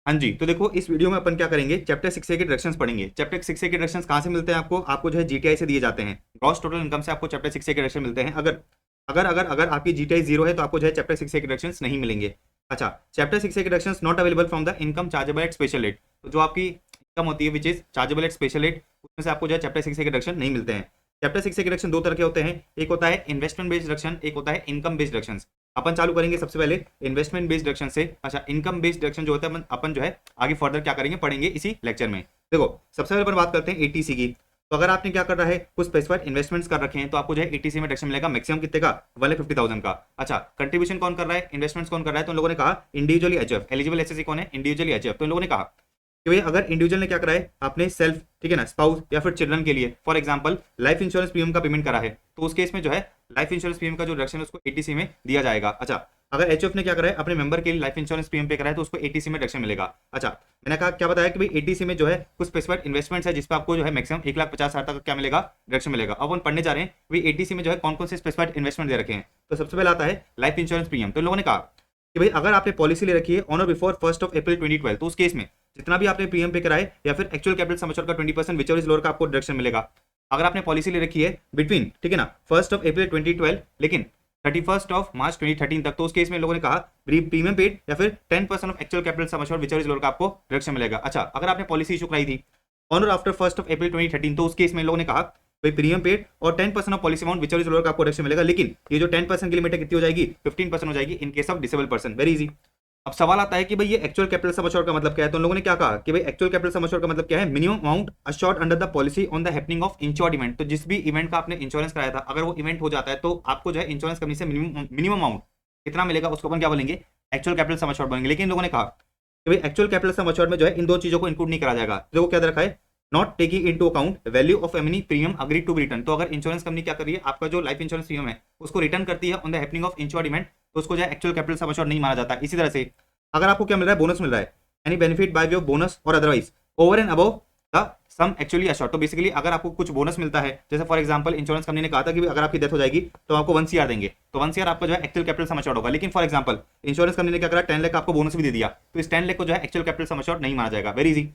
हाँ जी, तो देखो इस वीडियो में अपन क्या करेंगे, चैप्टर 6A के डायरेक्शंस पढ़ेंगे। चैप्टर 6A के डायरेक्शंस कहाँ से मिलते हैं आपको? आपको जो है जीटीआई से दिए जाते हैं। ग्रॉस टोटल इनकम से आपको चैप्टर 6A के डायरेक्शन मिलते हैं। अगर अगर अगर अगर आपकी जीटीआई 0 है तो आपको जो है चैप्टर 6A के डायरेक्शंस नहीं मिलेंगे। अच्छा, चैप्टर 6A के directions not available from the income chargeable at special rate. तो जो आपकी इनकम होती है which is chargeable at special rate, उसमें से आपको जो है चैप्टर 6A के डायरेक्शन नहीं मिलते हैं। चैप्टर 6A के डायरेक्शन दो तरह के होते हैं, एक होता है इन्वेस्टमेंट बेस्ड डायरेक्शन, एक होता है इनकम बेस्ड डायरेक्शन। अपन चालू करेंगे सबसे पहले इन्वेस्टमेंट बेस्ड डायरेक्शन से। अच्छा, इनकम बेस्ड डायरेक्शन जो होता है अपन जो है आगे फर्दर क्या करेंगे, पढ़ेंगे इसी लेक्चर में। देखो सबसे पहले अपन बात करते हैं एटीसी की। तो अगर आपने क्या कर रहा है, कुछ स्पेसिफाइड इन्वेस्टमेंट्स कर रखे हैं तो आपको जो है एटीसी में डायरेक्शन मिलेगा मैक्सिमम कितने का, 1,50,000 का। अच्छा, कंट्रीब्यूशन कौन कर रहा है, इन्वेस्टमेंट्स कौन कर रहा है? तो उन लोगों ने कहा इंडिविजुअली एचएफ। एलिजिबल एसएससी कौन है, इंडिविजुअली एचएफ। तो इन लोगों ने कहा कि भाई अगर इंडिविजुअल ने क्या करा है, आपने सेल्फ, ठीक है ना, स्पाउस या फिर चिल्ड्रन के लिए for example life insurance premium का पेमेंट करा है, तो उस केस में जो है लाइफ इंश्योरेंस प्रीमियम का जो डायरेक्शन है उसको एटीसी में दिया जाएगा। अच्छा, अगर एचएफ ने क्या करा है, अपने मेंबर के लिए लाइफ इंश्योरेंस प्रीमियम पे करा है तो उसको एटीसी में डायरेक्शन मिलेगा। अच्छा, मैंने कहा क्या बताया कि भाई एटीसी में जो है कुछ स्पेसिफाइड इन्वेस्टमेंट्स है जिसपे आपको जो है मैक्सिमम 1,50,000 तक क्या मिलेगा, डायरेक्शन मिलेगा। अब हम पढ़ने जा रहे हैं भाई एटीसी में जो है कौन कौन से स्पेसिफाइड इन्वेस्टमेंट दे रखे हैं। तो सबसे पहले आता है लाइफ इंश्योरेंस प्रीमियम। तो इन लोगों ने कहा कि भाई अगर आपने पॉलिसी ले रखी है ऑन और बिफोर 1 अप्रैल 2012, तो उस केस में जितना भी आपने प्रीमियम पे कराए या फिर एक्चुअल कैपिटल सम एश्योर्ड का 20% विचर इज लोअर का आपको डायरेक्शन मिलेगा। अगर आपने पॉलिसी ले रखी है बिटवीन, ठीक है ना, 1 अप्रैल 2012 लेकिन 31 मार्च 2013 तक, तो उस केस में लोगों ने कहा प्रीमियम पेड या फिर 10% of actual capital sum assured विचर इज लोअर का आपको डायरेक्शन मिलेगा। अच्छा, अगर आपने पॉलिसी इशू कराई थी ऑन और आफ्टर 1 अप्रैल 2013, तो उस केस में लोगों ने कहा भाई प्रीमियम पेड और 10% of policy amount which is lower का आपको डायरेक्शन मिलेगा। लेकिन ये जो 10% की लिमिट है कितनी हो जाएगी, 15% हो जाएगी इन case of disable person. Very easy. अब सवाल आता है कि भाई ये एक्चुअल कैपिटल सम एश्योर्ड का मतलब क्या है। तो उन लोगों ने क्या कहा कि भाई एक्चुअल कैपिटल सम एश्योर्ड का मतलब क्या है, minimum amount assured under the policy on the happening of insured event. तो जिस भी इवेंट का आपने इंश्योरेंस कराया था, अगर वो इवेंट हो जाता है तो आपको जो है इंश्योरेंस कंपनी से मिनिमम अमाउंट कितना मिलेगा, उसको अपन क्या बोलेंगे, एक्चुअल कैपिटल सम एश्योर्ड बोलेंगे। लेकिन इन लोगों ने कहा कि भाई एक्चुअल कैपिटल सम एश्योर्ड में जो है इन दो चीजों को इंक्लूड नहीं करा जाएगा। देखो क्या दे रखा है, not taking into account value of any premium agree to be returned. तो अगर इंश्योरेंस कंपनी क्या कर रही है, आपका जो लाइफ इंश्योरेंस प्रीमियम है उसको रिटर्न करती है on the happening of insured event, तो उसको जो है एक्चुअल कैपिटल सम एश्योर्ड नहीं माना जाता। इसी तरह से अगर आपको क्या मिल रहा है, बोनस मिल रहा है, any benefit by way of bonus और otherwise over and above the sum actually assured. तो बेसिकली अगर आपको कुछ बोनस मिलता है, जैसे फॉर एग्जांपल इंश्योरेंस कंपनी ने कहा था कि अगर आपकी डेथ हो जाएगी तो आपको 1 CR देंगे, तो 1 CR आपका जो है एक्चुअल कैपिटल सम एश्योर्ड होगा। लेकिन फॉर एग्जांपल इंश्योरेंस कंपनी ने क्या करा, 10 लाख आपको बोनस भी दे दिया, तो इस 10 लाख को जो है एक्चुअल कैपिटल सम एश्योर्ड नहीं माना जाएगा। Very easy.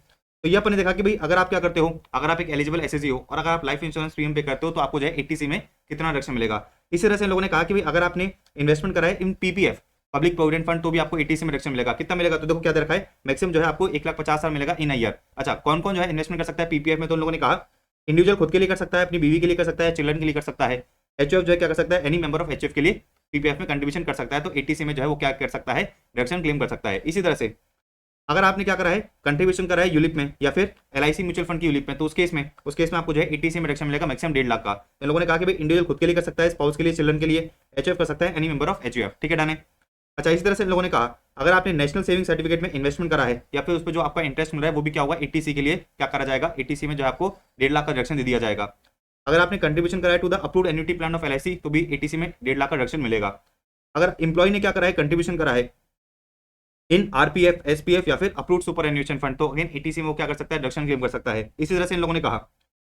तो ये अपन ने देखा कि भाई अगर आप क्या करते हो, अगर आप एक एलिजिबल एसएससी हो और अगर आप लाइफ इंश्योरेंस प्रीमियम पे करते हो तो आपको जो है एटीसी में कितना डायरेक्शन मिलेगा। इसी तरह से लोगों ने कहा कि भाई अगर आपने इन्वेस्टमेंट करा है इन पीपीएफ, पब्लिक प्रोविडेंट फंड, तो भी आपको एटीसी में डायरेक्शन मिलेगा। कितना मिलेगा, तो देखो क्या दे रखा है, मैक्सिमम जो है आपको 1,50,000 मिलेगा इन ईयर। अच्छा, कौन कौन जो है इन्वेस्टमेंट कर सकता है पीपीएफ में? तो उन लोगों ने कहा इंडिविजुअल खुद के लिए कर सकता है, अपनी बीवी के लिए कर सकता है, चिल्ड्रन के लिए कर सकता है। एचएफ जो है क्या कर सकता है, एनी मेंबर ऑफ एचएफ के लिए पीपीएफ में कंट्रीब्यूशन कर सकता है। तो एटीसी में जो है वो क्या कर सकता है, डायरेक्शन क्लेम कर सकता है। इसी तरह से अगर आपने क्या करा है, कंट्रीब्यूशन करा है यूलिप में या फिर एलआईसी म्यूचुअल फंड की यूलिप में, तो उस केस में आपको जो है एटीसी में डायरेक्शन मिलेगा मैक्सिमम 1.5 लाख का। इन लोगों ने कहा कि भाई इंडिविजुअल खुद के लिए कर सकता है, स्पाउस के लिए, चिल्ड्रन के लिए, एचएफ कर सकता है, एनी मेंबर ऑफ एचयूएफ। ठीक है, डन है। अच्छा, इसी तरह से इन लोगों ने कहा अगर आपने नेशनल सेविंग सर्टिफिकेट में इन्वेस्टमेंट करा है या फिर उस पर जो आपका इंटरेस्ट मिल रहा है वो भी क्या होगा, एटीसी के लिए क्या करा जाएगा, एटीसी में जो है आपको 1.5 लाख का डायरेक्शन दे दिया जाएगा। अगर आपने कंट्रीब्यूशन करा है to the approved annuity plan of LIC, तो भी एटीसी में 1.5 लाख का डायरेक्शन मिलेगा। अगर इंप्लॉय ने क्या करा है, कंट्रीब्यूशन करा है इन आरपीएफ, एसपीएफ या फिर अप्रूव्ड सुपर एन्युएशन फंड, तो अगेन एटीसी में वो क्या कर सकता है, डायरेक्शन क्लेम कर सकता है। इसी तरह से इन लोगों ने कहा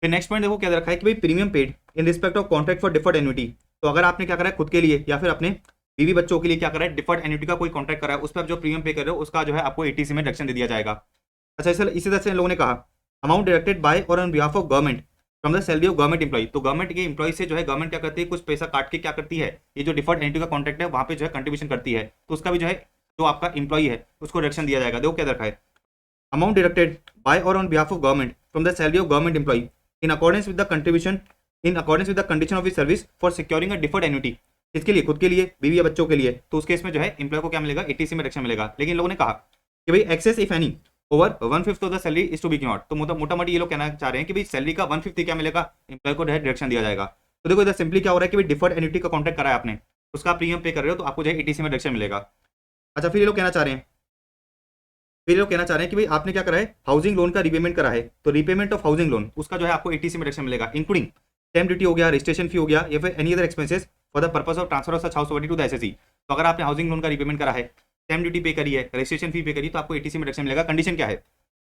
फिर नेक्स्ट पॉइंट देखो क्या रखा है कि भाई premium paid in respect of contract for deferred annuity. तो अगर आपने क्या करा है खुद के लिए या फिर अपने बीवी बच्चों के लिए क्या करा है, डिफर्ड एन्युटी का कोई कॉन्ट्रैक्ट करा है, उस पर जो प्रीमियम पे कर रहे हो उसका जो है आपको एटीसी में डायरेक्शन दे दिया जाएगा। अच्छा, इसी तरह से इन लोगों ने कहा amount directed by or on behalf of government from the salary of government employ. तो गवर्नमेंट के एम्प्लॉय से जो है गवर्नमेंट क्या करती है, कुछ पैसा काट के क्या करती है, ये जो डिफर्ड एन्युटी का कॉन्ट्रैक्ट है वहां पे जो है कंट्रीब्यूशन करती है, तो उसका भी जो है जो आपका एम्प्लॉय है उसको डायरेक्शन दिया जाएगा। देखो क्या रखा है, amount directed by or on behalf of government from the salary of government employ in accordance with the contribution in accordance with the condition of service for securing a deferred annuity. किसके लिए, खुद के लिए, बीवी या बच्चों के लिए, तो उस केस में जो है एम्प्लॉय को क्या मिलेगा, एटीसी में डायरेक्शन मिलेगा। लेकिन लोगों ने कहा कि भाई excess if any over 1/5 of the salary is to be not. तो मोटा मोटी ये लोग कहना चाह रहे हैं कि भाई सैलरी का 1/5 क्या मिलेगा, एम्प्लॉय को डायरेक्शन दिया जाएगा। तो देखो इधर सिंपली क्या हो रहा है कि भाई डिफर्ड एन्युटी का कॉन्ट्रैक्ट करा है आपने, उसका प्रीमियम पे कर रहे हो तो आपको जो है एटीसी में डायरेक्शन मिलेगा। अच्छा, फिर ये लोग कहना चाह रहे हैं कि भाई आपने क्या करा है, हाउसिंग लोन का रीपेमेंट करा है, तो रीपेमेंट ऑफ हाउसिंग लोन उसका जो है आपको एटीसी में डायरेक्शन मिलेगा, इंक्लूडिंग स्टैम्प ड्यूटी हो गया, रजिस्ट्रेशन फी हो गया या फिर any other expenses for the purpose of transfer of such house property to the SSC. तो अगर आपने हाउसिंग लोन का रीपेमेंट करा है, स्टैम्प ड्यूटी पे करी है, रजिस्ट्रेशन फी पे करी, तो आपको एटीसी में डायरेक्शन मिलेगा। कंडीशन क्या है,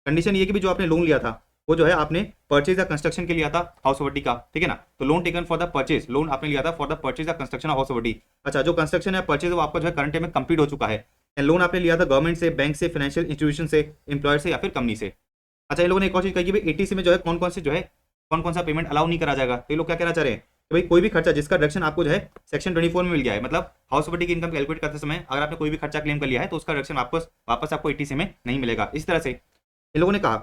कंडीशन ये कि भी जो आपने लोन लिया था वो जो है आपने परचेज या कंस्ट्रक्शन के लिया था हाउस प्रॉपर्टी का, ठीक है ना। तो loan taken for the purchase, loan आपने लिया था फॉर द परचेज या कंस्ट्रक्शन ऑफ हाउस प्रॉपर्टी। अच्छा, जो कंस्ट्रक्शन या परचेज वो आपका जो है करंट टाइम में कंप्लीट हो चुका है, लोन आपने लिया था गवर्नमेंट से, बैंक से, फाइनेंशियल इंस्टीट्यूशन से, एम्प्लॉयर से या फिर कंपनी से। अच्छा, इन लोगों ने एक और चीज कही कि भाई एटीसी में जो है कौन कौन से जो है कौन कौन सा पेमेंट अलाउ नहीं करा जाएगा। तो ये लोग क्या कहना चाह रहे हैं कि भाई कोई भी खर्चा जिसका डिडक्शन आपको जो है सेक्शन 24 में मिल गया है, मतलब हाउस प्रॉपर्टी की इनकम कैलकुलेट करते समय अगर आपने कोई भी खर्चा क्लेम कर लिया है तो उसका डिडक्शन वापस आपको एटीसी में नहीं मिलेगा। इस तरह से इन लोगों ने कहा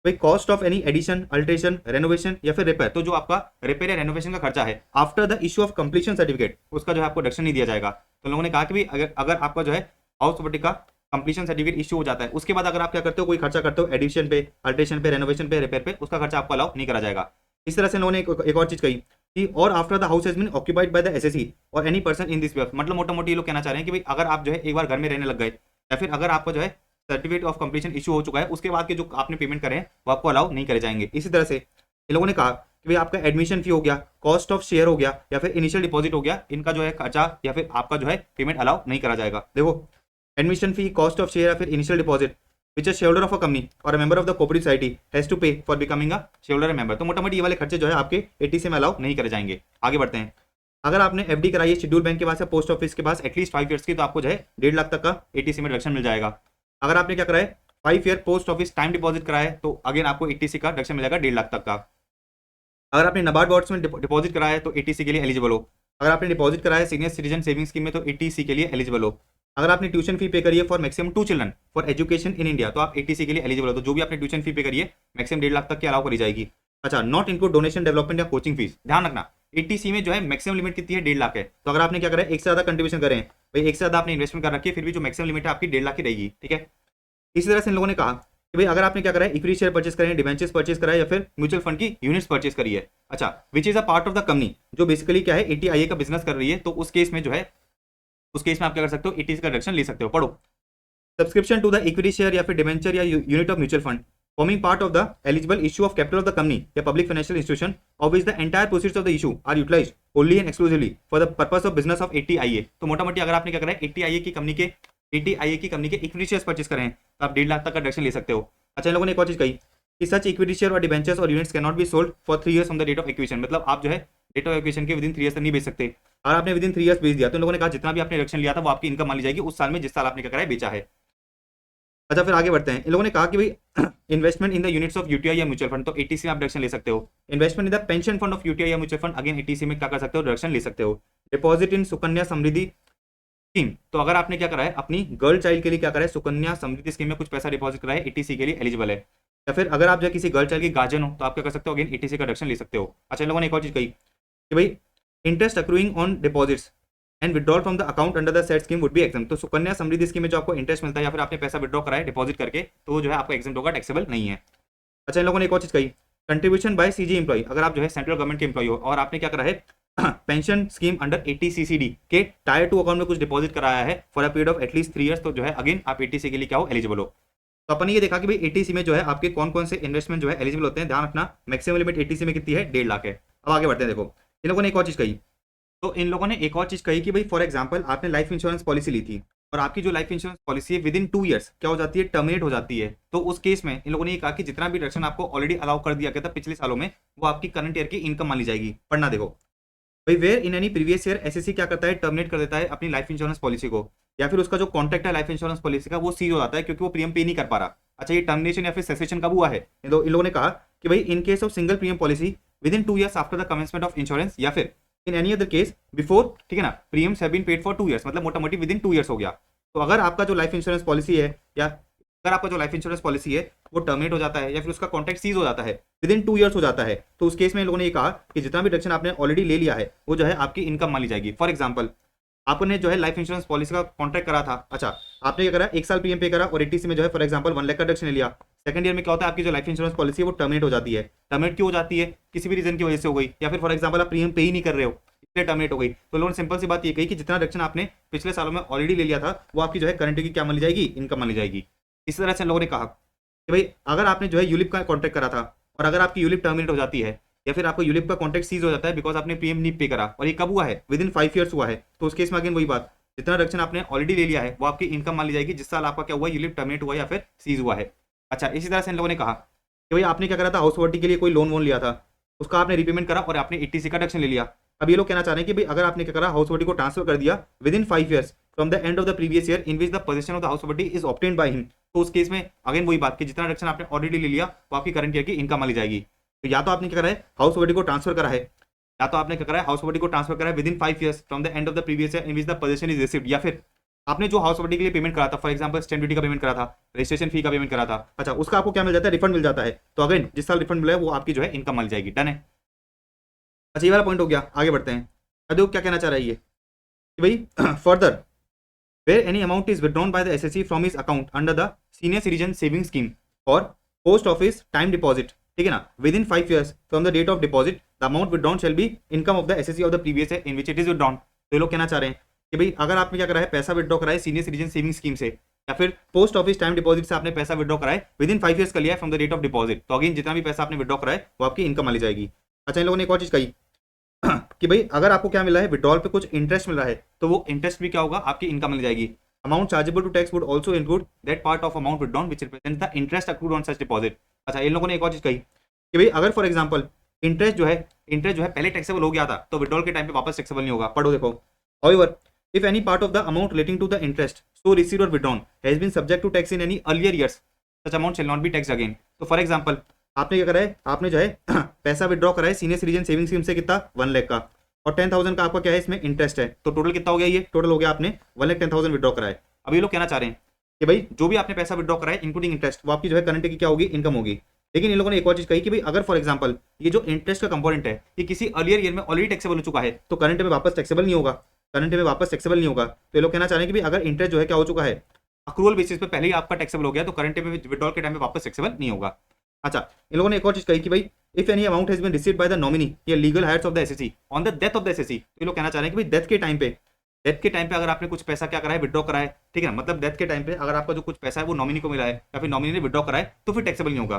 भाई cost of any addition, alteration, renovation या फिर रिपेयर, तो जो आपका रिपेयर या रेनोवेशन का खर्चा है after the issue of completion certificate, उसका जो है आपको डिडक्शन नहीं दिया जाएगा। तो लोगों ने कहा कि भाई अगर आपका जो है हाउस प्रॉपर्टी का कंप्लीशन सर्टिफिकेट इशू हो जाता है, उसके बाद अगर आप क्या करते हो, कोई खर्चा करते हो एडिशन पे, अल्ट्रेशन पे, रेनोवेशन पे, रिपेयर पे, उसका खर्चा आपको अलाउ नहीं करा जाएगा। इस तरह से लोगों ने एक और चीज कही कि और after the house has been occupied by the SSC और any person in this way, मतलब मोटा मोटी ये लोग कहना चाह रहे हैं कि भाई अगर आप जो है एक बार घर में रहने लग गए या फिर अगर आपको जो है सर्टिफिकेट ऑफ कंप्लीशन इशू हो चुका है, उसके बाद के जो आपने पेमेंट करे हैं वो आपको अलाउ नहीं करे जाएंगे। इसी तरह से इन लोगों ने कहा कि भाई आपका एडमिशन फी हो गया, कॉस्ट ऑफ शेयर हो गया या फिर इनिशियल डिपॉजिट हो गया, इनका जो है खर्चा या फिर आपका जो है पेमेंट अलाउ नहीं करा जाएगा। देखो, admission fee, cost of share या फिर initial deposit which a shareholder of a company or a member of the cooperative society has to pay for becoming a shareholder member, तो मोटा मोटी ये वाले खर्चे जो है आपके एटीसी में अलाउ नहीं करे जाएंगे। आगे बढ़ते हैं। अगर आपने एफडी कराई है शेड्यूल बैंक के पास या पोस्ट ऑफिस के पास एटलीस्ट 5 ईयर्स की, तो आपको जो है 1.5 लाख तक का एटीसी में डिडक्शन मिल जाएगा। अगर आपने क्या कराया 5 year post office time deposit कराया है तो अगेन आपको एटीसी का डिडक्शन मिलेगा 1.5 लाख तक का। अगर आपने नबार्ड बॉन्ड्स में डिपॉजिट कराया है तो एटीसी के लिए एलिजिबल हो। अगर आपने डिपॉजिट कराया है सीनियर सिटीजन सेविंग स्कीम में तो एटीसी के लिए एलिजिबल हो। अगर आपने ट्यूशन फी पे करी है for maximum 2 children for education in India तो आप एटीसी के लिए एलिजिबल हो। तो जो भी आपने ट्यूशन फी पे करी है मैक्सिमम 1.5 लाख तक की अलाउ करी जाएगी। अच्छा, नॉट इनक्लूड डोनेशन, डेवलपमेंट या कोचिंग फीस। ध्यान रखना एटीसी में जो है मैक्सिमम लिमिट कितनी है, 1.5 लाख है। तो अगर आपने क्या करा है एक से ज्यादा कंट्रीब्यूशन करें, भाई एक से ज्यादा आपने इन्वेस्टमेंट कर रखी है, फिर भी जो मैक्सिमम लिमिट है आपकी 1.5 लाख की रहेगी। ठीक है। इसी तरह से इन लोगों ने कहा कि भाई अगर आपने क्या करा है इक्विटी शेयर परचेस करें, डिवेंचर्स परचेस करा है या फिर म्यूचुअल फंड की यूनिट्स परचेस करी है, अच्छा, which is a part of the company, जो बेसिकली क्या है एटीआईए का बिजनेस कर रही है, तो उस केस में जो है उस केस में आप क्या कर सकते हो, एटीसी का डिडक्शन ले सकते हो। पढ़ो, subscription to the equity share या फिर डिवेंचर या unit of mutual fund forming part of the eligible issue of capital of the company या public financial institution of which the entire proceeds of the issue are utilised only and exclusively for the purpose of business of ATIA. तो मोटा मोटी अगर आपने क्या करा है एटीआईए की कंपनी के इक्विटी शेयर्स परचेस करें तो आप 1.5 लाख तक का डिडक्शन ले सकते हो। अच्छा, इन लोगों ने एक और चीज कही कि such equity share or debentures or units can not be sold for 3 years from the date of acquisition, मतलब आप जो है डेट ऑफ एक्विजिशन के विदिन 3 इयर्स तक नहीं बेच सकते। अगर आपने विदिन 3 इयर्स बेच दिया तो इन लोगों ने कहा जितना भी आपने डिडक्शन लिया था वो आपकी इनकम मान ली जाएगी उस साल में जिस साल आपने क्या करा है बेचा है। अच्छा, फिर आगे बढ़ते हैं। इन लोगों ने कहा कि भाई investment in the units of UTI या म्यूचुअल फंड, तो एटीसी में आप डिडक्शन ले सकते हो। Investment in the pension fund of UTI या म्यूचुअल फंड, अगेन एटीसी में क्या कर सकते हो, डिडक्शन ले सकते हो। Deposit in Sukanya Samriddhi scheme, तो अगर आपने क्या करा है अपनी गर्ल चाइल्ड के लिए क्या करा है सुकन्या समृद्धि स्कीम में कुछ पैसा डिपॉजिट करा है, एटीसी के लिए एलिजिबल है। या फिर अगर आप जो किसी गर्ल चाइल्ड की गार्जियन हो तो आप क्या कर सकते हो, अगेन एटीसी का डिडक्शन ले सकते हो। अच्छा, इन लोगों ने एक और चीज कही कि भाई interest accruing on deposits and withdrawal from the account under the set scheme would B exam, तो सुकन्या समृद्धि स्कीम में जो आपको इंटरेस्ट मिलता है या फिर आपने पैसा विड्रॉ करा है डिपॉजिट करके तो वो जो है आपको एग्जाम होगा, टैक्सेबल नहीं है। अच्छा, इन लोगों ने एक और चीज कही कंट्रीब्यूशन बाय सीजी एम्प्लॉय, अगर आप जो है सेंट्रल गवर्नमेंट के एम्प्लॉय हो और आपने क्या करा है पेंशन स्कीम अंडर एटीसीसीडी के टायर 2 अकाउंट में कुछ डिपॉजिट कराया है for a period of at least 3 years, तो जो है अगेन आप एटीसी के लिए क्या हो, एलिजिबल हो। तो अपन ने ये देखा कि भाई एटीसी में जो है आपके कौन कौन से इन्वेस्टमेंट जो है एलिजिबल होते हैं। ध्यान रखना मैक्सिमम लिमिट एटीसी में कितनी है, 1.5 लाख है। अब आगे बढ़ते हैं। देखो, इन लोगों ने एक और चीज कही, तो इन लोगों ने एक और चीज कही कि भाई फॉर एग्जांपल आपने लाइफ इंश्योरेंस पॉलिसी ली थी और आपकी जो लाइफ इंश्योरेंस पॉलिसी है विदिन 2 इयर्स क्या हो जाती है, टर्मिनेट हो जाती है। तो उस केस में इन लोगों ने ये कहा कि जितना भी डिडक्शन आपको ऑलरेडी अलाउ कर दिया गया था पिछले सालों में वो आपकी करंट ईयर की इनकम मान ली जाएगी। पढ़ना देखो भाई, where in any previous year assessee क्या करता है, टर्मिनेट कर देता है अपनी लाइफ इंश्योरेंस पॉलिसी को, या फिर उसका जो कॉन्ट्रैक्ट है लाइफ इंश्योरेंस पॉलिसी का वो सीज हो जाता है क्योंकि वो प्रीमियम पे नहीं कर पा रहा। अच्छा, ये टर्मिनेशन या फिर सेसेशन कब हुआ है, तो इन लोगों ने कहा कि भाई in case of single premium policy within 2 years after the commencement of insurance या फिर in any other case before, ठीक है ना, premiums have been paid for 2 years, मतलब मोटा मोटी विदिन 2 इयर्स हो गया। तो अगर आपका जो लाइफ इंश्योरेंस पॉलिसी है या अगर आपका जो लाइफ इंश्योरेंस पॉलिसी है वो टर्मिनेट हो जाता है या फिर उसका कॉन्ट्रैक्ट सीज हो जाता है विदिन 2 इयर्स हो जाता है, तो उस केस में इन लोगों ने ये कहा कि जितना भी डिडक्शन आपने ऑलरेडी ले लिया है वो जो है आपकी इनकम मान ली जाएगी। फॉर एग्जाम्पल आपने जो है लाइफ इंश्योरेंस पॉलिसी का कॉन्ट्रैक्ट करा था, अच्छा आपने क्या करा 1 साल प्रीमियम पे करा और एटीसी में जो है फॉर एग्जाम्पल 1 लाख का डिडक्शन ले लिया। सेकंड ईयर में क्या होता है आपकी जो लाइफ इंश्योरेंस पॉलिसी है वो टर्मिनेट हो जाती है। टर्मिनेट क्यों हो जाती है, किसी भी रीजन की वजह से हो गई या फिर फॉर एग्जाम्पल आप प्रीमियम पे ही नहीं कर रहे हो इसलिए टर्मिनेट हो गई। तो लोगों ने सिंपल सी बात ये कही कि जितना डिडक्शन आपने पिछले सालों में ऑलरेडी ले लिया था वो आपकी जो है करंट की क्या मान ली जाएगी, इनकम मान ली जाएगी। इस तरह से लोगों ने कहा कि भाई अगर आपने जो है यूलिप का कॉन्ट्रैक्ट करा था और अगर आपकी यूलिप टर्मिनेट हो जाती है या फिर आपको यूलिप का कॉन्ट्रैक्ट सीज हो जाता है बिकॉज आपने प्रीमियम नहीं पे करा और ये कब हुआ है, विदिन 5 इयर्स हुआ है, तो उस केस में अगेन वही बात, जितना डिडक्शन आपने ऑलरेडी ले लिया है वो आपकी इनकम मान ली जाएगी जिस साल आपका क्या हुआ, यूलिप टर्मिनेट हुआ या फिर सीज हुआ है। अच्छा, इसी तरह से इन लोगों ने कहा कि भाई आपने क्या करा था हाउस प्रॉपर्टी के लिए कोई लोन वोन लिया था, उसका आपने रीपेमेंट करा और आपने एटीसी का डिडक्शन ले लिया। अब ये लोग कहना चाह रहे हैं कि भाई अगर आपने क्या करा हाउस प्रॉपर्टी को ट्रांसफर कर दिया within 5 years from the end of the previous year in which the position of the house property is obtained by him, तो उस केस में अगेन वही बात कि जितना डिडक्शन आपने ऑलरेडी ले लिया वो आपकी करंट ईयर की इनकम मानी जाएगी। तो या तो आपने क्या करा है, हाउस प्रॉपर्टी को ट्रांसफर करा है, या तो आपने क्या करा है, हाउस प्रॉपर्टी को ट्रांसफर करा है with in 5 years from the end of the previous year in which the position is received, या फिर आपने जो हाउस प्रॉपर्टी के लिए पेमेंट करा था, फॉर एग्जांपल स्टैम्प ड्यूटी का पेमेंट करा था, रजिस्ट्रेशन फी का पेमेंट करा था, अच्छा उसका आपको क्या मिल जाता है, रिफंड मिल जाता है। तो अगेन जिस साल रिफंड मिला है वो आपकी जो है इनकम मानी जाएगी। डन है। अच्छा ये वाला पॉइंट हो गया, आगे बढ़ते हैं। अदूब क्या कहना चाह रहा है ये कि भाई further where any amount is withdrawn by the assessee from his account under the senior citizen saving scheme or post office time deposit, ठीक है ना, within 5 years from the date of deposit the amount withdrawn shall be income of the assessee of the previous year in which it is withdrawn. तो ये लोग कहना चाह रहे हैं कि भाई अगर आपने क्या करा है, पैसा विड्रॉ करा है सीनियर सिटीजन सेविंग स्कीम से या फिर पोस्ट ऑफिस टाइम डिपॉजिट से आपने पैसा विड्रॉ करा है विद इन 5 years कर लिया है from the date of deposit, तो अगेन जितना भी पैसा आपने विड्रॉ करा है वो आपकी इनकम मानी जाएगी। अच्छा इन लोगों ने एक और चीज कही कि भाई अगर आपको क्या मिला है, विड्रॉल पे कुछ इंटरेस्ट मिल रहा है तो वो इंटरेस्ट भी क्या होगा, आपकी इनकम मिल जाएगी। Amount chargeable to tax would also include that part of amount withdrawn which represents the interest accrued on such deposit. अच्छा इन लोगों ने एक और चीज कही कि भाई अगर फॉर एग्जांपल इंटरेस्ट जो है पहले टैक्सेबल हो गया था तो विड्रॉल के टाइम पे वापस टैक्सेबल नहीं होगा। पढ़ो देखो, however if any part of the amount relating to the interest so received or withdrawn has been subject to tax in any earlier years such amount shall not be taxed again। तो for example आपने क्या करा है, आपने जो है पैसा withdraw करा है सीनियर सिटीजन सेविंग स्कीम से कितना 1 लाख का, और 10,000 का आपका क्या है इसमें इंटरेस्ट है, तो टोटल कितना हो गया, ये टोटल हो गया आपने 1,10,000 विड्रॉ करा है। अब ये लोग कहना चाह रहे हैं कि भाई जो भी आपने पैसा विड्रॉ करा है इंक्लूडिंग इंटरेस्ट वो आपकी जो है करंट की क्या होगी, इनकम होगी। लेकिन इन लोगों ने एक और चीज कही कि भाई अगर फॉर एग्जांपल ये जो इंटरेस्ट का कंपोनेंट है ये किसी अर्लियर ईयर में ऑलरेडी टैक्सेबल हो चुका है तो करंट में वापस टैक्सेबल नहीं होगा, करंट में वापस टैक्सेबल नहीं होगा। तो ये लोग कहना चाह रहे हैं कि भाई अगर इंटरेस्ट जो है क्या हो चुका है, अक्रूवल बेसिस पे पहले ही आपका टैक्सेबल हो गया तो करंट में विड्रॉल के टाइम में वापस टैक्सेबल नहीं होगा। अच्छा इन लोगों ने एक और चीज कही कि भाई if any amount has been received by the nominee या legal heirs of the SSC on the death of the SSC, तो ये लोग कहना चाह रहे हैं कि भाई डेथ के टाइम पे अगर आपने कुछ पैसा क्या करा है, विड्रॉ करा है, ठीक है ना, मतलब डेथ के टाइम पे अगर आपका जो कुछ पैसा है वो नॉमिनी को मिला है या फिर नॉमिनी ने विड्रॉ करा है तो फिर टैक्सेबल नहीं होगा।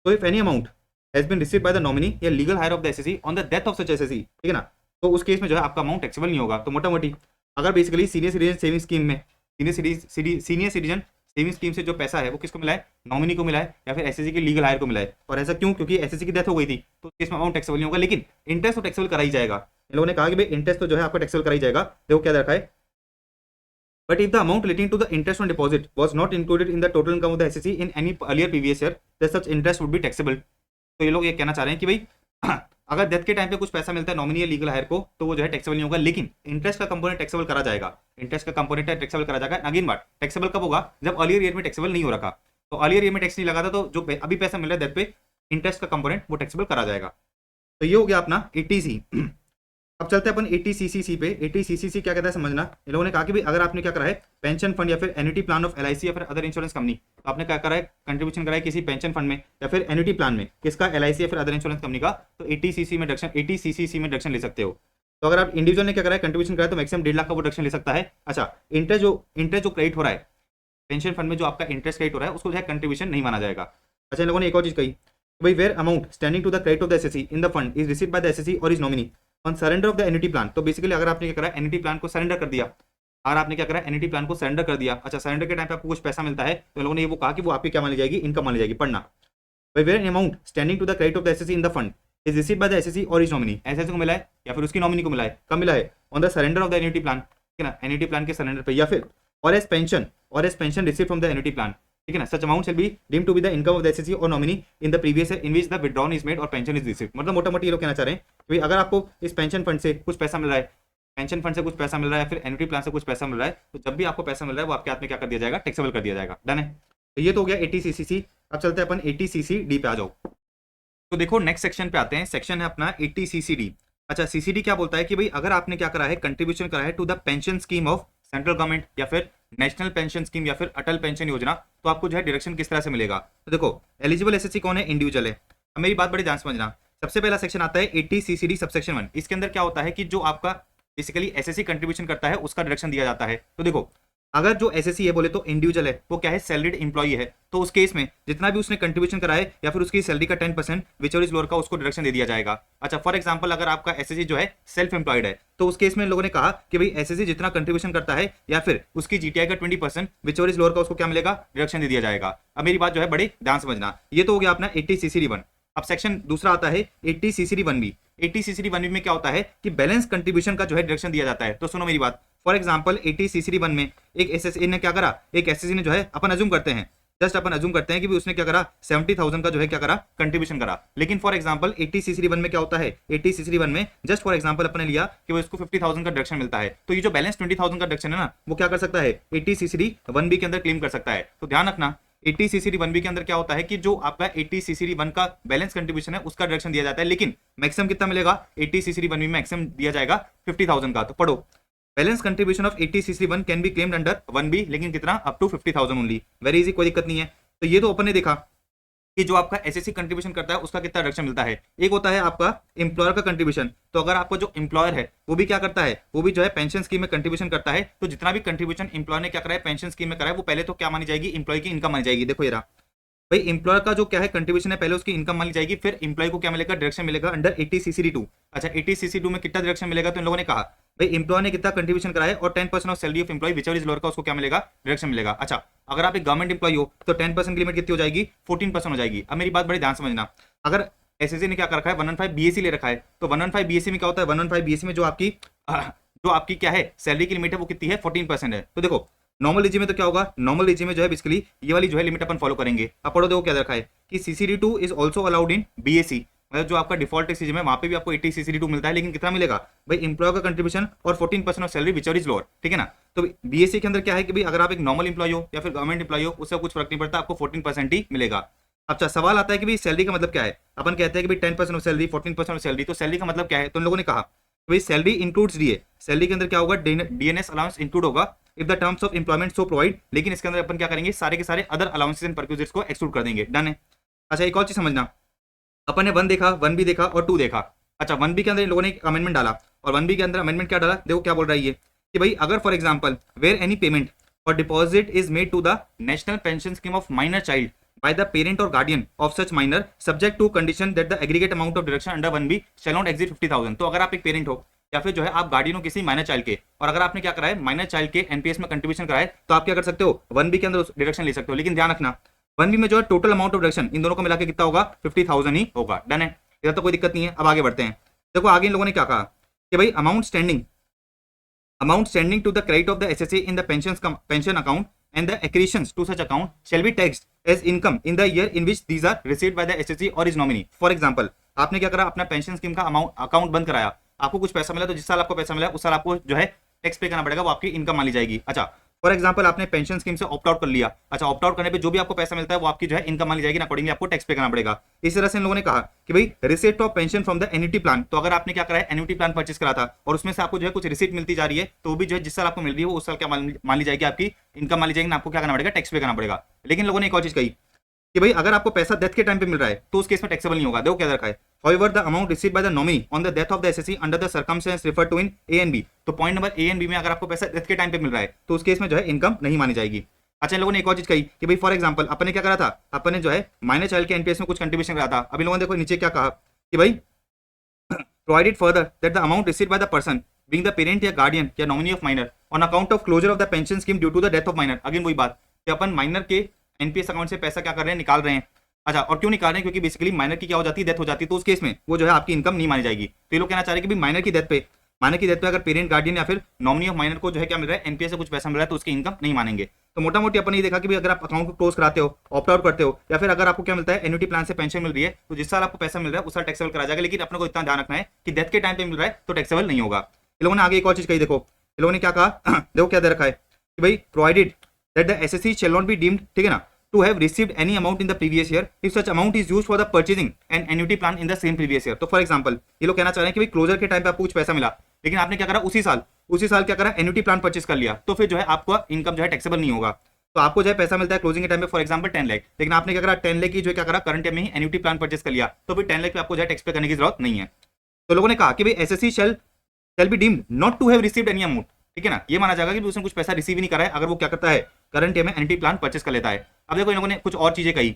तो if any amount has been received by the nominee या legal heir of the SSC on the death of such SSC, ठीक है ना, तो उस केस में जो है आपका अमाउंट टैक्सेबल नहीं होगा। तो मोटा मोटी अगर basically senior citizen saving scheme में सीनियर सिटीजन सेविंग स्कीम से जो पैसा है वो किसको मिला है, नॉमिनी को मिला है या फिर एसएससी के लीगल हायर को मिला है, और ऐसा क्यों, क्योंकि एसएससी की डेथ हो गई थी तो उस केस में अमाउंट टैक्सेबल नहीं होगा, लेकिन इंटरेस्ट तो टैक्सेबल करा ही जाएगा। इन लोगों ने कहा कि भाई इंटरेस्ट तो जो है आपका टैक्सेबल करा ही जाएगा। देखो क्या रखा है, but if the amount relating to the interest on deposit was not included in the total income of the SSC in any earlier previous year, then such interest would be taxable। तो ये लोग ये कहना चाह रहे हैं कि भाई अगर डेथ के टाइम पे कुछ पैसा मिलता है नॉमिनी या लीगल हायर को तो वो जो है टैक्सेबल नहीं होगा, लेकिन इंटरेस्ट का कंपोनेंट टैक्सेबल करा जाएगा, इंटरेस्ट का कंपोनेंट टैक्सेबल करा जाएगा। अगेन बात टैक्सेबल कब होगा, जब अर्लियर ईयर में टैक्सेबल नहीं हो रखा, तो अर्लियर ईयर में टैक्स नहीं लगा था तो जो अभी पैसा मिल रहा है डेथ पे इंटरेस्ट का कंपोनेंट वो टैक्सेबल करा जाएगा। तो ये हो गया अपना 80C। अब चलते हैं अपन 80CCC पे। 80CCC क्या कहता है समझना। इन लोगों ने कहा कि भाई अगर आपने क्या करा है पेंशन फंड या फिर एन्युटी प्लान ऑफ LIC या फिर अदर इंश्योरेंस कंपनी, तो आपने क्या करा है कंट्रीब्यूशन करा है किसी पेंशन फंड में या फिर एन्युटी प्लान में किसका, LIC या फिर अदर इंश्योरेंस कंपनी का, तो 80CCC में डिडक्शन ले सकते हो। तो अगर आप इंडिविजुअल ने क्या करा है कंट्रीब्यूशन करा है तो मैक्सिमम 1.5 लाख का वो डिडक्शन ले सकता है। अच्छा इंटरेस्ट जो क्रेडिट हो रहा है पेंशन फंड में जो आपका इंटरेस्ट क्रेडिट हो रहा है उसको जो है कंट्रीब्यूशन नहीं माना जाएगा। अच्छा इन लोगों ने एक और चीज कही भाई where amount standing to the credit of the SSC in the fund is received by the SSC और is nominee on surrender of the annuity plan. तो बेसिकली अगर आपने क्या करा एन्युटी प्लान को सरेंडर कर दिया, अगर आपने क्या करा एन्युटी प्लान को सरेंडर कर दिया, अच्छा सरेंडर के टाइम पे आपको कुछ पैसा मिलता है तो लोगों ने वो कहा कि वो आपकी क्या मानी जाएगी, इनकम मानी जाएगी। पढ़ना भाई where amount standing to the credit of the SSC in the fund is received by the SSC और इज नॉमिनी, एसएससी को मिला है या फिर उसकी नॉमिनी को मिला है, कब मिला है, on the surrender of the annuity plan, ठीक है ना, एन्युटी प्लान के सरेंडर पे, या फिर और as pension receive from the annuity plan, ठीक है ना, such amount shall be deemed to be the income of the SSC और nominee in the previous year in which the withdrawn is made और pension is received. मतलब मोटा मोटी ये लोग कहना चाह रहे हैं कि अगर आपको इस पेंशन फंड से कुछ पैसा मिल रहा है, पेंशन फंड से कुछ पैसा मिल रहा है, फिर एन्युटी प्लान से कुछ पैसा मिल रहा है, तो जब भी आपको पैसा मिल रहा है वो आपके हाथ में क्या कर दिया जाएगा, टैक्सेबल कर दिया जाएगा। डन है। तो ये तो हो गया 80CCC। अब चलते हैं अपन 80CCD पे आ जाओ। तो देखो नेक्स्ट सेक्शन पे आते हैं, सेक्शन है अपना 80CCD। अच्छा CCD क्या बोलता है कि भाई अगर आपने क्या करा है कंट्रीब्यूशन करा है to the pension scheme of central government या फिर नेशनल पेंशन स्कीम या फिर अटल पेंशन योजना, तो आपको जो है डायरेक्शन किस तरह से मिलेगा। तो देखो एलिजिबल एसएससी कौन है, इंडिविजुअल है। अब मेरी बात बड़ी ध्यान समझना, सबसे पहला सेक्शन आता है 80CCD सबसेक्शन 1। इसके अंदर क्या होता है कि जो आपका बेसिकली एसएससी कंट्रीब्यूशन करता है उसका डायरेक्शन दिया जाता है। तो देखो अगर जो एसएससी है बोले तो इंडिविजुअल है, वो क्या है सैलरीड एम्प्लॉई है, तो उस केस में जितना भी उसने कंट्रीब्यूशन करा है या फिर उसकी सैलरी का 10% विचर इज लोअर का उसको डिडक्शन दे दिया जाएगा। अच्छा फॉर एग्जांपल अगर आपका एसएससी जो है सेल्फ एम्प्लॉयड है तो उस केस में लोगों ने कहा कि भाई एसएससी जितना कंट्रीब्यूशन करता है या फिर उसकी जीटीआई का 20% विचर इज लोअर का उसको क्या मिलेगा, डिडक्शन दे दिया जाएगा। अब मेरी बात जो है बड़े ध्यान समझना, ये तो हो गया अपना 80CCD 1। अब सेक्शन दूसरा आता है 80CCD 1B। 80CCD 1B में क्या होता है कि बैलेंस कंट्रीब्यूशन का जो है डिडक्शन दिया जाता है। तो सुनो मेरी बात, फॉर एग्जाम्पल 80 सीसीडी 1 में एक एसएससी ने क्या करा, एक एसएससी ने जो है अपन अज्यूम करते हैं, जस्ट अपन अज्यूम करते हैं कि भी उसने क्या करा 70,000 का जो है क्या करा कंट्रीब्यूशन करा। लेकिन फॉर एग्जांपल 80 सीसीडी 1 में क्या होता है, 80 सीसीडी 1 में जस्ट फॉर एग्जांपल अपने लिया कि वो इसको 50,000 का डिडक्शन मिलता है, तो ये जो बैलेंस 20,000 का डिडक्शन है ना, वो क्या कर सकता है 80 सीसीडी 1B के अंदर क्लेम कर सकता है। तो ध्यान रखना 80 सीसीडी 1B के अंदर क्या होता है कि जो आपका 80 सीसीडी 1 का बैलेंस कंट्रीब्यूशन है उसका डिडक्शन दिया जाता है, लेकिन मैक्सिमम कितना मिलेगा 80 सीसीडी 1B में मैक्सिमम दिया जाएगा 50,000 का। तो पढ़ो balance contribution of 80 CCD 1 can be claimed under 1B, लेकिन कितना up to 50,000 only. Very easy, कोई दिक्कत नहीं है। तो ये तो अपन ने देखा कि जो आपका एसएससी कंट्रीब्यूशन करता है उसका कितना डिडक्शन मिलता है। एक होता है आपका एम्प्लॉयर का कंट्रीब्यूशन, तो अगर आपका जो एम्प्लॉयर है वो भी क्या करता है, वो भी जो है पेंशन स्कीम में कंट्रीब्यूशन करता है, तो जितना भी कंट्रीब्यूशन एम्प्लॉयर ने क्या करा है पेंशन स्कीम में करा है वो पहले तो क्या मानी जाएगी, एम्प्लॉय की इनकम मानी जाएगी। देखो ये रहा भाई एम्प्लॉयर का जो क्या है कंट्रीब्यूशन है पहले उसकी इनकम मानी जाएगी, फिर एम्प्लॉय को क्या मिलेगा डिडक्शन मिलेगा अंडर 80 सीसीडी 2। अच्छा 80 सीसीडी 2 में कितना डिडक्शन मिलेगा, तो इन लोगों ने कहा भाई एम्प्लॉय ने कितना कंट्रीब्यूशन कराया और 10% of salary of employ whichever is lower का उसको क्या मिलेगा डिडक्शन मिलेगा। अच्छा अगर आप एक गवर्नमेंट एम्प्लॉय हो तो 10% की लिमिट कितनी हो जाएगी 14% हो जाएगी। अब मेरी बात बड़ी ध्यान समझना, अगर एसएससी ने क्या कर रखा है 115 बीएससी ले रखा है, तो 115 बीएससी में क्या होता है 115 बीएससी में जो आपकी क्या है सैलरी की लिमिट है वो कितनी है 14% है। तो देखो नॉर्मल रेजी में तो क्या होगा, नॉर्मल रेजी में जो है बेसिकली ये वाली जो है लिमिट अपन फॉलो करेंगे। अब पढ़ो देखो क्या रखा है कि CCD 2 is also allowed in BSc, मतलब जो आपका डिफॉल्ट सिस्टम है वहां पे भी आपको 80 सीसीडी 2 मिलता है, लेकिन कितना मिलेगा भाई एम्प्लॉय का कंट्रीब्यूशन और 14% of salary whichever is lower, ठीक है ना। तो बीएससी के अंदर क्या है कि भाई अगर आप एक नॉर्मल एम्प्लॉय हो या फिर गवर्नमेंट एम्प्लॉय हो उससे कुछ फर्क नहीं पड़ता, आपको 14% ही मिलेगा। अच्छा सवाल आता है कि भाई सैलरी का मतलब क्या है, अपन कहते हैं कि भाई 10% ऑफ सैलरी 14% ऑफ सैलरी, तो सैलरी का मतलब क्या है, तो उन लोगों ने कहा भाई सैलरी इंक्लूड्स डीए, सैलरी के अंदर क्या होगा डीएनएस अलाउंस इंक्लूड होगा if the terms of employment so provide, लेकिन इसके अंदर अपन क्या करेंगे सारे के सारे अदर अलाउंसेस एंड परक्यूजर्स को एक्सक्लूड कर देंगे। डन है। अच्छा एक और चीज समझना, अपन ने 1 देखा 1B देखा और 2 देखा। अच्छा 1B के अंदर इन लोगों ने एक अमेंडमेंट डाला और 1B के अंदर अमेंडमेंट क्या डाला, देखो क्या बोल रहा है ये कि भाई अगर for example where any payment और deposit is made to the national pension scheme of minor child by the parent or guardian of such minor subject to condition that the aggregate amount of deduction under 1B shall not exceed 50,000। तो अगर आप एक parent हो या फिर जो है आप गार्डियन हो किसी माइनर चाइल्ड के, और अगर आपने क्या कराए माइनर चाइल्ड के एनपीएस में कंट्रीब्यूशन कराए, तो आप क्या कर सकते हो 1B के अंदर डिडक्शन ले सकते हो। लेकिन ध्यान रखना 1B में जो है टोटल अमाउंट ऑफ डिडक्शन इन दोनों को मिला के कितना होगा 50,000 ही होगा। डन है, इधर तो कोई दिक्कत नहीं है। अब आगे बढ़ते हैं, देखो आगे इन लोगों ने क्या कहा कि भाई amount standing to the credit of the SSC in the pension account and the accretions to such account shall be taxed as income in the year in which these are received by the SSC or his nominee। For example आपने क्या करा अपना pension scheme का account बंद कराया, आपको कुछ पैसा मिला, तो जिस साल आपको पैसा मिला उस साल आपको जो है टैक्स पे करना पड़ेगा, वो आपकी इनकम मानी जाएगी। अच्छा फॉर एग्जांपल आपने पेंशन स्कीम से ऑप्ट आउट कर लिया, अच्छा ऑप्ट आउट करने पे जो भी आपको पैसा मिलता है वो आपकी जो है इनकम मानी जाएगी, अकॉर्डिंगली आपको टैक्स पे करना पड़ेगा। इस तरह से इन लोगों ने कहा कि भाई receipt of pension from the annuity plan, तो अगर आपने क्या करा है एन्युटी प्लान परचेस करा था और उसमें से आपको जो है कुछ रिसीट मिलती जा रही है, तो वो भी जो है जिस साल आपको मिल रही है वो उस साल क्या मान ली जाएगी, आपकी इनकम मान ली जाएगी, आपको क्या करना पड़ेगा टैक्स पे करना पड़ेगा। लेकिन लोगों ने एक और चीज कही कि भाई अगर आपको पैसा डेथ के टाइम पे मिल रहा है तो उस केस में टैक्सेबल नहीं होगा। देखो क्या रखा है, however the amount received by the nominee on the death of the SSC under the circumstances referred to in A and B, तो point number A and B में अगर आपको पैसा डेथ के टाइम पे मिल रहा है तो उस केस में जो है इनकम नहीं मानी जाएगी। अच्छा इन लोगों ने एक और चीज कही कि भाई फॉर एग्जांपल अपन ने क्या करा था, अपन ने जो है माइनर चाइल्ड के एनपीएस में कुछ कंट्रीब्यूशन करा था। अब इन लोगों ने देखो नीचे क्या कहा कि भाई provided further that the amount received by the person being the parent या गार्डियन या nominee of minor on account of closure of the pension scheme due to the death of minor. Again वही बात कि अपन minor के NPS account से पैसा क्या कर रहे हैं निकाल रहे हैं। अच्छा और क्यों निकाल रहे हैं, क्योंकि बेसिकली माइनर की क्या हो जाती है डेथ हो जाती है, तो उस केस में वो जो है आपकी इनकम नहीं मानी जाएगी। तो ये लोग कहना चाह रहे हैं कि भाई माइनर की डेथ पे अगर पेरेंट गार्डियन या फिर नॉमिनी ऑफ माइनर को जो है क्या मिल रहा है एनपीएस से कुछ पैसा मिल रहा है तो उसकी इनकम नहीं मानेंगे। तो मोटा मोटी अपन ये देखा कि भाई अगर आप अकाउंट को क्लोज कराते हो ऑप्ट आउट करते हो या फिर अगर आपको क्या मिलता है एन्युटी प्लान से पेंशन मिल रही है, तो जिस साल आपको पैसा मिल रहा है उस साल टैक्सेबल करा जाएगा। लेकिन अपने को इतना ध्यान रखना है कि डेथ के टाइम पे मिल रहा है तो टैक्सेबल नहीं होगा। इन लोगों ने आगे एक और चीज कही, देखो इन लोगों ने क्या कहा देखो क्या दे रखा है कि भाई provided that the assessee shell not be deemed, ठीक है ना, to have received any amount in the previous year if such amount is used for the purchasing an annuity plan in the same previous year। तो for example ये लोग कहना चाह रहे हैं कि भाई क्लोजर के टाइम पे आपको कुछ पैसा मिला, लेकिन आपने क्या करा उसी साल क्या करा एन्युटी प्लान परचेस कर लिया, तो फिर जो है आपको इनकम जो है टैक्सेबल नहीं होगा। तो आपको जो है पैसा मिलता है क्लोजिंग के टाइम पे फॉर एग्जांपल 10 लाख, लेकिन आपने क्या करा 10 लाख की जो क्या करा करंट टाइम में ही एन्युटी प्लान परचेस कर लिया, तो फिर 10 लाख पे आपको जो है टैक्स पे करने की जरूरत नहीं है। तो लोगों ने कहा कि भाई assessee shall be deemed not to have received any amount, ठीक है ना, ये माना जाएगा कि उसने कुछ पैसा रिसीव ही नहीं करा है अगर वो क्या करता है करंट ईयर में एन्युटी प्लान परचेस कर लेता है। अब देखो इन लोगों ने कुछ और चीजें कही,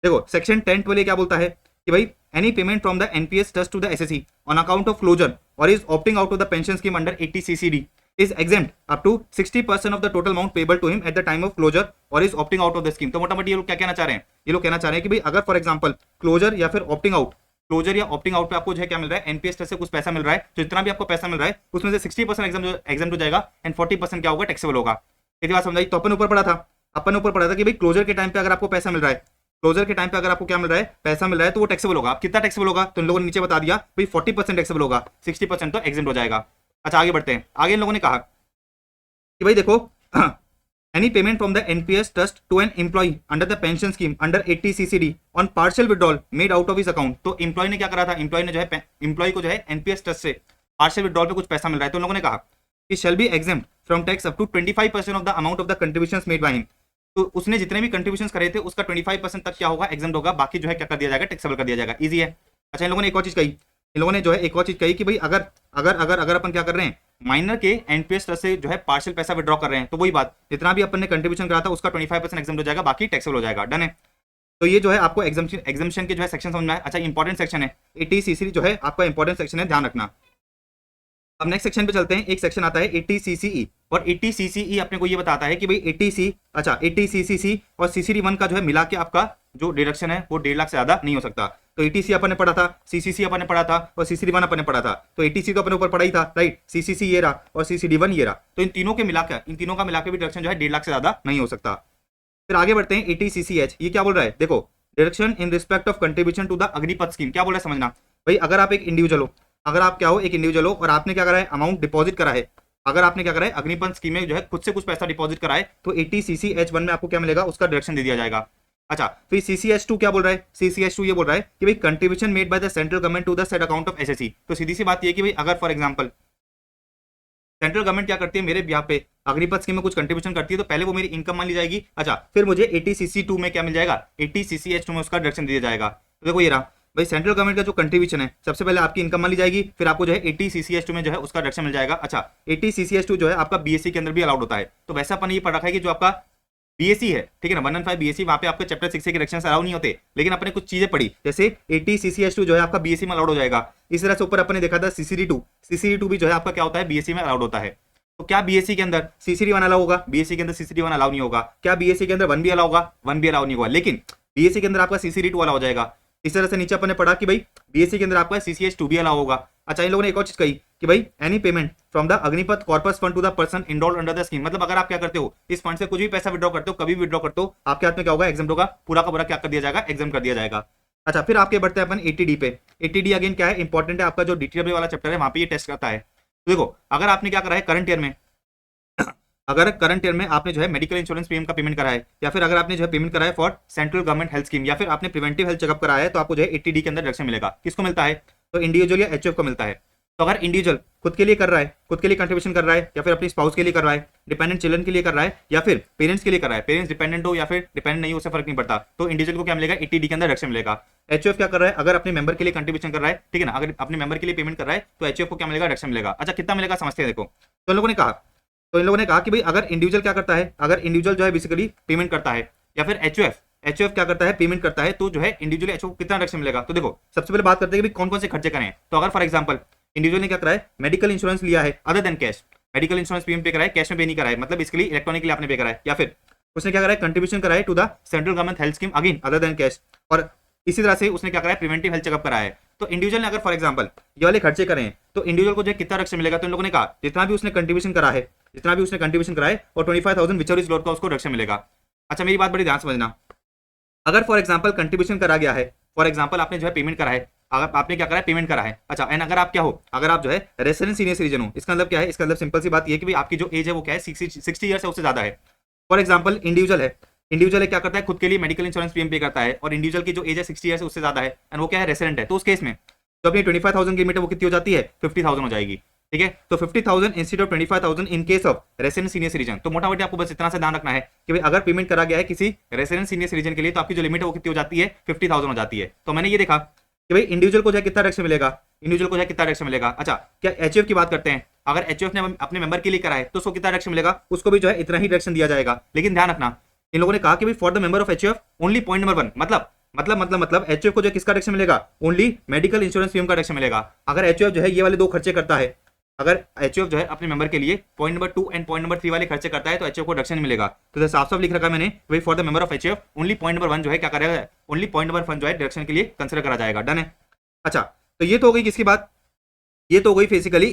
देखो सेक्शन 10(12) क्या बोलता है कि भाई any payment from the NPS trust to the SSC on account of closure और is opting out of the pension scheme under 80 CCD is exempt up to 60% of the total amount payable to him at the time of closure or is opting out of the scheme। तो मोटा मोटी ये लोग क्या कहना चाह रहे हैं, ये लोग कहना चाह रहे हैं कि भाई अगर फॉर एग्जांपल क्लोजर या फिर ऑप्टिंग आउट क्लोजर या ऑप्टिंग आउट पे आपको जो है क्या मिल रहा है, एनपीएस से कुछ पैसा मिल रहा है, तो जितना भी आपको पैसा मिल रहा है उसमें से 60% एग्जाम हो जाएगा एंड 40% क्या होगा, टैक्सेबल होगा। इतनी बात समझाई। तो अपन ऊपर पढ़ा था कि भाई क्लोजर के टाइम पे अगर आपको पैसा मिल रहा है, क्लोजर के टाइम पे अगर आपको क्या मिल रहा है, पैसा मिल रहा है, तो वो टैक्सेबल होगा। अब कितना टैक्सेबल होगा, तो इन लोगों ने नीचे बता दिया भाई 40% टैक्सेबल होगा, 60% तो एग्जाम हो जाएगा। अच्छा आगे बढ़ते हैं। आगे इन लोगों ने कहा कि भाई देखो any payment from the NPS trust to an employee under the pension scheme under 80 CCD on partial withdrawal made out of his account। तो एम्प्लॉय ने क्या करा था, एम्प्लॉय ने जो है एम्प्लॉय को जो है एनपीएस ट्रस्ट से पार्शियल विड्रॉल पे कुछ पैसा मिल रहा है, तो उन लोगों ने कहा कि shall be exempt from tax up to 25% of the amount of the contributions made by him। तो उसने जितने भी कंट्रीब्यूशन करे थे उसका 25% तक क्या होगा, एग्जाम होगा, बाकी जो है क्या कर दिया जाएगा, टैक्सेबल कर दिया जाएगा। इजी है। अच्छा इन लोगों ने एक और चीज कही, इन लोगों ने जो है एक और चीज कही कि भाई अगर अगर अगर अगर अपन क्या कर रहे हैं, माइनर के एनपीएस ट्रस्ट से जो है पार्शियल पैसा विड्रॉ कर रहे हैं, तो वही बात, जितना भी अपन ने कंट्रीब्यूशन करा था उसका 25% एग्जाम हो जाएगा, बाकी टैक्सेबल हो जाएगा। डन है। तो ये जो है आपको एग्जाम्शन के जो है सेक्शन समझना है। अच्छा इंपॉर्टेंट सेक्शन है 80cc जो है आपका इंपॉर्टेंट सेक्शन है, ध्यान रखना। अब नेक्स्ट सेक्शन पे चलते हैं। एक सेक्शन आता है 80cce और 80cce अपने को ये बताता है कि भाई 80cccc और CCD1 का जो है मिला के आपका जो डिडक्शन है वो 1.5 लाख से ज्यादा नहीं हो सकता। तो 80c अपन ने पढ़ा था, CCC अपन ने पढ़ा था और CCD1 अपन ने पढ़ा था। तो 80c तो अपने ऊपर पढ़ा ही था, राइट। CCC ये रहा और CCD1 ये रहा, तो इन तीनों के मिलाकर, इन तीनों का मिलाकर भी डिडक्शन जो है 1.5 लाख से ज्यादा नहीं हो सकता। फिर आगे बढ़ते हैं 80cch। ये क्या बोल रहा है, देखो deduction in respect of contribution to the Agnipath scheme. क्या बोल रहा है समझना भाई, अगर आप एक इंडिविजुअल हो, अगर आप क्या हो एक इंडिविजुअल हो और आपने क्या करा है, अमाउंट डिपॉजिट करा है, अगर आपने क्या करा है अग्निपथ स्कीम में जो है खुद से कुछ पैसा डिपॉजिट करा है, तो 80cch1 में आपको क्या मिलेगा, उसका डिडक्शन दे दिया जाएगा। अच्छा फिर CCH2 क्या बोल रहा है, CCH2 ये बोल रहा है कि भाई contribution made by the central government to the said account of SSC। तो सीधी सी बात ये कि भाई अगर फॉर एग्जांपल सेंट्रल गवर्नमेंट क्या करती है, मेरे यहाँ पे अग्निपथ स्कीम में कुछ कंट्रीब्यूशन करती है, तो पहले वो मेरी इनकम मान ली जाएगी। अच्छा फिर मुझे 80cc2 में क्या मिल जाएगा, 80cch2 में उसका डिडक्शन दिया जाएगा। तो देखो ये रहा भाई, सेंट्रल गवर्नमेंट का जो कंट्रीब्यूशन है सबसे पहले आपकी इनकम मान ली जाएगी, फिर आपको जो है 80cch2 में जो है उसका डिडक्शन मिल जाएगा। अच्छा 80cch2 जो है आपका BSc के अंदर भी अलाउड होता है। तो वैसे अपन ये पढ़ रखा है कि जो आपका BSc है, ठीक है ना, 115 BSc, वहाँ पे आपके चैप्टर 6 के डिडक्शंस अलाउ नहीं होते, लेकिन अपने कुछ चीजें पढ़ी, जैसे 80cch2 जो है आपका BSc में अलाउड हो जाएगा। इस तरह से ऊपर अपने देखा था CCD2 भी जो है आपका क्या होता है, BSc में अलाउड होता है। तो क्या BSc के अंदर CCD1 अलाउ होगा, BSc के अंदर CCD1 अलाउ नहीं होगा। क्या BSc के अंदर 1 भी अलाउ होगा, 1 भी अलाउ नहीं होगा, लेकिन BSc के अंदर आपका CCD2 अलाउ हो जाएगा। इस तरह से नीचे अपन ने पढ़ा कि भाई BSc के अंदर आपका CCH2 भी अलाउ होगा। अच्छा इन लोगों ने एक और चीज कही कि भाई any payment from the Agnipath corpus fund to the person enrolled under the scheme. मतलब अगर आप क्या करते हो, इस फंड से कुछ भी पैसा विड्रॉ करते हो, कभी विड्रॉ करते हो, आपके हाथ में क्या होगा, एग्जाम होगा, पूरा का पूरा क्या कर दिया जाएगा, एग्जाम कर दिया जाएगा। अच्छा फिर आपके बढ़ते हैं अपन 80D पे। 80D अगेन क्या है, इंपॉर्टेंट है, आपका जो DTW वाला चैप्टर है वहां पे ये टेस्ट करता है। तो देखो अगर आपने क्या करा है करंट ईयर में, अगर करंट ईयर में आपने जो है मेडिकल इंश्योरेंस प्रीमियम का पेमेंट करा है, या फिर अगर आपने जो है पेमेंट करा है for central government health scheme, या फिर आपने प्रिवेंटिव हेल्थ चेकअप कराया है, तो आपको जो है 80D के अंदर डिडक्शन मिलेगा। किसको मिलता है, तो इंडिविजुअल या HUF को मिलता है। तो अगर इंडिविजुअल खुद के लिए कर रहा है, खुद के लिए कंट्रीब्यूशन कर रहा है, या फिर अपनी स्पाउस के लिए कर रहा है, डिपेंडेंट चिल्ड्रन के लिए कर रहा है, या फिर पेरेंट्स के लिए कर रहा है, पेरेंट्स डिपेंडेंट हो या फिर डिपेंडेंट नहीं हो, उससे फर्क नहीं पड़ता, तो इंडिविजुअल को क्या मिलेगा, 80D के अंदर डिडक्शन मिलेगा। HUF क्या कर रहा है, अगर अपने मेंबर के लिए कंट्रीब्यूशन कर रहा है, ठीक है ना, अगर अपने मेंबर के लिए पेमेंट कर रहा है, तो HUF को क्या मिलेगा, डिडक्शन मिलेगा। अच्छा कितना मिलेगा समझते हैं। देखो तो इन लोगों ने कहा कि भाई अगर इंडिविजुअल क्या करता है, अगर इंडिविजुअल जो है बेसिकली पेमेंट करता है, या फिर HUF क्या करता है, पेमेंट करता है, तो जो है इंडिविजुअल HUF को कितना डिडक्शन मिलेगा। तो देखो सबसे पहले बात करते हैं कि कौन कौन से खर्चे करें। तो अगर फॉर एग्जांपल इंडिविजुअल ने क्या करा है, मेडिकल इंश्योरेंस लिया है other than cash, medical insurance premium पे करा है, कैश में पे नहीं करा है, मतलब इसके लिए इलेक्ट्रॉनिकली आपने पे करा है, या फिर उसने क्या करा है, कंट्रीब्यूशन करा है to the central government health scheme again other than cash, और इसी तरह से उसने क्या करा है, प्रिवेंटिव हेल्थ चेकअप करा है। तो इंडिविजुअल ने अगर फॉर एग्जांपल ये वाले खर्चे करें, तो इंडिविजुअल को जो कितना डिडक्शन मिलेगा, तो इन लोगों ने कहा जितना भी उसने कंट्रीब्यूशन करा है, जितना भी उसने कंट्रीब्यूशन करा है, और 25,000 विचर इज लोड का उसको डिडक्शन मिलेगा। अच्छा मेरी बात बड़ी ध्यान समझना, अगर फॉर एग्जांपल कंट्रीब्यूशन करा गया है, फॉर एग्जांपल आपने जो है पेमेंट करा है, अगर आपने क्या करा है, पेमेंट करा है, अच्छा एंड अगर आप क्या हो, अगर आप जो है रेसिडेंट सीनियर सिटीजन हो, इसका मतलब क्या है, इसका मतलब सिंपल सी बात ये कि भाई आपकी जो एज है वो क्या है, 60 ईयर से उससे ज्यादा है। फॉर एग्जांपल इंडिविजुअल है, इंडिविजुअल क्या करता है, खुद के लिए मेडिकल इंश्योरेंस प्रीमियम पे करता है, और इंडिविजुअल की जो एज है 60 ईयर से उससे ज्यादा है, एंड वो क्या है, रेसिडेंट है, तो उस केस में जो अपनी 25,000 की लिमिट है वो कितनी हो जाती है, 50,000 हो जाएगी। ठीक है, तो 50,000 instead of 25,000 in case of resident senior citizen. तो मोटा मोटी आपको बस इतना से ध्यान रखना है कि भाई अगर पेमेंट करा गया है किसी रेसिडेंट सीनियर सिटीजन के लिए, तो आपकी जो लिमिट है वो कितनी हो जाती है, 50,000 हो जाती है। तो मैंने ये देखा कि भाई इंडिविजुअल को जो है कितना डिडक्शन मिलेगा, इंडिविजुअल को जो है कितना डिडक्शन मिलेगा। अच्छा क्या HUF की बात करते हैं, अगर HUF ने अपने मेंबर के लिए करा है, तो उसको कितना डिडक्शन मिलेगा, उसको भी जो है इतना ही डिडक्शन दिया जाएगा। लेकिन ध्यान रखना इन लोगों ने कहा कि भाई for the member of HUF only point number 1, मतलब HUF को जो किसका डिडक्शन मिलेगा, ओनली मेडिकल इंश्योरेंस प्रीमियम का डिडक्शन मिलेगा। अगर HUF जो है ये वाले दो खर्चे करता है, अगर HUF जो है अपने मेंबर के लिए point number 2 and point number 3 वाले खर्चे करता है, तो HUF को डिडक्शन मिलेगा। तो साफ साफ लिख रखा है मैंने, भाई for the member of HUF only point number 1 जो है क्या करेगा, ओनली पॉइंट नंबर 1 जो है डिडक्शन के लिए कंसिडर करा जाएगा। डन है। अच्छा, तो ये तो हो गई किसकी बात, ये तो हो गई बेसिकली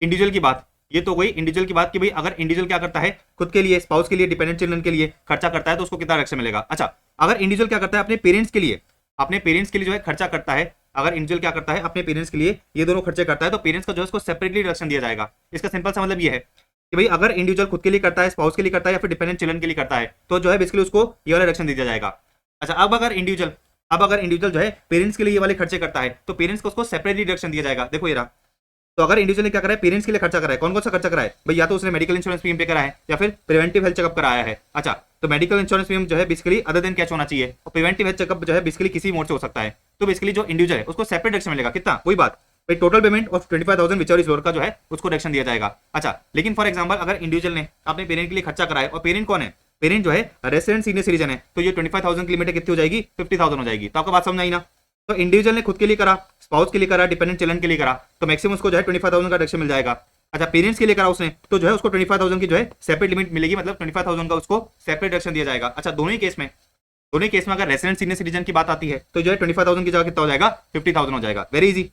इंडिविजुअल की बात। ये तो हो गई इंडिविजुअल की बात कि भाई अगर इंडिविजुअल क्या करता है, खुद के लिए, स्पाउस के लिए, डिपेंडेंट चिल्ड्रन के लिए खर्चा करता है तो उसको कितना रिडक्शन मिलेगा। अच्छा, अगर इंडिविजुअल क्या करता है अपने पेरेंट्स के लिए, अपने पेरेंट्स के लिए जो है खर्चा करता है, अगर इंडिविजुअल क्या करता है अपने पेरेंट्स के लिए ये दोनों खर्चे करता है तो पेरेंट्स का जो है उसको सेपरेटली रिडक्शन दिया जाएगा। इसका सिंपल सा मतलब ये है कि भाई अगर इंडिविजुअल खुद के लिए करता है, स्पाउस के लिए करता है या फिर डिपेंडेंट चिल्ड्रन के लिए करता है तो जो है बेसिकली उसको ये वाला रिडक्शन दिया जाएगा। अच्छा, अब अगर इंडिविजुअल जो है पेरेंट्स के लिए ये वाले खर्चे करता है तो पेरेंट्स को उसको सेपरेटली रिडक्शन दिया जाएगा। देखो ये रहा, तो अगर इंडिविजुअल ने क्या करा है, पेरेंट्स के लिए खर्चा करा है, कौन कौन सा खर्चा करा है भाई, या तो उसने मेडिकल इंश्योरेंस प्रीमियम पे करा है या फिर प्रिवेंटिव हेल्थ चेकअप कराया है। अच्छा, तो मेडिकल इंश्योरेंस प्रीमियम जो है बेसिकली अदर देन कैश होना चाहिए और प्रिवेंटिव हेल्थ चेकअप जो है बेसिकली किसी मोड से हो सकता है। तो बेसिकली जो इंडिविजुअल है उसको सेपरेट रिडक्शन मिलेगा, कितना, वही बात भाई, total payment of 25,000 which is lower का जो है उसको रिडक्शन दिया जाएगा। अच्छा, लेकिन फॉर एग्जांपल अगर इंडिविजुअल ने अपने पेरेंट के लिए खर्चा कराया और पेरेंट कौन है, पेरेंट जो है रेसिडेंट सीनियर सिटीजन है, तो ये 25,000 की लिमिट कितनी हो जाएगी, 50,000 हो जाएगी। तो आपको बात समझ आई ना। तो इंडिविजुअल ने खुद के लिए करा, स्पाउस के लिए करा, डिपेंडेंट चिल्ड्रन के लिए करा तो मैक्सिमम उसको जो है 25,000 का रिडक्शन मिल जाएगा। अच्छा, पेरेंट्स के लिए करा उसने तो जो है उसको 25,000 की जो है सेपरेट लिमिट मिलेगी, मतलब 25,000 का उसको सेपरेट रिडक्शन दिया जाएगा। अच्छा, दोनों ही केस में अगर रेसिडेंट सीनियर सिटीजन की बात आती है तो जो है 25,000 की जगह कितना हो जाएगा, 50,000 हो जाएगा। Very easy.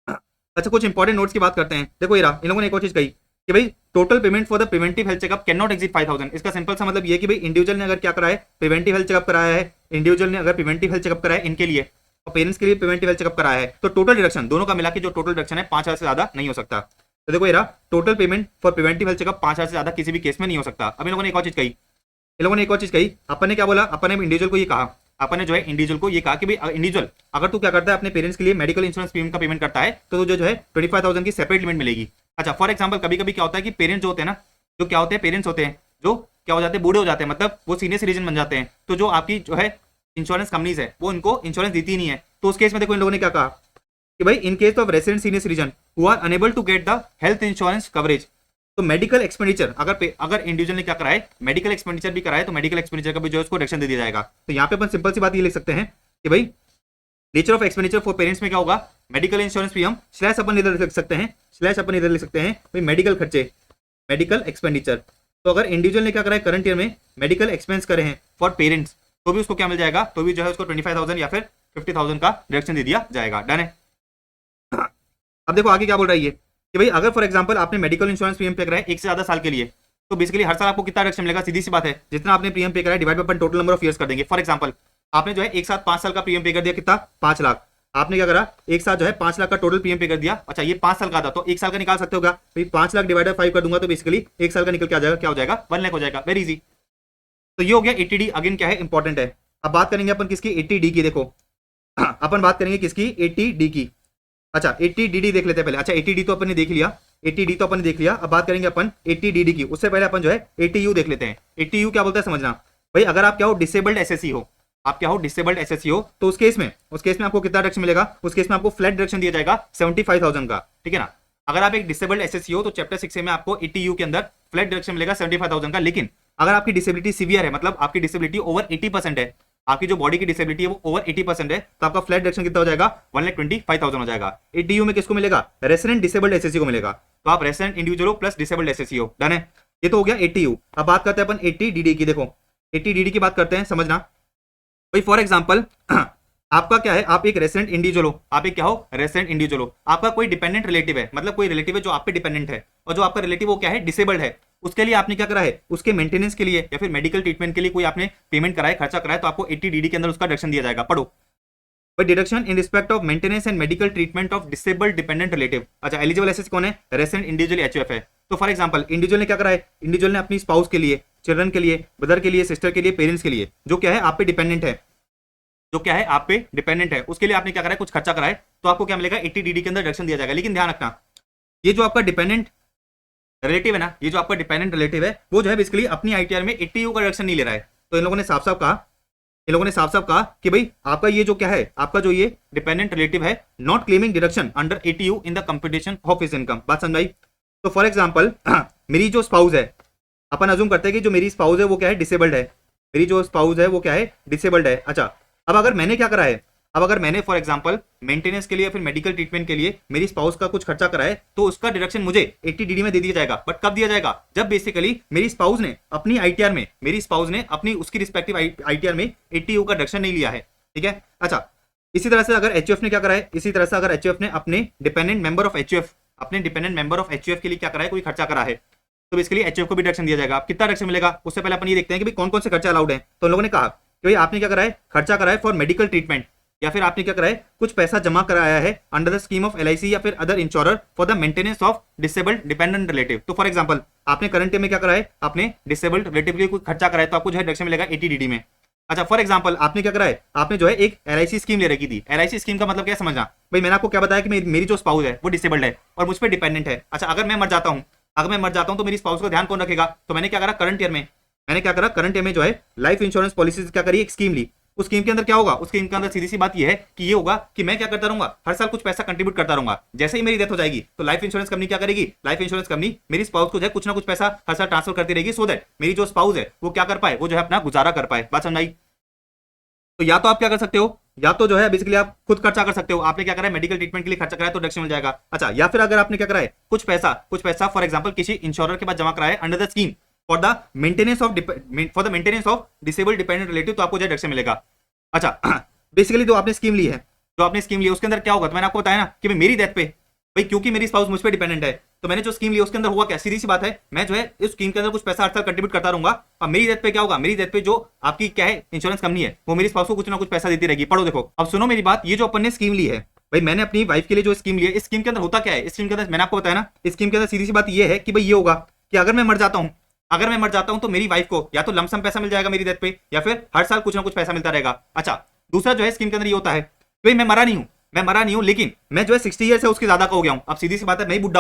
अच्छा, कुछ इंपॉर्टेंट नोट्स की बात करते हैं। देखो ये रहा, इन लोगों ने एक और चीज कही कि भाई total payment for the preventive health checkup can not exceed 5,000। इसका सिंपल सा मतलब ये कि भाई इंडिविजुअल ने अगर क्या कराया है, प्रिवेंटिव हेल्थ चेकअप कराया है, इंडिविजुअल ने अगर प्रिवेंटिव हेल्थ चेकअप कराया है इनके लिए और पेरेंट्स के लिए प्रिवेंटिव हेल्थ चेकअप कराया है तो टोटल डिडक्शन दोनों का मिला के जो टोटल डिडक्शन है 5,000 से ज्यादा नहीं हो सकता। तो देखो ये रहा, total payment for preventive health checkup 5,000 से ज्यादा किसी भी केस में नहीं हो सकता। अब इन लोगों ने एक और चीज कही, इन लोगों ने एक और चीज कही, अपन ने क्या बोला, अपन ने इंडिविजुअल को ये कहा, अपन ने जो है इंडिविजुअल को ये कहा कि भाई इंडिविजुअल अगर तू क्या करता है अपने पेरेंट्स के लिए मेडिकल इंश्योरेंस प्रीमियम का पेमेंट करता है तो तुझे जो है 25,000 की सेपरेट लिमिट मिलेगी। अच्छा, फॉर एग्जांपल कभी कभी क्या होता है कि पेरेंट्स जो होते हैं ना, जो क्या होते हैं, पेरेंट्स होते हैं जो क्या हो जाते हैं, बूढ़े हो जाते हैं, मतलब वो सीनियर सिटीजन बन जाते हैं, तो जो आपकी जो है इंश्योरेंस कंपनीज है वो इनको इंश्योरेंस देती नहीं है। तो उस केस में देखो इन लोगों ने क्या कहा कि भाई in case of resident senior citizen who are unable to get the health insurance coverage, तो मेडिकल एक्सपेंडिचर अगर इंडिविजुअल ने क्या कराए, मेडिकल एक्सपेंडिचर भी कराए तो मेडिकल एक्सपेंडिचर का भी जो है उसको रिडक्शन दे दिया जाएगा। तो यहाँ पे अपन सिंपल सी बात ये लिख सकते हैं कि भाई nature of expenditure for parents में क्या होगा, मेडिकल इंश्योरेंस प्रीमियम स्लैश अपन इधर लिख सकते हैं, स्लैश अपन इधर लिख सकते हैं भाई मेडिकल खर्चे, मेडिकल एक्सपेंडिचर। तो अगर इंडिविजुअल ने क्या करा है करंट ईयर में मेडिकल एक्सपेंस करे हैं फॉर पेरेंट्स तो भी उसको क्या मिल जाएगा, तो भी जो है उसको 25,000 या फिर 50,000 का रिडक्शन दे दिया जाएगा। डन है। अब देखो आगे क्या बोल रहा है ये कि भाई अगर फॉर एग्जांपल आपने मेडिकल इंश्योरेंस प्रीमियम पे कराया 1 से ज्यादा साल के लिए तो बेसिकली हर साल आपको कितना रिडक्शन मिलेगा, सीधी सी बात है, जितना आपने प्रीमियम पे कराया divide by upon total number of years कर देंगे। फॉर एग्जांपल आपने जो है एक साथ 5 साल का प्रीमियम पे कर दिया, कितना, 5 लाख। आपने क्या करा, एक साथ जो है 5 लाख का टोटल प्रीमियम पे कर दिया। अच्छा, ये 5 साल का था तो 1 साल का निकाल सकते होगा, 5 लाख डिवाइड बाय 5 कर दूंगा तो बेसिकली 1 साल का निकल के आ जाएगा, क्या हो जाएगा, 1 लाख हो जाएगा। Very easy. तो ये हो गया 80D। अगेन क्या है, इंपॉर्टेंट है। अब बात करेंगे अपन किसकी, 80D की। देखो अपन बात करेंगे किसकी, 80D की। अच्छा, 80DD देख लेते हैं पहले। अच्छा, 80D तो अपन ने देख लिया, 80D तो अपन ने देख लिया। अब बात करेंगे अपन 80DD की। उससे पहले अपन जो है 80U देख लेते हैं। 80U क्या बोलता है समझना भाई, अगर आप क्या हो, डिसेबल्ड एसएससी हो, आप क्या हो, डिसेबल्ड एसएससी हो, तो उस केस में आपको कितना डिडक्शन मिलेगा, उस केस में आपको फ्लैट डिडक्शन दिया जाएगा 75,000 का, ठीक है ना। अगर आप एक डिसेबल्ड एसएससी हो तो चैप्टर 6 में आपको 80U के अंदर फ्लैट डिडक्शन मिलेगा 75,000 का। लेकिन अगर आपकी डिसेबिलिटी सीवियर है, मतलब आपकी डिसेबिलिटी ओवर 80% है, आपकी जो बॉडी की डिसेबिलिटी है वो ओवर 80% है, तो आपका फ्लैट डिडक्शन कितना हो जाएगा, 1,25,000 हो जाएगा। 80U में किसको मिलेगा, रेसिडेंट डिसेबल्ड एसएससी को मिलेगा। तो आप रेसिडेंट इंडिविजुअल हो प्लस डिसेबल्ड एसएससी हो। डन है, ये तो हो गया 80U। अब बात करते हैं अपन 80DD की। देखो 80DD की बात करते हैं, समझना भाई। फॉर एग्जांपल आपका क्या है, आप एक रेसिडेंट इंडिविजुअल हो, आप एक क्या हो, रेसिडेंट इंडिविजुअल हो, आपका कोई डिपेंडेंट रिलेटिव है, मतलब कोई रिलेटिव है जो आप पे डिपेंडेंट है, और जो आपका रिलेटिव वो क्या है, डिसेबल्ड है। उसके लिए आपने क्या करा है, उसके मेंटेनेंस के लिए या फिर मेडिकल ट्रीटमेंट के लिए कोई आपने पेमेंट कराया, खर्चा कराया, तो आपको 80DD के अंदर उसका डिडक्शन दिया जाएगा। पढ़ो भाई, deduction in respect of maintenance and medical treatment of disabled dependent relative. अच्छा, एलिजिबल एसएस कौन है, रेसिडेंट इंडिविजुअल एचयूएफ है। तो फॉर एग्जांपल इंडिविजुअल ने क्या करा है, इंडिविजुअल ने अपनी स्पाउस के लिए, चिल्ड्रन के लिए, ब्रदर के लिए, सिस्टर के लिए, पेरेंट्स के लिए, जो क्या है आप पे डिपेंडेंट है, जो क्या है आप पे डिपेंडेंट है, उसके लिए आपने क्या करा है, कुछ खर्चा कराए, तो आपको क्या मिलेगा, 80DD के अंदर डिडक्शन दिया जाएगा। लेकिन ध्यान रखना, ये जो आपका डिपेंडेंट रिलेटिव है ना, ये जो आपका डिपेंडेंट रिलेटिव है वो जो है बेसिकली अपनी आईटीआर में 80U का डिडक्शन नहीं ले रहा है। तो इन लोगों ने साफ साफ कहा कि भाई आपका ये जो क्या है, आपका जो ये डिपेंडेंट रिलेटिव है, not claiming deduction under 80U in the computation of his income. बात समझ आई। तो फॉर एग्जांपल मेरी जो स्पाउस है, अपन अज्यूम करते हैं कि जो मेरी स्पाउस है वो क्या है, डिसेबल्ड है, मेरी जो स्पाउस है वो क्या है, डिसेबल्ड है। अच्छा, अब अगर मैंने क्या करा है, अब अगर मैंने फॉर एग्जांपल मेंटेनेंस के लिए या फिर मेडिकल ट्रीटमेंट के लिए मेरी स्पाउस का कुछ खर्चा करा है, तो उसका डिडक्शन मुझे 80DD में दे दिया जाएगा। बट कब दिया जाएगा, जब बेसिकली मेरी स्पाउस ने अपनी आईटीआर में, मेरी स्पाउस ने अपनी उसकी रिस्पेक्टिव आईटीआर में 80U का डिडक्शन नहीं लिया है, ठीक है। अच्छा, इसी तरह से अगर एचयूएफ ने क्या करा है, इसी तरह से अगर एचयूएफ ने अपने डिपेंडेंट मेंबर ऑफ एचयूएफ के लिए क्या करा है, कोई खर्चा करा है, तो बेसिकली एचयूएफ को भी डिडक्शन दिया जाएगा। अब कितना डिडक्शन मिलेगा उससे पहले अपन ये देखते हैं कि भाई कौन कौन से खर्चा अलाउड है। तो उन लोगों ने कहा कि भाई आपने क्या करा है, खर्चा करा है फॉर मेडिकल ट्रीटमेंट, या फिर आपने क्या करा है, कुछ पैसा जमा कराया है under the scheme of LIC या फिर other insurer for the maintenance of disabled dependent relative. तो फॉर एग्जांपल आपने करंट में क्या करा है, आपने डिसेबल्ड रिलेटिव के लिए कुछ खर्चा करा है, तो आपको जो है डिडक्शन मिलेगा 80 में। अच्छा, फॉर एग्जांपल आपने क्या करा है, आपने जो है एक एलआईसी स्कीम ले रखी थी। एलआईसी स्कीम का मतलब क्या समझना भाई, मैंने आपको क्या बताया कि मेरी जो स्पाउस है वो डिसेबल्ड है और मुझ पर डिपेंडेंट है। अच्छा, अगर मैं मर जाता हूं तो मेरी स्पाउस का ध्यान कौन रखेगा। तो मैंने क्या करा, करंट ईयर में जो है लाइफ इंश्योरेंस पॉलिसी क्या करी, एक स्कीम ली। उस स्कीम के अंदर क्या होगा, उस स्कीम के अंदर सीधी सी बात यह है कि ये होगा कि मैं क्या करता रहूंगा, हर साल कुछ पैसा कंट्रीब्यूट करता रहूंगा। जैसे ही मेरी डेथ हो जाएगी तो लाइफ इंश्योरेंस कंपनी क्या करेगी, लाइफ इंश्योरेंस कंपनी मेरी स्पाउस को जो है कुछ ना कुछ पैसा हर साल ट्रांसफर करती रहेगी, सो दैट मेरी जो स्पाउस है वो क्या कर पाए, वो जो है अपना गुजारा कर पाए। बात समझ आई। तो या तो आप क्या कर सकते हो, या तो जो है बेसिकली आप खुद खर्चा कर सकते हो। आपने क्या करा है, मेडिकल ट्रीटमेंट के लिए खर्चा कराया तो डिडक्शन मिल जाएगा। अच्छा, या फिर अगर आपने क्या करा है, कुछ पैसा फॉर एग्जांपल किसी इंश्योरर के पास जमा कराया under the scheme for the maintenance of disabled dependent relative, तो आपको जो डिडक्शन मिलेगा। अच्छा, बेसिकली जो आपने स्कीम ली है, उसके अंदर क्या होगा, तो मैंने आपको बताया ना कि मेरी डेथ पे भाई, क्योंकि मेरी स्पाउस मुझ पर डिपेंडेंट है, तो मैंने जो स्कीम ली उसके अंदर हुआ क्या, सीधी सी बात है, मैं जो है इस स्कीम के अंदर कुछ पैसा हर साल कंट्रीब्यूट करता रहूंगा, और मेरी डेथ पे क्या होगा, मेरी डेथ पे जो आपकी क्या है इंश्योरेंस कंपनी है, वो मेरी स्पाउस को कुछ ना कुछ पैसा देती रहेगी। पढ़ो देखो, अब सुनो मेरी बात, ये जो अपन ने स्कीम ली है भाई, मैंने अपनी वाइफ के लिए जो स्कीम ली है, इस स्कीम के अंदर होता क्या है, इस स्कीम के अंदर मैंने आपको बताया ना, इस स्कीम के अंदर सीधी सी बात ये है कि भाई ये होगा कि अगर मैं मर जाता हूं तो मेरी वाइफ को या तो लमसम पैसा मिल जाएगा मेरी डेथ पे, या फिर हर साल कुछ ना कुछ पैसा मिलता रहेगा। अच्छा, दूसरा जो है स्कीम के अंदर ये होता है भाई, मैं मरा नहीं हूं लेकिन मैं जो है 60 ईयर से उसके ज्यादा का हो गया हूं। अब सीधी सी बात है, मैं ही बुढ़ा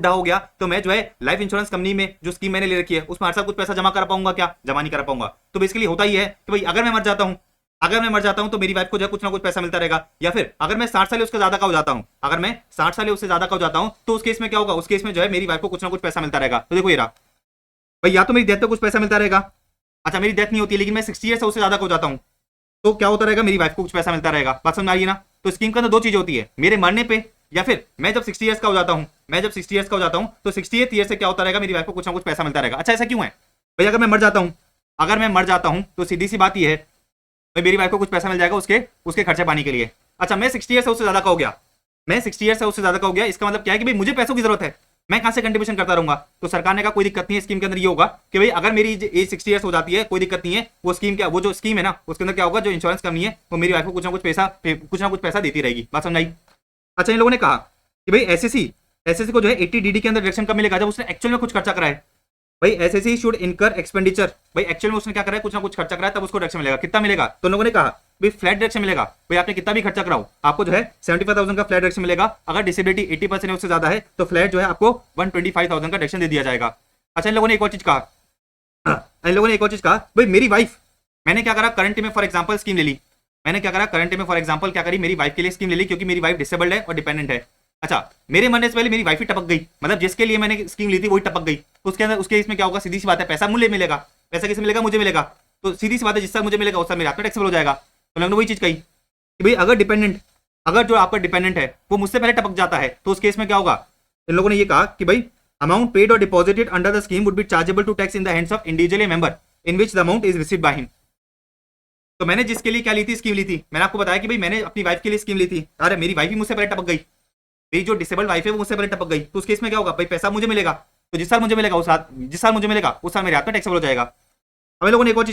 हो गया तो मैं जो है लाइफ इंश्योरेंस कंपनी में जो स्कीम मैंने ले रखी है उसमें हर साल कुछ पैसा जमा कर पाऊंगा क्या, जमा नहीं कर पाऊंगा। तो बेसिकली होता ही है कि भाई अगर मैं मर जाता हूं तो मेरी वाइफ को जो है कुछ ना कुछ पैसा मिलता रहेगा, या फिर अगर मैं 60 साल उससे ज्यादा का हो जाता हूं, तो उस केस में क्या होगा, उस केस में जो है मेरी वाइफ को कुछ ना कुछ पैसा मिलता रहेगा। तो देखो ये रहा भाई, या तो मेरी डेथ पे कुछ पैसा मिलता रहेगा। अच्छा, मेरी डेथ नहीं होती लेकिन मैं 60 ईयर से उससे ज्यादा का हो जाता हूं, तो क्या होता रहेगा, मेरी वाइफ को कुछ पैसा मिलता रहेगा। बात समझ आ रही है ना। तो स्कीम के अंदर दो चीजें होती है, मेरे मरने पे या फिर मैं जब 60 ईयर्स का हो जाता हूं, तो 60th ईयर से क्या होता रहेगा, मेरी वाइफ को कुछ ना कुछ पैसा मिलता रहेगा। अच्छा, ऐसा क्यों है भाई, अगर मैं मर जाता हूं तो सीधी सी बात यह है भाई, मेरी वाइफ को कुछ पैसा मिल जाएगा उसके खर्चे पानी के लिए। अच्छा, मैं 60 ईयर से उससे ज्यादा का हो गया, इसका मतलब क्या है कि भाई मुझे पैसों की जरूरत है, मैं कहां से कंट्रीब्यूशन करता रहूंगा। तो सरकार ने कहा कोई दिक्कत नहीं है, स्कीम के अंदर ये होगा कि भाई अगर मेरी एज 60 ईयर्स हो जाती है कोई दिक्कत नहीं है, वो जो स्कीम है ना उसके अंदर क्या होगा, जो इंश्योरेंस कंपनी है वो मेरी वाइफ को कुछ ना कुछ पैसा देती रहेगी। बात समझ आई। अच्छा, इन लोगों ने कहा कि भाई एसएससी को जो है 80 डीडी के अंदर डिडक्शन कब मिलेगा, जब उसने एक्चुअल में कुछ खर्चा करा है। भाई एसएससी शुड इनकर एक्सपेंडिचर, भाई एक्चुअल में उसने क्या करा है, कुछ ना कुछ खर्चा करा है, तब उसको डिडक्शन मिलेगा। कितना मिलेगा, तो लोगों ने कहा भाई फ्लैट डिडक्शन मिलेगा। भाई आपने कितना भी खर्चा कराओ आपको जो है 75,000 का फ्लैट डिडक्शन मिलेगा। अगर डिसेबिलिटी 80% उससे ज्यादा है तो फ्लैट जो है आपको 125,000 का डिडक्शन दे दिया जाएगा। अच्छा, इन लोगों ने एक और चीज कहा भाई मेरी वाइफ, मैंने क्या करा, करंट में फॉर एग्जांपल स्कीम ले ली, क्या करी, मेरी वाइफ के लिए स्कीम ले ली क्योंकि मेरी वाइफ डिसेबल्ड है और डिपेंडेंट है। अच्छा, मेरे मरने से पहले मेरी वाइफ ही टपक गई, मतलब जिसके लिए मैंने स्कीम ली थी वही टपक गई, तो उसके इसमें क्या होगा, सीधी सी बात है, पैसा मुझे मिलेगा। पैसा किसे मिलेगा, मुझे मिलेगा। तो सीधी सी बात है, जिस साल मुझे मिलेगा उस साल मेरे हाथ में टैक्सेबल हो जाएगा। तो लोगों ने वही चीज कही कि भाई अगर जो आपका डिपेंडेंट है वो मुझसे पहले टपक जाता है तो उस केस में क्या होगा। इन लोगों ने ये कहा कि भाई amount paid or deposited under the scheme would be chargeable to tax in the hands of individual member in which the amount is received by him. तो मैंने जिसके लिए क्या ली थी, स्कीम ली थी, मैंने आपको बताया कि भाई मैंने अपनी वाइफ के लिए स्कीम ली थी। अरे मेरी वाइफ ही मुझसे पहले टपक गई, मेरी जो डिसेबल्ड वाइफ है वो मुझसे पहले टपक गई, तो उस केस में क्या होगा, भाई पैसा मुझे मिलेगा, तो जिस साल मुझे मिलेगा उस साल मेरे हाथ में टैक्सेबल हो जाएगा। अब इन लोगों ने एक और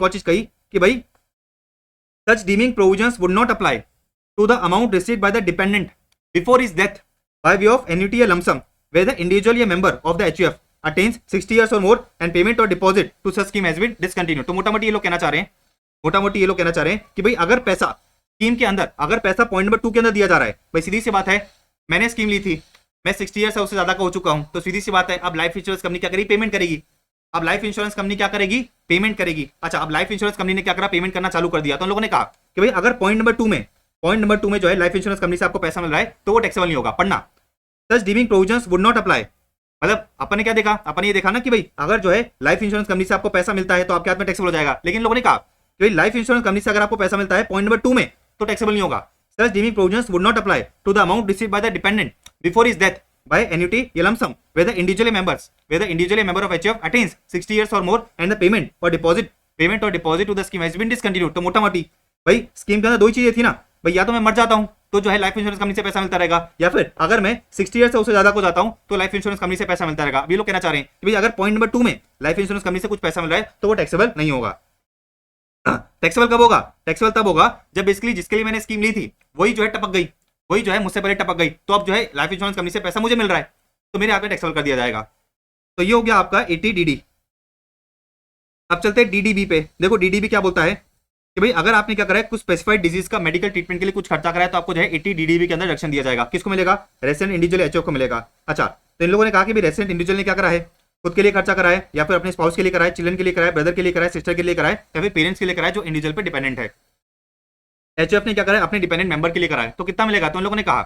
चीज कही, कि भाई such deeming provisions would not apply to the amount received by the dependent before his death by way of annuity or lump sum where the individual a member of the HUF attains 60 years or more and payment or deposit to such scheme has been discontinued। तो मोटा मोटी ये लोग कहना चाह रहे हैं कि भाई अगर पैसा स्कीम के अंदर, अगर पैसा पॉइंट नंबर 2 के अंदर दिया जा रहा है, भाई सीधी सी बात है, मैंने स्कीम ली थी, मैं 60 ईयर से उससे ज्यादा का हो चुका हूं, तो सीधी सी बात है अब लाइफ इंश्योरेंस कंपनी क्या करेगी, पेमेंट करेगी। अच्छा, अब लाइफ इंश्योरेंस कंपनी ने क्या करा, पेमेंट करना चालू कर दिया। तो उन लोगों ने कहा कि भाई अगर पॉइंट नंबर टू में जो है लाइफ इंश्योरेंस कंपनी से आपको पैसा मिल रहा है तो वो टैक्सेबल नहीं होगा। पढ़ना, such deeming provisions would not apply, मतलब अपन ने क्या देखा, अपन ये देखा ना कि भाई अगर जो है लाइफ इंश्योरेंस कंपनी से आपको पैसा मिलता है तो आपके हाथ में टैक्सेबल हो जाएगा। लेकिन लोगों ने कहा कि भाई लाइफ इंश्योरेंस कंपनी से अगर आपको पैसा मिलता है पॉइंट नंबर 2 में तो टैक्सेबल नहीं होगा। Such deeming provisions would not apply to the amount received by the dependent before his death by annuity or lump sum where the individual member of HUF attains 60 years or more and the payment or deposit to the scheme has been discontinued। तो मोटा मोटी भाई scheme के अंदर दो ही चीजें थी ना भाई, या तो मैं मर जाता हूं तो जो है लाइफ इंश्योरेंस कंपनी से पैसा मिलता रहेगा, या फिर अगर मैं 60 ईयर से उससे ज्यादा को जाता हूं तो लाइफ इंश्योरेंस कंपनी से पैसा मिलता रहेगा। अभी लोग कहना चाह रहे हैं कि भाई अगर पॉइंट नंबर 2 में लाइफ इंश्योरेंस कंपनी से कुछ पैसा मिल रहा है तो वो टैक्सेबल नहीं होगा। टैक्सेबल कब होगा? टैक्सेबल तब होगा जब बेसिकली जिसके लिए मैंने स्कीम ली थी वही जो है टपक गई, वही जो है मुझसे पहले टपक गई, तो अब जो है लाइफ इंश्योरेंस कंपनी से पैसा मुझे मिल रहा है तो मेरे हाथ में टैक्सेबल कर दिया जाएगा। तो ये हो गया आपका 80DD। अब चलते हैं डीडीबी पे। देखो डीडीबी क्या बोलता है कि भाई अगर आपने क्या करा है कुछ स्पेसिफाइड डिजीज का मेडिकल ट्रीटमेंट के लिए कुछ खर्चा करा है तो आपको जो है 80DDB के अंदर रिडक्शन दिया जाएगा। किसको मिलेगा? रेसिडेंट इंडिविजुअल एचओ को मिलेगा। अच्छा, तो इन लोगों ने कहा कि भाई रेसिडेंट इंडिविजुअल ने क्या करा है, खुद के लिए खर्चा करा है या फिर अपने स्पाउस के लिए करा है, चिल्ड्रन के लिए करा है, ब्रदर के लिए करा है, सिस्टर के लिए करा है, या फिर पेरेंट्स के लिए करा है जो इंडिविजुअल पे डिपेंडेंट है। एचओएफ ने क्या करा है, अपने डिपेंडेंट मेंबर के लिए करा है। तो कितना मिलेगा? तो इन लोगों ने कहा,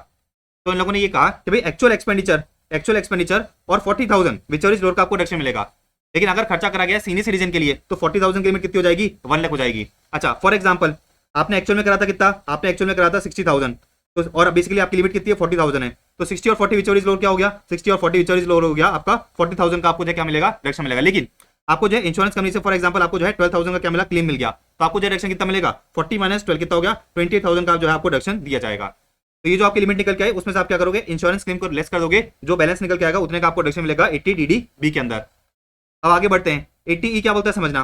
तो इन लोगों ने ये कहा कि भाई एक्चुअल एक्सपेंडिचर और 40,000 विचर इज लोअर का आपको रिडक्शन मिलेगा। लेकिन अगर खर्चा करा गया सीनियर सिटीजन के लिए तो 40,000 की लिमिट कितनी हो जाएगी? 1 लाख हो जाएगी। अच्छा, फॉर एग्जांपल आपने एक्चुअल में करा था कितना? आपने एक्चुअल में करा था 60,000, तो और बेसिकली आपकी लिमिट कितनी है? 40,000 है। तो 60 और 40 विचर इज लोअर क्या हो गया? 60 और 40 विचर इज लोअर हो गया आपका 40,000 का आपको जो क्या मिलेगा? रिडक्शन मिलेगा। लेकिन आपको जो है इंश्योरेंस कंपनी से फॉर एग्जांपल आपको जो है 12,000 का क्या मिला? क्लेम मिल गया। तो आपको जो रिडक्शन कितना मिलेगा? 40 माइनस 12 कितना हो गया? 28,000 का जो है आपको रिडक्शन दिया जाएगा। तो ये जो आपकी लिमिट निकल के आई उसमें से आप क्या करोगे? इंश्योरेंस क्लेम को लेस कर दोगे, जो बैलेंस निकल के आएगा उतने का आपको रिडक्शन मिलेगा 80DDB के अंदर। अब आगे बढ़ते हैं। 80E क्या बोलता है समझना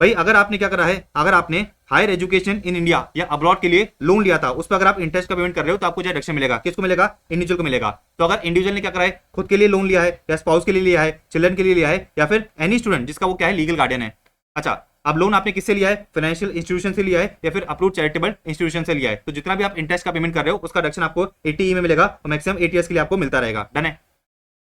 भाई। अगर आपने क्या करा है, अगर आपने हायर एजुकेशन इन इंडिया या अब्रॉड के लिए लोन लिया था उस पर अगर आप इंटरेस्ट का पेमेंट कर रहे हो तो आपको जो रिडक्शन मिलेगा। किसको मिलेगा? इंडिविजुअल को मिलेगा। तो अगर इंडिविजुअल ने क्या करा है, खुद के लिए लोन लिया है या स्पाउस के लिए लिया है, चिल्ड्रन के लिए लिया है, या फिर एनी स्टूडेंट जिसका वो क्या है लीगल गार्डियन है। अच्छा, अब लोन आपने किससे लिया है? फाइनेंशियल इंस्टीट्यूशन से लिया है या फिर अप्रूव चैरिटेबल इंस्टीट्यूशन से लिया है। तो जितना भी आप इंटरेस्ट का पेमेंट कर रहे हो उसका रिडक्शन आपको 80E में मिलेगा और मैक्सिमम 8 ईयर्स के लिए आपको मिलता रहेगा। डन है।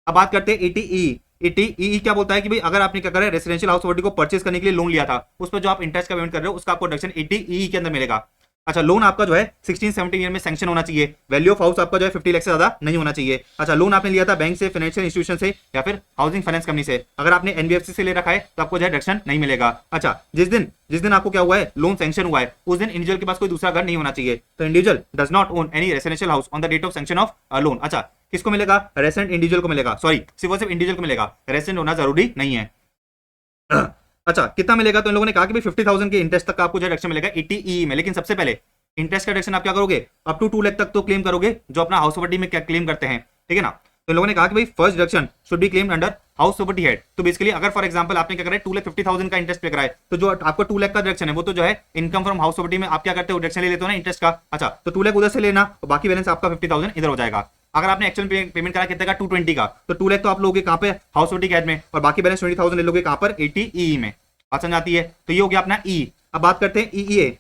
अब बात करते हैं 80E क्या बोलता है कि भाई अगर आपने क्या करा रेसिडेंशियल हाउस प्रॉपर्टी को परचेस करने के लिए लोन लिया था उस पर जो आप इंटरेस्ट का पेमेंट कर रहे हो उसका आपको रिडक्शन 80E के अंदर मिलेगा। अच्छा, लोन आपका जो है 16-17 ईयर में सैंक्शन होना चाहिए। वैल्यू ऑफ हाउस आपका जो है 50 लाख से ज्यादा नहीं होना चाहिए। अच्छा, लोन आपने लिया था बैंक से, फाइनेंशियल इंस्टीट्यूशन से या फिर हाउसिंग फाइनेंस कंपनी से। अगर आपने एनबीएफसी से ले रखा है तो आपको जो है रिडक्शन नहीं मिलेगा। अच्छा, जिस दिन आपको क्या हुआ है, लोन सैंक्शन हुआ है, उस दिन इंडिविजुअल के पास कोई दूसरा घर नहीं होना चाहिए। तो individual does not own any residential house on the date of sanction of loan. अच्छा, किसको मिलेगा? रेसिडेंट इंडिविजुअल को मिलेगा। सॉरी, सिर्फ इंडिविजुअल को मिलेगा, रेसिडेंट होना जरूरी नहीं है। अच्छा, कितना मिलेगा? तो इन लोगों ने कहा कि भाई 50,000 के इंटरेस्ट तक आपको जो रिडक्शन मिलेगा 80E में। लेकिन सबसे पहले इंटरेस्ट का रिडक्शन आप क्या करोगे? अप टू 2 लाख तक तो क्लेम करोगे जो अपना हाउस प्रॉपर्टी में क्या क्लेम करते हैं, ठीक है ना। तो इन लोगों ने कहा कि भाई first reduction should be claimed under house property head. तो बेसिकली अगर फॉर एग्जांपल आपने क्या करा है 2,50,000 का इंटरेस्ट पे करा है तो जो आपको 2 लाख का रिडक्शन है वो तो जो है इनकम फ्रॉम हाउस प्रॉपर्टी में आप क्या करते हो? रिडक्शन ले लेते हो ना इंटरेस्ट का। अच्छा, तो 2 लाख उधर से लेना और बाकी बैलेंस आपका 50,000 इधर हो जाएगा। अगर आपने एक्चुअल पेमेंट करा कितने का? 220 का, तो 2 लाख तो आप लोगे कहां पे? हाउस प्रॉपर्टी हेड में, और बाकी बैलेंस 20,000 ले लोगे कहां पर? 80E में। बात समझ आती है? तो ये हो गया अपना E। अब बात करते हैं EEA।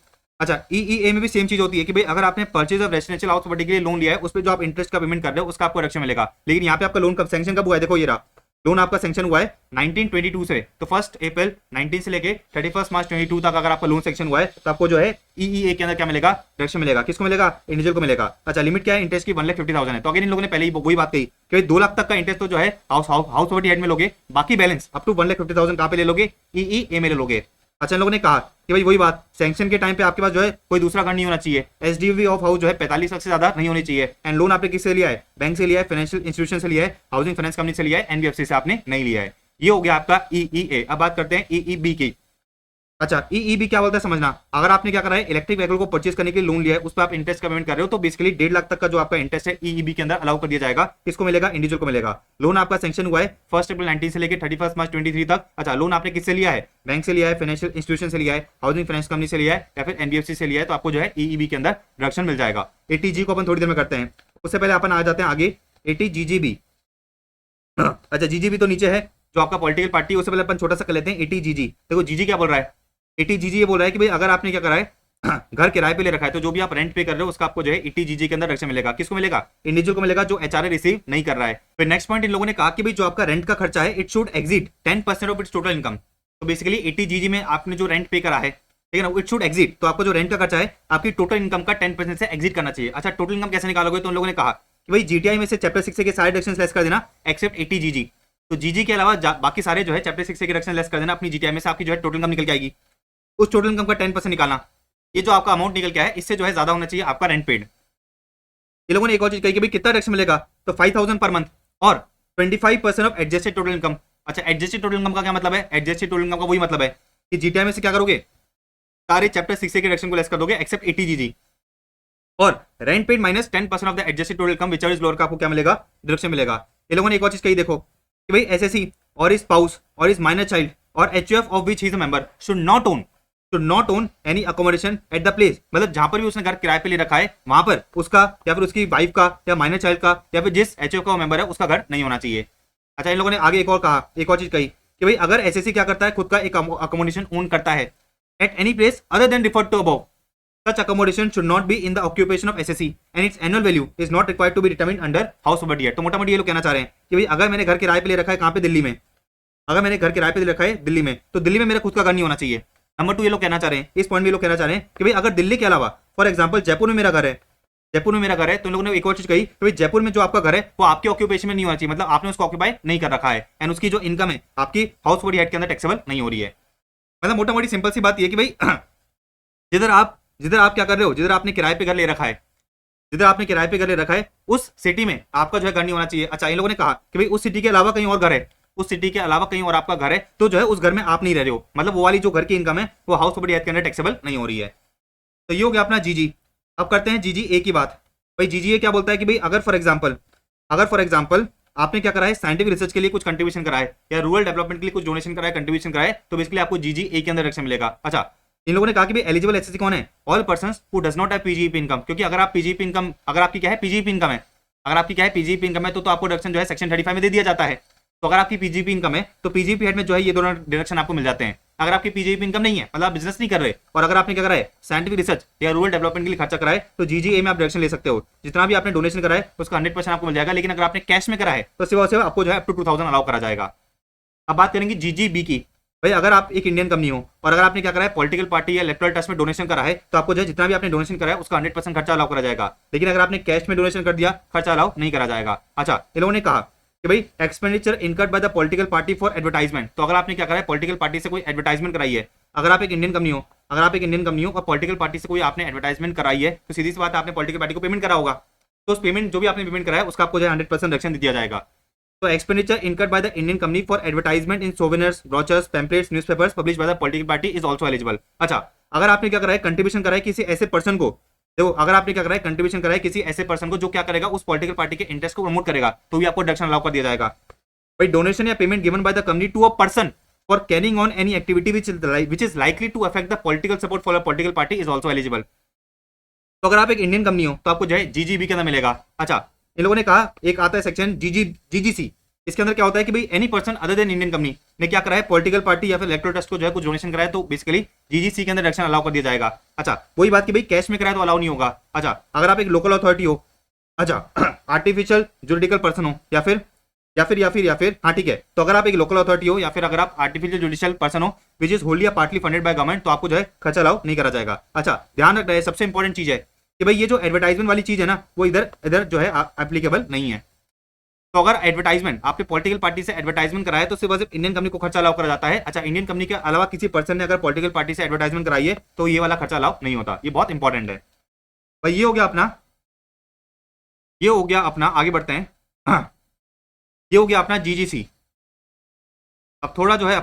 अच्छा, EEA में भी सेम चीज होती है कि भाई अगर आपने purchase of residential house property के लिए लोन लिया है उस पर जो आप इंटरेस्ट का पेमेंट कर रहे हो उसका आपको रिडक्शन मिलेगा। लेकिन यहाँ पे आपका लोन कब सैंक्शन कब हुआ है? देखो ये रहा, लोन आपका सैंक्शन हुआ है 1922 से। तो 1 अप्रैल 19 से लेके 31 मार्च 22 तक अगर आपका लोन सैंक्शन हुआ है तो आपको जो है EEA के अंदर क्या मिलेगा? रिडक्शन मिलेगा। किसको मिलेगा? इंडिविजुअल को मिलेगा। अच्छा, लिमिट क्या है इंटरेस्ट की? 1,50,000 है। तो अगर इन लोगों ने पहले ही वही बात कही कि 2 लाख तक का इंटरेस्ट तो जो है हाउस प्रॉपर्टी हेड में लोगे, बाकी बैलेंस अप टू 1,50,000 कहां पे ले लोगे? EEA में ले लोगे। अच्छा, इन लोगों ने कहा कि भाई वही बात, सैंक्शन के टाइम पे आपके पास जो है कोई दूसरा घर नहीं होना चाहिए। एसडीवी ऑफ हाउस जो है 45 लाख से ज्यादा नहीं होनी चाहिए। एंड लोन आपने किससे लिया है? बैंक से लिया है, फाइनेंशियल इंस्टीट्यूशन से लिया है, हाउसिंग फाइनेंस कंपनी से लिया है, एनबीएफसी से आपने नहीं लिया है। ये हो गया आपका EEA। अब बात करते हैं EEB की। अच्छा, EEB क्या बोलता है समझना। अगर आपने क्या करा है इलेक्ट्रिक व्हीकल को परचेज करने के लिए लोन लिया है उस पर आप इंटरेस्ट का पेमेंट कर रहे हो तो बेसिकली 1.5 लाख तक का जो आपका इंटरेस्ट है EEB के अंदर अलाउ कर दिया जाएगा। किसको मिलेगा? इंडिविजुअल को मिलेगा। लोन आपका सैंक्शन हुआ है 1 अप्रैल 19 से लेकर 31 मार्च 23 तक। अच्छा, लोन आपने किससे लिया है? बैंक से लिया है, फाइनेंशियल इंस्टीट्यूशन से लिया है, हाउसिंग फाइनेंस कंपनी से लिया है या फिर एनबीएफसी से लिया है, तो आपको जो है EEB के अंदर रिडक्शन मिल जाएगा। 80G को अपन थोड़ी देर में करते हैं, उससे पहले अपन आ जाते हैं आगे 80GGB। अच्छा, GGB तो नीचे है जो आपका पॉलिटिकल पार्टी, उससे पहले अपन छोटा सा कर लेते हैं 80GG। देखो GG क्या बोल रहा है? 80GG ये बोल रहा है कि भाई अगर आपने क्या करा है घर किराए पे ले रखा है तो जो भी आप रेंट पे कर रहे हो उसका आपको जो है 80GG के अंदर रिडक्शन मिलेगा। किसको मिलेगा? इंडिविजुअल को मिलेगा जो एचआरए रिसीव नहीं कर रहा है। फिर नेक्स्ट पॉइंट इन लोगों ने कहा कि भाई जो आपका रेंट का खर्चा है it should exit 10% of its total income. तो बेसिकली 80GG में आपने जो रेंट पे करा है, ठीक है ना, इट शुड एग्जिट, तो आपको जो रेंट का खर्चा है आपकी टोटल इनकम का 10% से एग्जिट करना चाहिए। अच्छा, टोटल इनकम कैसे निकालोगे? तो उन लोगों ने कहा कि भाई जीटीआई में से चैप्टर 6 के सारे डिडक्शंस लेस कर देना एक्सेप्ट 80GG। तो जीजी के अलावा बाकी सारे जो है चैप्टर 6 के डिडक्शन लेस कर देना अपनी जीटीआई में से, आपकी जो है टोटल इनकम निकल के आएगी। उस टोटल इनकम का 10% निकालना। ये जो आपका अमाउंट निकल के है इससे जो है ज्यादा होना चाहिए आपका रेंट पेड। ये लोगों ने एक और चीज कही कि भाई कितना रिडक्शन मिलेगा? तो 5,000 पर मंथ और 25% ऑफ एडजस्टेड टोटल इनकम। अच्छा, एडजस्टेड टोटल इनकम का क्या मतलब है? एडजस्टेड टोटल इनकम का वही मतलब है कि जीटीआई में से क्या करोगे, सारे चैप्टर 6A के डिडक्शन को लेस कर दोगे एक्सेप्ट ATGG। और rent paid minus 10% of the adjusted total income which is lower का आपको क्या मिलेगा, डिडक्शन मिलेगा। ये लोगों ने एक और चीज कही देखो कि भाई एसएससी और इज स्पाउस और इज माइनर चाइल्ड और HUF of which he is a member should not own any accommodation at the place. मतलब जहां पर भी उसने घर किराए पे ले रखा है वहां पर उसका या फिर उसकी वाइफ का या माइनर चाइल्ड का या फिर जिस HUF का मेंबर है उसका घर नहीं होना चाहिए। अच्छा, इन लोगों ने आगे एक और कहा, एक और चीज कही कि भाई अगर एसएससी क्या करता है, खुद का एक अकोमोडेशन ओन करता है at any place other than referred to above, such accommodation should not be in the occupation of SSC and its annual value is not required to be determined under house property act। तो मोटा मोटी ये लोग कहना चाह रहे हैं कि भाई अगर मैंने घर किराए पे ले रखा है कहाँ पे, दिल्ली में, अगर मैंने घर किराए पे ले रखा है दिल्ली में, तो दिल्ली में मेरा खुद का घर नहीं होना चाहिए। नंबर 2 ये लोग कहना चाह रहे हैं, इस पॉइंट में ये लोग कहना चाह रहे हैं कि भाई अगर दिल्ली के अलावा फॉर एग्जाम्पल जयपुर में मेरा घर है, तो इन लोगों ने एक और चीज कही कि भाई जयपुर में जो आपका घर है वो आपके ऑक्यूपेशन में नहीं होना चाहिए, मतलब आपने उसको ऑक्यूपाई नहीं कर रखा है एंड उसकी जो इनकम है आपकी हाउस प्रॉपर्टी एक्ट के अंदर टैक्सेबल नहीं हो रही है। मतलब मोटा मोटी सिंपल सी बात ये कि भाई जिधर आप क्या कर रहे हो, जिधर आपने किराए पे घर ले रखा है, उस सिटी में आपका जो है घर नहीं होना चाहिए। अच्छा, इन लोगों ने कहा कि भाई उस सिटी के अलावा कहीं और घर है, उस सिटी के अलावा कहीं और आपका घर है, तो जो है उस घर में आप नहीं रह रहे हो, मतलब वो वाली जो घर की इनकम है वो हाउस प्रॉपर्टी एक्ट के अंदर टैक्सेबल नहीं हो रही है। तो ये हो गया अपना जीजी। अब करते हैं GGA की बात। भाई GGA क्या बोलता है कि भाई अगर फॉर एग्जाम्पल आपने क्या करा है, साइंटिफिक रिसर्च के लिए कुछ कंट्रीब्यूशन करा है या रूरल डेवलपमेंट के लिए कुछ डोनेशन करा है, कंट्रीब्यूशन करा है, तो बेसिकली आपको GGA के अंदर रिडक्शन मिलेगा। अच्छा, इन लोगों ने कहा कि भाई एलिजिबल एसएससी कौन है, all persons who does not have PGBP income, क्योंकि अगर आप पीजीईपी इनकम, अगर आपकी क्या है पीजीईपी इनकम है, तो आपको डिडक्शन जो है सेक्शन 35 में दे दिया जाता है। तो अगर आपकी पीजीईपी इनकम है तो पीजीईपी हेड में जो है ये दोनों डिडक्शन आपको मिल जाते हैं। अगर आपकी पीजीईपी इनकम नहीं है, मतलब आप बिजनेस नहीं कर रहे, और अगर आपने क्या करा है साइंटिफिक रिसर्च या रूरल डेवलपमेंट के लिए खर्चा कराए, तो GGA में आप डिडक्शन ले सकते हो। जितना भी आपने डोनेशन करा है उसका 100% आपको मिल जाएगा। लेकिन अगर आपने कैश में करा है तो सिर्फ आपको जो है अप टू 2000 अलाउ करा जाएगा। अब बात करेंगे GGB की। भाई अगर आप एक इंडियन कंपनी हो और अगर आपने क्या करा है पॉलिटिकल पार्टी या इलेक्टोरल ट्रस्ट में डोनेशन करा है, तो आपको जो है जितना भी आपने डोनेशन करा है उसका 100% खर्चा अलाउ करा जाएगा। लेकिन अगर आपने कैश में डोनेशन कर दिया, खर्चा अलाउ नहीं करा जाएगा। अच्छा, इन लोगों ने कहा कि भाई expenditure incurred by the political party for advertisement, तो अगर आपने क्या करा है पॉलिटिकल पार्टी से कोई एडवर्टाइजमेंट कराई है, अगर आप एक इंडियन कंपनी हो और पॉलिटिकल पार्टी से कोई आपने एडवर्टाइजमेंट कराई है, तो सीधी सी बात है आपने पॉलिटिकल पार्टी को पेमेंट करा होगा, तो उस पेमेंट जो भी आपने पेमेंट करा है उसका आपको जो है 100% रिडक्शन दिया जाएगा। तो expenditure incurred by the Indian company for advertisement in souvenirs, brochures, pamphlets, newspapers published by the political party is also eligible. अच्छा, अगर आपने क्या करा है कंट्रीब्यूशन करा है किसी ऐसे पर्सन को, देखो अगर आपने क्या करा है कंट्रीब्यूशन करा है किसी ऐसे पर्सन को जो क्या करेगा उस पॉलिटिकल पार्टी के इंटरेस्ट को प्रमोट करेगा, तो भी आपको डिडक्शन अलाउ कर दिया जाएगा। भाई डोनेशन या payment given by the company to a person for carrying on any activity which is likely to affect the political support for a political party is also eligible. तो अगर आप एक Indian company हो तो आपको जो है GGB के अंदर मिलेगा। अच्छा, इन लोगों ने कहा एक आता है सेक्शन GGC, इसके अंदर क्या होता है कि भाई any person other than Indian company ने क्या करा है पॉलिटिकल पार्टी या फिर इलेक्टोरल ट्रस्ट को जो है कुछ डोनेशन कराया, तो बेसिकली GGC के अंदर डिडक्शन अलाउ कर दिया जाएगा। अच्छा, वही बात कि भाई कैश में कराया तो अलाउ नहीं होगा। अच्छा, अगर आप एक लोकल अथॉरिटी हो, अच्छा आर्टिफिशियल जुडिशियल पर्सन हो या फिर हाँ ठीक है, तो अगर आप एक लोकल अथॉरिटी हो या फिर अगर आप आर्टिफिशियल जुडिशियल पर्सन हो विच इज होल्डली या पार्टली फंडेड बाय गवर्नमेंट, तो आपको जो है खर्चा अलाउ नहीं करा जाएगा। अच्छा, ध्यान रखना है सबसे इंपॉर्टेंट चीज है कि भाई ये जो एडवर्टाइजमेंट वाली चीज है ना वो इधर जो है एप्लीकेबल नहीं है। तो अगर एडवर्टाइजमेंट आपने पॉलिटिकल पार्टी से एडवर्टाइजमेंट कराया तो सिर्फ इंडियन कंपनी को खर्चा अलाउ करा जाता है। अच्छा, इंडियन कंपनी के अलावा किसी पर्सन ने अगर पॉलिटिकल पार्टी से एडवर्टाइजमेंट कराई है तो ये वाला खर्चा अलाउ नहीं होता। ये बहुत इंपॉर्टेंट है भाई। ये हो गया अपना आगे बढ़ते हैं। ये हो गया अपना GGC। अब थोड़ा जो है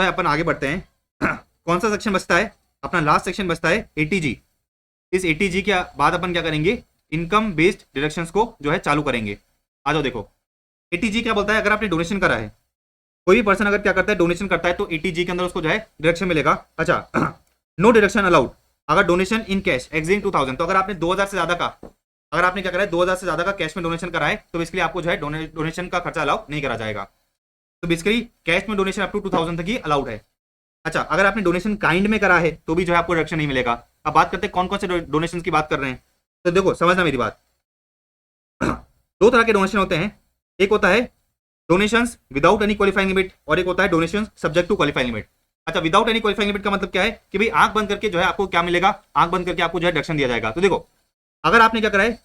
अपन आगे बढ़ते हैं। कौन सा सेक्शन बचता है, अपना लास्ट सेक्शन बचता है ATG। इस ATG के बाद अपन क्या करेंगे, इनकम बेस्ड डिडक्शंस को जो है चालू करेंगे। आ जाओ देखो ATG क्या बोलता है। अगर आपने डोनेशन करा है, कोई भी पर्सन अगर क्या करता है डोनेशन करता है, तो ATG के अंदर उसको जो है डिडक्शन मिलेगा। अच्छा, नो डिडक्शन अलाउड अगर डोनेशन इन कैश एक्सीडिंग 2000, तो अगर आपने 2000 से ज्यादा का, अगर आपने क्या करा है 2000 से ज्यादा का कैश में डोनेशन करा है, तो बेसिकली आपको जो है डोनेशन का खर्चा अलाउ नहीं करा जाएगा। तो बेसिकली कैश में डोनेशन अप टू 2000 तक ही अलाउड है। अच्छा, अगर आपने डोनेशन काइंड में करा है तो भी जो है आपको डिडक्शन नहीं मिलेगा। अब बात करते हैं कौन कौन से डोनेशन की बात कर रहे हैं। तो देखो समझना मेरी बात, 2 तरह के डोनेशन होते हैं। एक होता है donations without any qualifying limit और एक होता है donation subject to qualifying limit. अच्छा, विदाउट एनी क्वालिफाइंग लिमिट का मतलब क्या है कि भाई आंख बंद करके जो है आपको क्या मिलेगा, आंख बंद करके आपको जो है डिडक्शन दिया जाएगा। तो देखो अगर आपने क्या करा है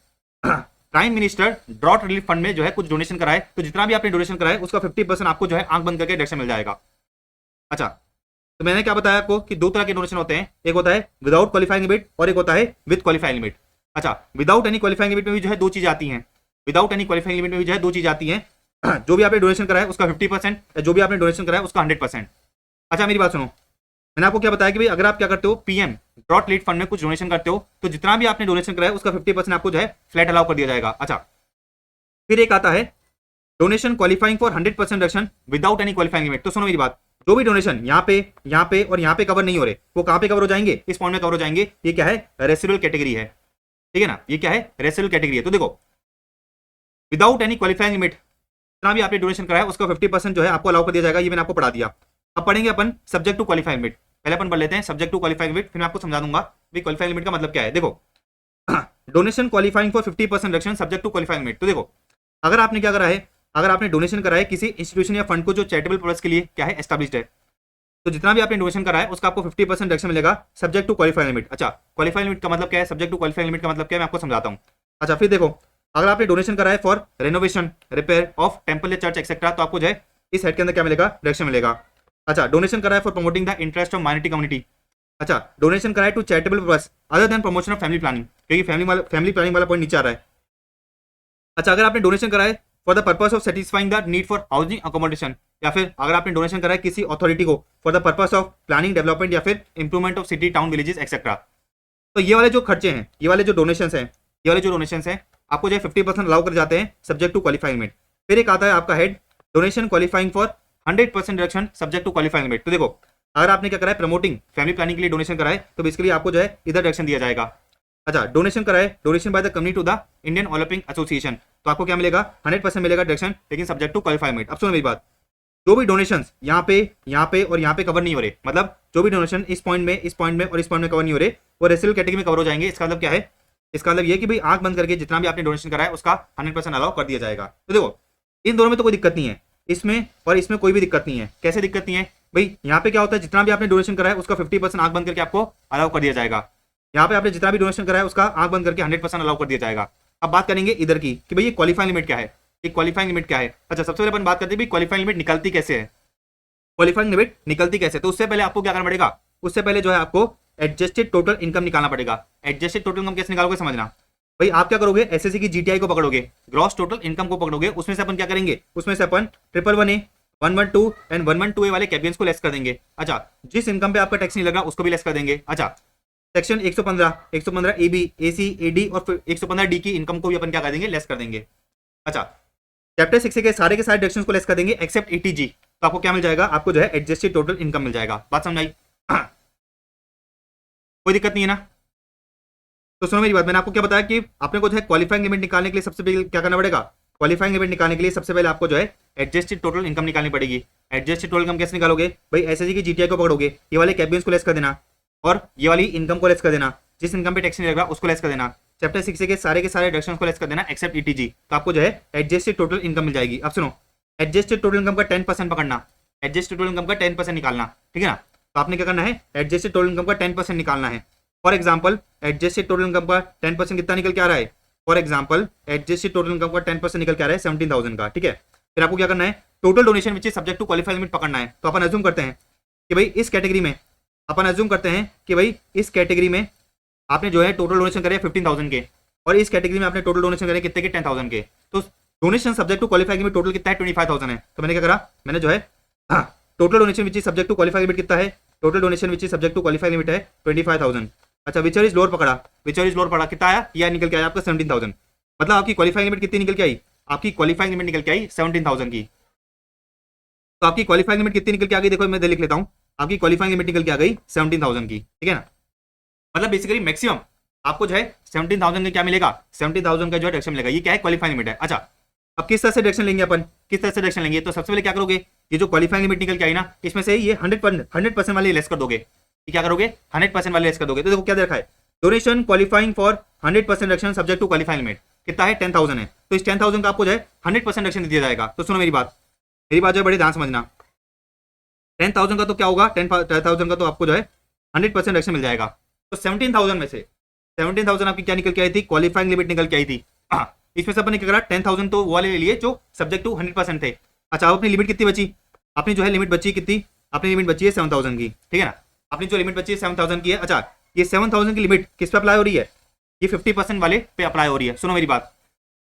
prime minister drought relief fund में जो है कुछ डोनेशन कराए, तो जितना भी आपने डोनेशन कराए उसका 50% आपको जो है आंख बंद करके डिडक्शन मिल जाएगा। अच्छा, तो मैंने क्या बताया आपको कि 2 तरह के डोनेशन होते हैं, एक होता है विदाउट क्वालिफाइंग लिमिट और एक होता है विद क्वालिफाइंग लिमिट। अच्छा, विदाउट एनी क्वालिफाइंग लिमिट में भी जो है 2 चीज आती हैं। विदाउट एनी क्वालिफाइंग लिमिट में भी जो है 2 चीज आती हैं, जो भी आपने डोनेशन कराया उसका 50% या जो भी आपने डोनेशन कराया उसका 100%। अच्छा मेरी बात सुनो, मैंने आपको क्या बताया कि भाई अगर आप क्या करते हो पीएम ड्रॉट लीड फंड में कुछ डोनेशन करते हो तो जितना भी आपने डोनेशन कराया उसका 50% आपको जो है फ्लैट अलाउ कर दिया जाएगा। अच्छा फिर एक आता है donation qualifying for 100% reduction without any qualifying limit. तो सुनो मेरी बात, जो भी डोनेशन यहाँ पे और यहाँ पे कवर नहीं हो रहे वो कहाँ पे कवर हो जाएंगे, इस पॉइंट में कवर हो जाएंगे। ये क्या है, रेसिडुअल कैटेगरी है, ठीक है ना, ये क्या है, रेसिडुअल कैटेगरी है। तो देखो विदाउट एनी क्वालिफाइंग लिमिट जितना भी आपने डोनेशन कराया उसका 50% जो है आपको अलाउ कर दिया जाएगा। ये मैंने आपको पढ़ा दिया। अब पढ़ेंगे अपन सब्जेक्ट टू क्वालिफाइंग लिमिट। पहले अपन पढ़ लेते हैं सब्जेक्ट टू क्वालिफाइंग लिमिट, फिर मैं आपको समझा दूंगा कि क्वालिफाइंग लिमिट का मतलब क्या है। देखो donation qualifying for 50% reduction subject to qualifying limit. तो देखो अगर आपने क्या करा है, अगर आपने डोनेशन करा है किसी इंस्टीट्यूशन या फंड को जो चैरिटेबल पर्पस के लिए क्या है एस्टैब्लिश्ड है, तो जितना भी आपने डोनेशन करा है उसका आपको 50% रिडक्शन मिलेगा सब्जेक्ट टू क्वालिफाइंग लिमिट। अच्छा क्वालिफाइंग लिमिट का मतलब क्या है, सब्जेक्ट टू क्वालिफाइंग लिमिट का मतलब क्या है, मैं आपको समझाता हूँ। अच्छा फिर देखो अगर आपने डोनेशन करा है for renovation repair of temple या चर्च एक्सेट्रा तो आपको जो है इस हेड के अंदर क्या मिलेगा, रिडक्शन मिलेगा। अच्छा डोनेशन करा है for promoting the interest of minority community. अच्छा डोनेशन करा है to charitable purpose other than promotion of family planning, क्योंकि फैमिली प्लानिंग वाला पॉइंट नीचे आ रहा है। अच्छा अगर आपने डोनेशन करा है for the purpose of satisfying the need for housing accommodation, या फिर अगर आपने डोनेशन करा है किसी अथॉरिटी को for the purpose of planning development या फिर improvement of city town villages etcetera, तो ये वाले जो खर्चे हैं, ये वाले जो डोनेशन हैं, ये वाले जो डोनेशन हैं आपको जो है 50% अलाउ कर जाते हैं सब्जेक्ट टू क्वालिफाइंग लिमिट। फिर एक आता है आपका head donation qualifying for 100% reduction subject to qualifying limit. तो देखो अगर आपने क्या करा है प्रमोटिंग फैमिली प्लानिंग के लिए डोनेशन करा है तो बेसिकली आपको जो है इधर रिडक्शन दिया जाएगा। अच्छा डोनेशन करा है donation by the company to the Indian Olympic association, तो आपको क्या मिलेगा, 100% मिलेगा रिडक्शन, लेकिन सब्जेक्ट टू क्वालिफाइंग लिमिट। अब सुनो मेरी बात, जो भी डोनेशन यहाँ पे और यहाँ पे कवर नहीं हो रहे, मतलब जो भी डोनेशन इस पॉइंट में, इस पॉइंट में और इस पॉइंट में कवर नहीं हो रहे, वो रेसिडुअल कैटेगरी में कवर हो जाएंगे। इसका मतलब क्या है, इसका मतलब ये कि भाई आंख बंद करके जितना भी आपने डोनेशन करा है उसका 100% अलाउ कर दिया जाएगा। तो देखो इन दोनों में तो कोई दिक्कत नहीं है, इसमें और इसमें कोई भी दिक्कत नहीं है। कैसे दिक्कत नहीं है भाई, यहाँ पे क्या होता है जितना भी आपने डोनेशन करा है उसका 50% आंख बंद करके आपको अलाउ कर दिया जाएगा। यहाँ पे आपने जितना भी डोनेशन करा है उसका आंख बंद करके 100% अलाउ कर दिया जाएगा। अब बात करेंगे इधर की कि भाई ये क्वालिफाइंग लिमिट क्या है, ये क्वालिफाइंग लिमिट क्या है। अच्छा सबसे पहले अपन बात करते हैं भाई क्वालिफाइंग लिमिट निकलती कैसे है, क्वालिफाइंग लिमिट निकलती कैसे। तो उससे पहले आपको क्या करना पड़ेगा, उससे पहले जो है आपको एडजस्टेड टोटल इनकम निकालना पड़ेगा। एडजस्टेड टोटल इनकम कैसे निकालोगे समझना भाई, आप क्या करोगे, एसएससी की जीटीआई को पकड़ोगे, ग्रॉस टोटल इनकम को पकड़ोगे, उसमें से अपन क्या करेंगे, उसमें से अपन 111A 112 एंड 112A वाले कैपियंस को लेस कर देंगे। अच्छा जिस इनकम पे आपका टैक्स नहीं लग रहा उसको भी लेस कर देंगे। अच्छा सेक्शन 115 AB AC AD और 115 D की इनकम को भी अपन क्या कर देंगे, लेस कर देंगे। अच्छा चैप्टर 6 के सारे डिडक्शंस को लेस कर देंगे एक्सेप्ट ETG, तो आपको क्या मिल जाएगा, आपको जो है एडजस्टेड टोटल इनकम मिल जाएगा। बात समझ आई कोई दिक्कत नहीं है ना। तो सुनो मेरी बात, मैंने आपको क्या बताया कि आपने को जो है क्वालिफाइंग लिमिट निकालने के लिए सबसे पहले क्या करना पड़ेगा, क्वालिफाइंग लिमिट निकालने के लिए सबसे पहले आपको जो है एडजस्टेड टोटल इनकम निकालनी पड़ेगी। एडजस्टेड टोटल इनकम कैसे निकालोगे भाई, एसएससी की जीटीआई को पकड़ोगे, ये वाले कैबियंस को लेस कर देना और ये वाली इनकम को लेस कर देना, जिस इनकम पे टैक्स नहीं लग रहा उसको लेस कर देना, चैप्टर 6 के सारे डिडक्शंस को लेस कर देना एक्सेप्ट ETG, तो आपको जो है एडजस्टेड टोटल इनकम मिल जाएगी। अब सुनो एडजस्टेड टोटल इनकम का 10% पकड़ना, एडजस्टेड टोटल इनकम का 10% निकालना, ठीक है ना। तो आपने क्या करना है, एडजस्टेड टोटल इनकम का 10% निकालना है। For example adjusted total income का 10% कितना निकल के आ रहा है, for example adjusted total income का 10% निकल के आ रहा है 17,000 का, ठीक है। फिर आपको क्या करना है, total donation which is subject to qualifying limit पकड़ना है। तो अपन अज्यूम करते हैं कि भाई इस कैटेगरी में, अपन अज्यूम करते हैं कि भाई इस कैटेगरी में आपने जो है टोटल डोनेशन करे 15,000 के, और इस कैटेगरी में आपने टोटल डोनेशन करे कितने के, 10,000 के। तो donation subject to qualifying limit total कितना है, 25,000 है। तो मैंने क्या करा, मैंने जो है total donation which is subject to qualifying limit कितना है, total donation which is subject to qualifying limit है 25,000। अच्छा विचर इज लोअर पकड़ा, विचर इज लोअर पड़ा, कितना आया, यह निकल के आया आपका 17,000। मतलब आपकी क्वालिफाइंग लिमिट कितनी निकल के आई, आपकी क्वालिफाइंग लिमिट निकल के आई 17,000 की। तो आपकी क्वालिफाइंग लिमिट कितनी निकल के आ गई, देखो मैं लिख लेता हूं, आपकी क्वालिफाइंग लिमिट निकल के आ गई 17,000 की, ठीक है ना। मतलब बेसिकली मैक्सिमम आपको जो है 17,000 का क्या मिलेगा, 17,000 का जो है डिडक्शन मिलेगा। ये क्या है, क्वालिफाइंग लिमिट है। अच्छा अब किस तरह से डिडक्शन लेंगे अपन, किस तरह से डिडक्शन लेंगे, तो सबसे पहले क्या करोगे, ये जो क्वालिफाइंग लिमिट निकल के आई ना, इसमें से ये 100% वाले लेस कर दोगे। ये क्या करोगे, 100% वाले लेस कर दोगे। तो देखो क्या देखा है, donation qualifying for 100% deduction subject to qualifying limit कितना है, 10,000 है। तो इस 10,000 का आपको जो है 100% डिडक्शन दिया जाएगा। तो सुनो मेरी बात जो है बड़े ध्यान समझना, 10,000 का तो क्या होगा, 10,000 का तो आपको जो है 100% डिडक्शन मिल जाएगा। तो 17,000 में से 17,000 आपकी क्या निकल के आई थी, क्वालिफाइंग लिमिट निकल के आई थी। इसमें से अपन ने क्या करा, 10,000 तो वो वाले ले लिए जो सब्जेक्ट टू 100% थे। अच्छा अब अपनी लिमिट कितनी बची, अपनी जो है लिमिट बची कितनी, अपनी लिमिट बची है 7,000 की, ठीक है ना। अपनी जो लिमिट बची है 7,000 की है। अच्छा ये 7,000 की लिमिट किस पे अप्लाई हो रही है, ये 50% वाले पे अप्लाई हो रही है। सुनो मेरी बात,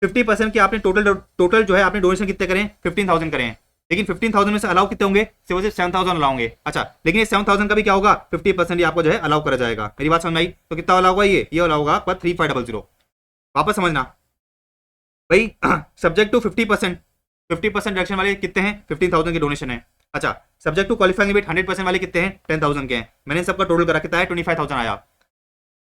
50% के आपने टोटल जो है आपने डोनेशन कितने करें, 15,000 करें हैं। लेकिन 15,000 में से अलाउ कितने होंगे, सिर्फ 7,000 अलाउ होंगे। अच्छा, लेकिन ये 7,000 का भी क्या होगा, 50% ये आपको जो है अलाउ करा जाएगा। मेरी बात समझ में आई? तो कितना अलाउ होगा, ये अलाउ होगा पर 3500। वापस समझना भाई, सब्जेक्ट टू 50%, 50% डिडक्शन वाले कितने हैं, 15,000 की डोनेशन है। अच्छा, सब्जेक्ट टू क्वालिफाइंग लिमिट 100% वाले कितने हैं, 10,000 के हैं। मैंने सबका टोटल करा, कितना है, 25,000 आया।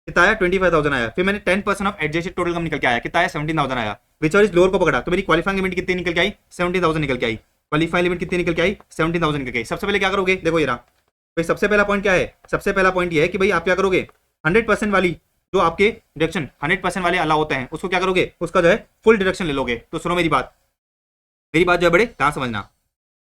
कितना आया, 25,000 आया। फिर मैंने 10% ऑफ एडजस्टेड टोटल कम निकल के आया, कितना आया, 17,000 आया। विच और इस लोअर को पकड़ा तो मेरी क्वालिफाइंग लिमिट कितनी निकल के आई, 17,000 निकल के आई। क्वालिफाइंग लिमिट कितनी निकल के आई, 17,000 निकल के आई। सबसे पहले क्या करोगे, देखो ये रहा भाई, सबसे पहला पॉइंट क्या है, सबसे पहला पॉइंट ये है कि भाई आप क्या करोगे, 100% वाली जो आपके डिडक्शन 100% वाले अलाउ होते हैं उसको क्या करोगे, उसका जो है फुल डिडक्शन ले लोगे। तो सुनो मेरी बात जो है बड़े ध्यान समझना।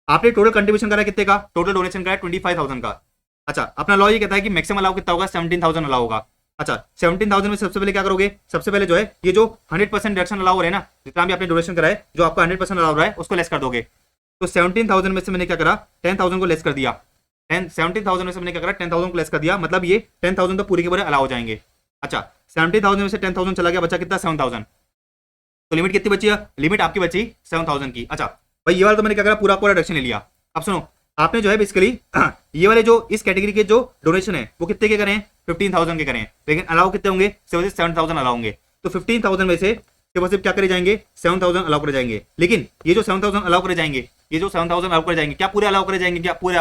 आपने टोटल कंट्रीब्यूशन करा कितने का, टोटल डोनेशन करा 25,000 का। अच्छा, अपना लॉ ये कहता है कि मैक्सिमम अलाउ कितना होगा, 17,000 अलाउ होगा। अच्छा, 17,000 में सबसे पहले क्या करोगे, सबसे पहले जो है ये जो 100% डिडक्शन अलाउ हो रहा है ना, जितना भी आपने डोनेशन करा है, जो आपका 100% अलाउ रहा है उसको लेस कर दोगे। तो 17,000 में से मैंने क्या करा, 10,000 को लेस कर दिया। 17,000 में से मैंने क्या करा, 10,000 को लेस कर दिया, मतलब ये 10,000 तो पूरे के पूरे अलाउ हो जाएंगे। अच्छा, 17,000 में से 10,000 चला गया, बचा कितना, 7,000। तो लिमिट कितनी बची है, लिमिट आपकी बची 7,000 की। अच्छा भाई, ये वाला तो मैंने क्या करा, पूरा पूरा डिडक्शन ले लिया। अब सुनो, आपने जो है बेसिकली ये वाले जो इस कैटेगरी के जो डोनेशन है वो कितने के करें, 15,000 के करें, लेकिन अलाउ कितने होंगे, सिर्फ 7,000 अलाउ होंगे। तो 15,000 में से सिर्फ क्या करे जाएंगे, 7,000 अलाउ करे जाएंगे। लेकिन ये जो 7,000 अलाउ करे जाएंगे, ये जो 7,000 अलाउ करे जाएंगे, क्या पूरे अलाउ करे जाएंगे, क्या पूरे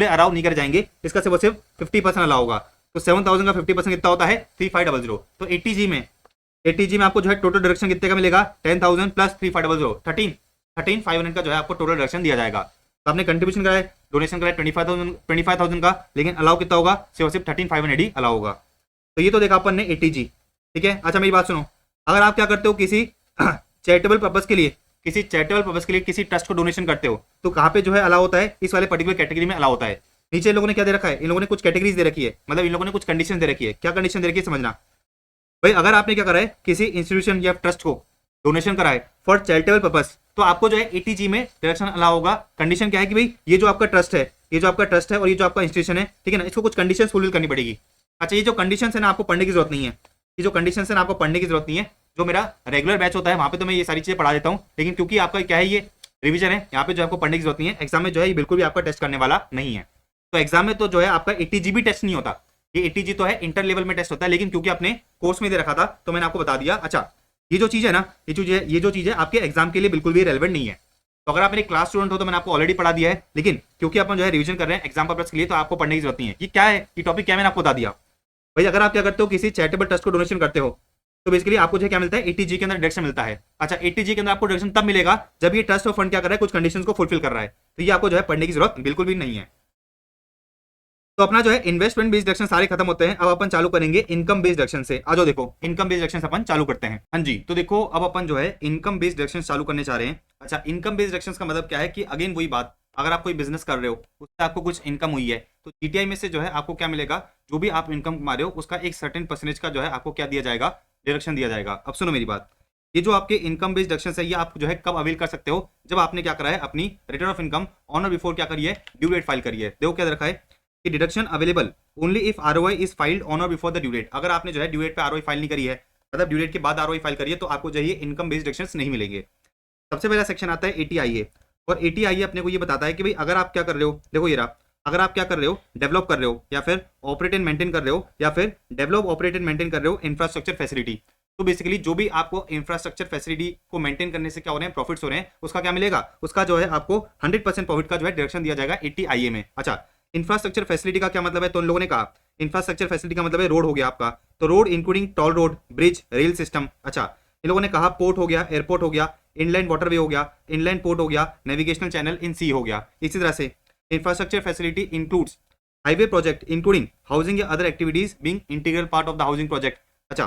अलाउ नहीं करे जाएंगे, इसका सिर्फ 50% अलाउ होगा। तो 7,000 का 50% कितना होता है, 3500। तो 80G में आपको जो है टोटल डिडक्शन कितने का मिलेगा, 10,000 प्लस 3500, 13,500 का जो है आपको टोटल डिडक्शन दिया जाएगा। तो आपने कंट्रीब्यूशन कराया, डोनेशन कराया 25,000 का, लेकिन अलाउ कितना होगा, सिर्फ 13,500 ही अलाउ होगा। तो ये तो देखा अपन ने 80G, ठीक है। अच्छा मेरी बात सुनो, अगर आप क्या करते हो, किसी चैरिटेबल पर्पज के लिए, किसी ट्रस्ट को डोनेशन करते हो, तो कहाँ पे जो है अलाउ होता है, इस वाले पर्टिकुलर कैटेगरी में अलाउ होता है। नीचे इन लोगों ने क्या दे रखा है, इन लोगों ने कुछ कैटेगरीज दे रखी है, मतलब इन लोगों ने कुछ कंडीशन दे रखी है। क्या कंडीशन दे रखी है समझना भाई, अगर आपने क्या करा है, किसी इंस्टीट्यूशन या ट्रस्ट को डोनेशन करा है फॉर चैरिटेबल पर्पज, तो आपको जो है 80G में डिडक्शन अलाउ होगा। कंडीशन क्या है कि भाई ये जो आपका ट्रस्ट है, और ये जो आपका इंस्टीट्यूशन है, ठीक है ना, इसको कुछ कंडीशन फुलफिल करनी पड़ेगी। अच्छा, ये जो कंडीशन है ना, आपको पढ़ने की जरूरत नहीं है, ये जो कंडीशन है ना, आपको पढ़ने की जरूरत नहीं है। जो मेरा रेगुलर बैच होता है वहां पे तो मैं ये सारी चीजें पढ़ा देता हूँ, लेकिन क्योंकि आपका क्या है, ये रिविजन है, यहाँ पे जो आपको पढ़ने की जरूरत नहीं है। एग्जाम में जो है ये बिल्कुल भी आपका टेस्ट करने वाला नहीं है। तो एग्जाम में तो जो है आपका 80G भी टेस्ट नहीं होता, ये 80G तो है इंटर लेवल में टेस्ट होता है, लेकिन क्योंकि आपने कोर्स में दे रखा था तो मैंने आपको बता दिया। अच्छा, ये जो चीज है ना, ये जो चीज है आपके एग्जाम के लिए बिल्कुल भी रेलेवेंट नहीं है। तो अगर आप मेरे क्लास स्टूडेंट हो तो मैंने आपको ऑलरेडी पढ़ा दिया है, लेकिन क्योंकि अपन जो है रिवीजन कर रहे हैं एग्जाम पर्पस के लिए, तो आपको पढ़ने की जरूरत नहीं है। ये क्या है, ये टॉपिक क्या, मैंने आपको बता दिया भाई। अगर आप क्या करते हो, किसी चैरिटेबल ट्रस्ट को डोनेशन करते हो, तो बेसिकली आपको जो क्या मिलता है, 80G के अंदर डिडक्शन मिलता है। अच्छा, 80G के अंदर आपको डिडक्शन तब मिलेगा जब ये ट्रस्ट और फंड क्या कर रहा है, कुछ कंडीशंस को फुलफिल कर रहा है। तो ये आपको जो है पढ़ने की जरूरत बिल्कुल भी नहीं है। तो अपना जो है इन्वेस्टमेंट बेस्ड डिडक्शन सारे खत्म होते हैं। अब अपन चालू करेंगे इनकम बेस्ड डिडक्शन से। आ जाओ, देखो इनकम बेस्ड डिडक्शन अपन चालू करते हैं। हाँ जी, तो देखो अब अपन जो है इनकम बेस्ड डिडक्शन चालू करने जा रहे हैं। अच्छा, इनकम बेस्ड डिडक्शन का मतलब क्या है कि अगेन वही बात, अगर आप कोई बिजनेस कर रहे हो, उससे आपको कुछ इनकम हुई है, तो जीटीआई में से जो है आपको क्या मिलेगा, जो भी आप इनकम कमा रहे हो उसका एक सर्टेन परसेंटेज का जो है आपको क्या दिया जाएगा, डिडक्शन दिया जाएगा। अब सुनो मेरी बात, ये जो आपके इनकम बेस्ड डिडक्शन है, ये आप जो है कब अवेल कर सकते हो, जब आपने क्या करा है, अपनी return of income on or before क्या करिए, ड्यू डेट फाइल करिए। देखो क्या रखा है कि deduction available only if ROI is filed on or before the due date. अगर आपने जो है ड्यू डेट पे आरओआई फाइल नहीं करी है, मतलब ड्यू डेट के बाद आरओआई फाइल करिए, तो आपको जो है इनकम बेस्ड डिडक्शंस नहीं मिलेंगे। सबसे पहला सेक्शन आता है एटीआईए, और एटीआईए अपने को ये बताता है कि भाई अगर आप क्या कर रहे हो, देखो ये रहा, अगर आप क्या कर रहे हो, डेवलप कर रहे हो, या फिर ऑपरेट एंड मेंटेन कर रहे हो, या फिर डेवलप ऑपरेट एंड मेंटेन कर रहे हो इंफ्रास्ट्रक्चर फैसिलिटी, तो बेसिकली जो भी आपको इंफ्रास्ट्रक्चर फैसिलिटी को मेंटेन करने से क्या हो रहे हैं, प्रॉफिट्स हो रहे हैं, उसका क्या मिलेगा, उसका जो है आपको 100% प्रॉफिट का जो है डिडक्शन दिया जाएगा एटीआईए में। अच्छा, इंफ्रास्ट्रक्चर फैसिलिटी का क्या मतलब है, तो उन लोगों ने कहा इंफ्रास्ट्रक्चर फैसिलिटी का मतलब है रोड हो गया आपका, तो road including toll road, bridge, rail system. अच्छा, इन लोगों ने कहा पोर्ट हो गया, एयरपोर्ट हो गया, इनलाइन वाटरवे हो गया, इनलाइन पोर्ट हो गया, नेविगेशनल चैनल इन सी हो गया। इसी तरह से infrastructure facility includes highway project including housing या other activities being integral part of the housing project. अच्छा,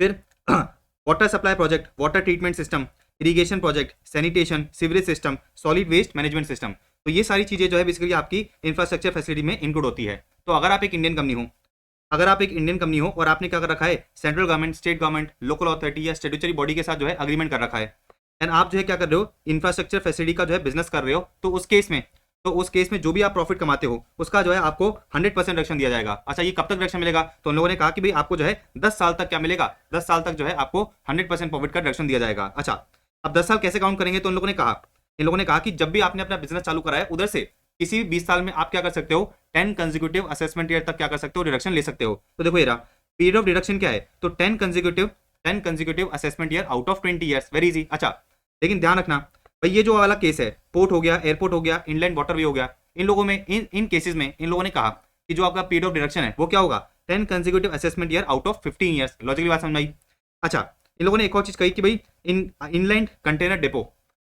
फिर water supply project, water treatment system, irrigation project, sanitation, sewerage system, solid waste management system. तो ये सारी चीजें जो है basically आपकी इंफ्रास्ट्रक्चर फैसिलिटी में इंक्लूड होती है। तो अगर आप एक इंडियन कंपनी हो और आपने क्या कर रखा है, central government, state government, local authority या स्टेट्यूटरी बॉडी के साथ जो है अग्रीमेंट कर रखा है, एंड आप जो है क्या कर रहे हो, इंफ्रास्ट्रक्चर फैसिलिटी का जो है बिजनेस कर रहे हो, तो उस केस में जो भी आप प्रॉफिट कमाते हो उसका जो है आपको 100% डिडक्शन दिया जाएगा। अच्छा, ये कब तक डिडक्शन मिलेगा, तो उन लोगों ने कहा कि भाई आपको जो है 10 साल तक क्या मिलेगा, 10 साल तक जो है आपको 100% प्रॉफिट का डिडक्शन दिया जाएगा। अच्छा, अब 10 साल कैसे काउंट करेंगे, तो उन लोगों ने कहा इन लोगों ने कहा कि जब भी आपने अपना बिजनेस चालू करा है उधर से किसी भी 20 साल में आप क्या कर सकते हो, 10 कंसेक्यूटिव असेसमेंट ईयर तक क्या कर सकते हो, डिडक्शन ले सकते हो। तो देखो ये रहा पीरियड ऑफ डिडक्शन क्या है, तो 10 consecutive assessment year out of 20 years, very easy. अच्छा लेकिन ध्यान रखना भाई, ये जो वाला केस है, पोर्ट हो गया, एयरपोर्ट हो गया, इनलैंड वाटरवे हो गया, इन लोगों में इन केसेस में इन लोगों ने कहा कि जो आपका पीरियड ऑफ डिडक्शन है वो क्या होगा, 10 consecutive assessment year out of 15 years. Logically बात समझ आई। अच्छा इन लोगों ने एक और चीज कही कि भाई inland container depot,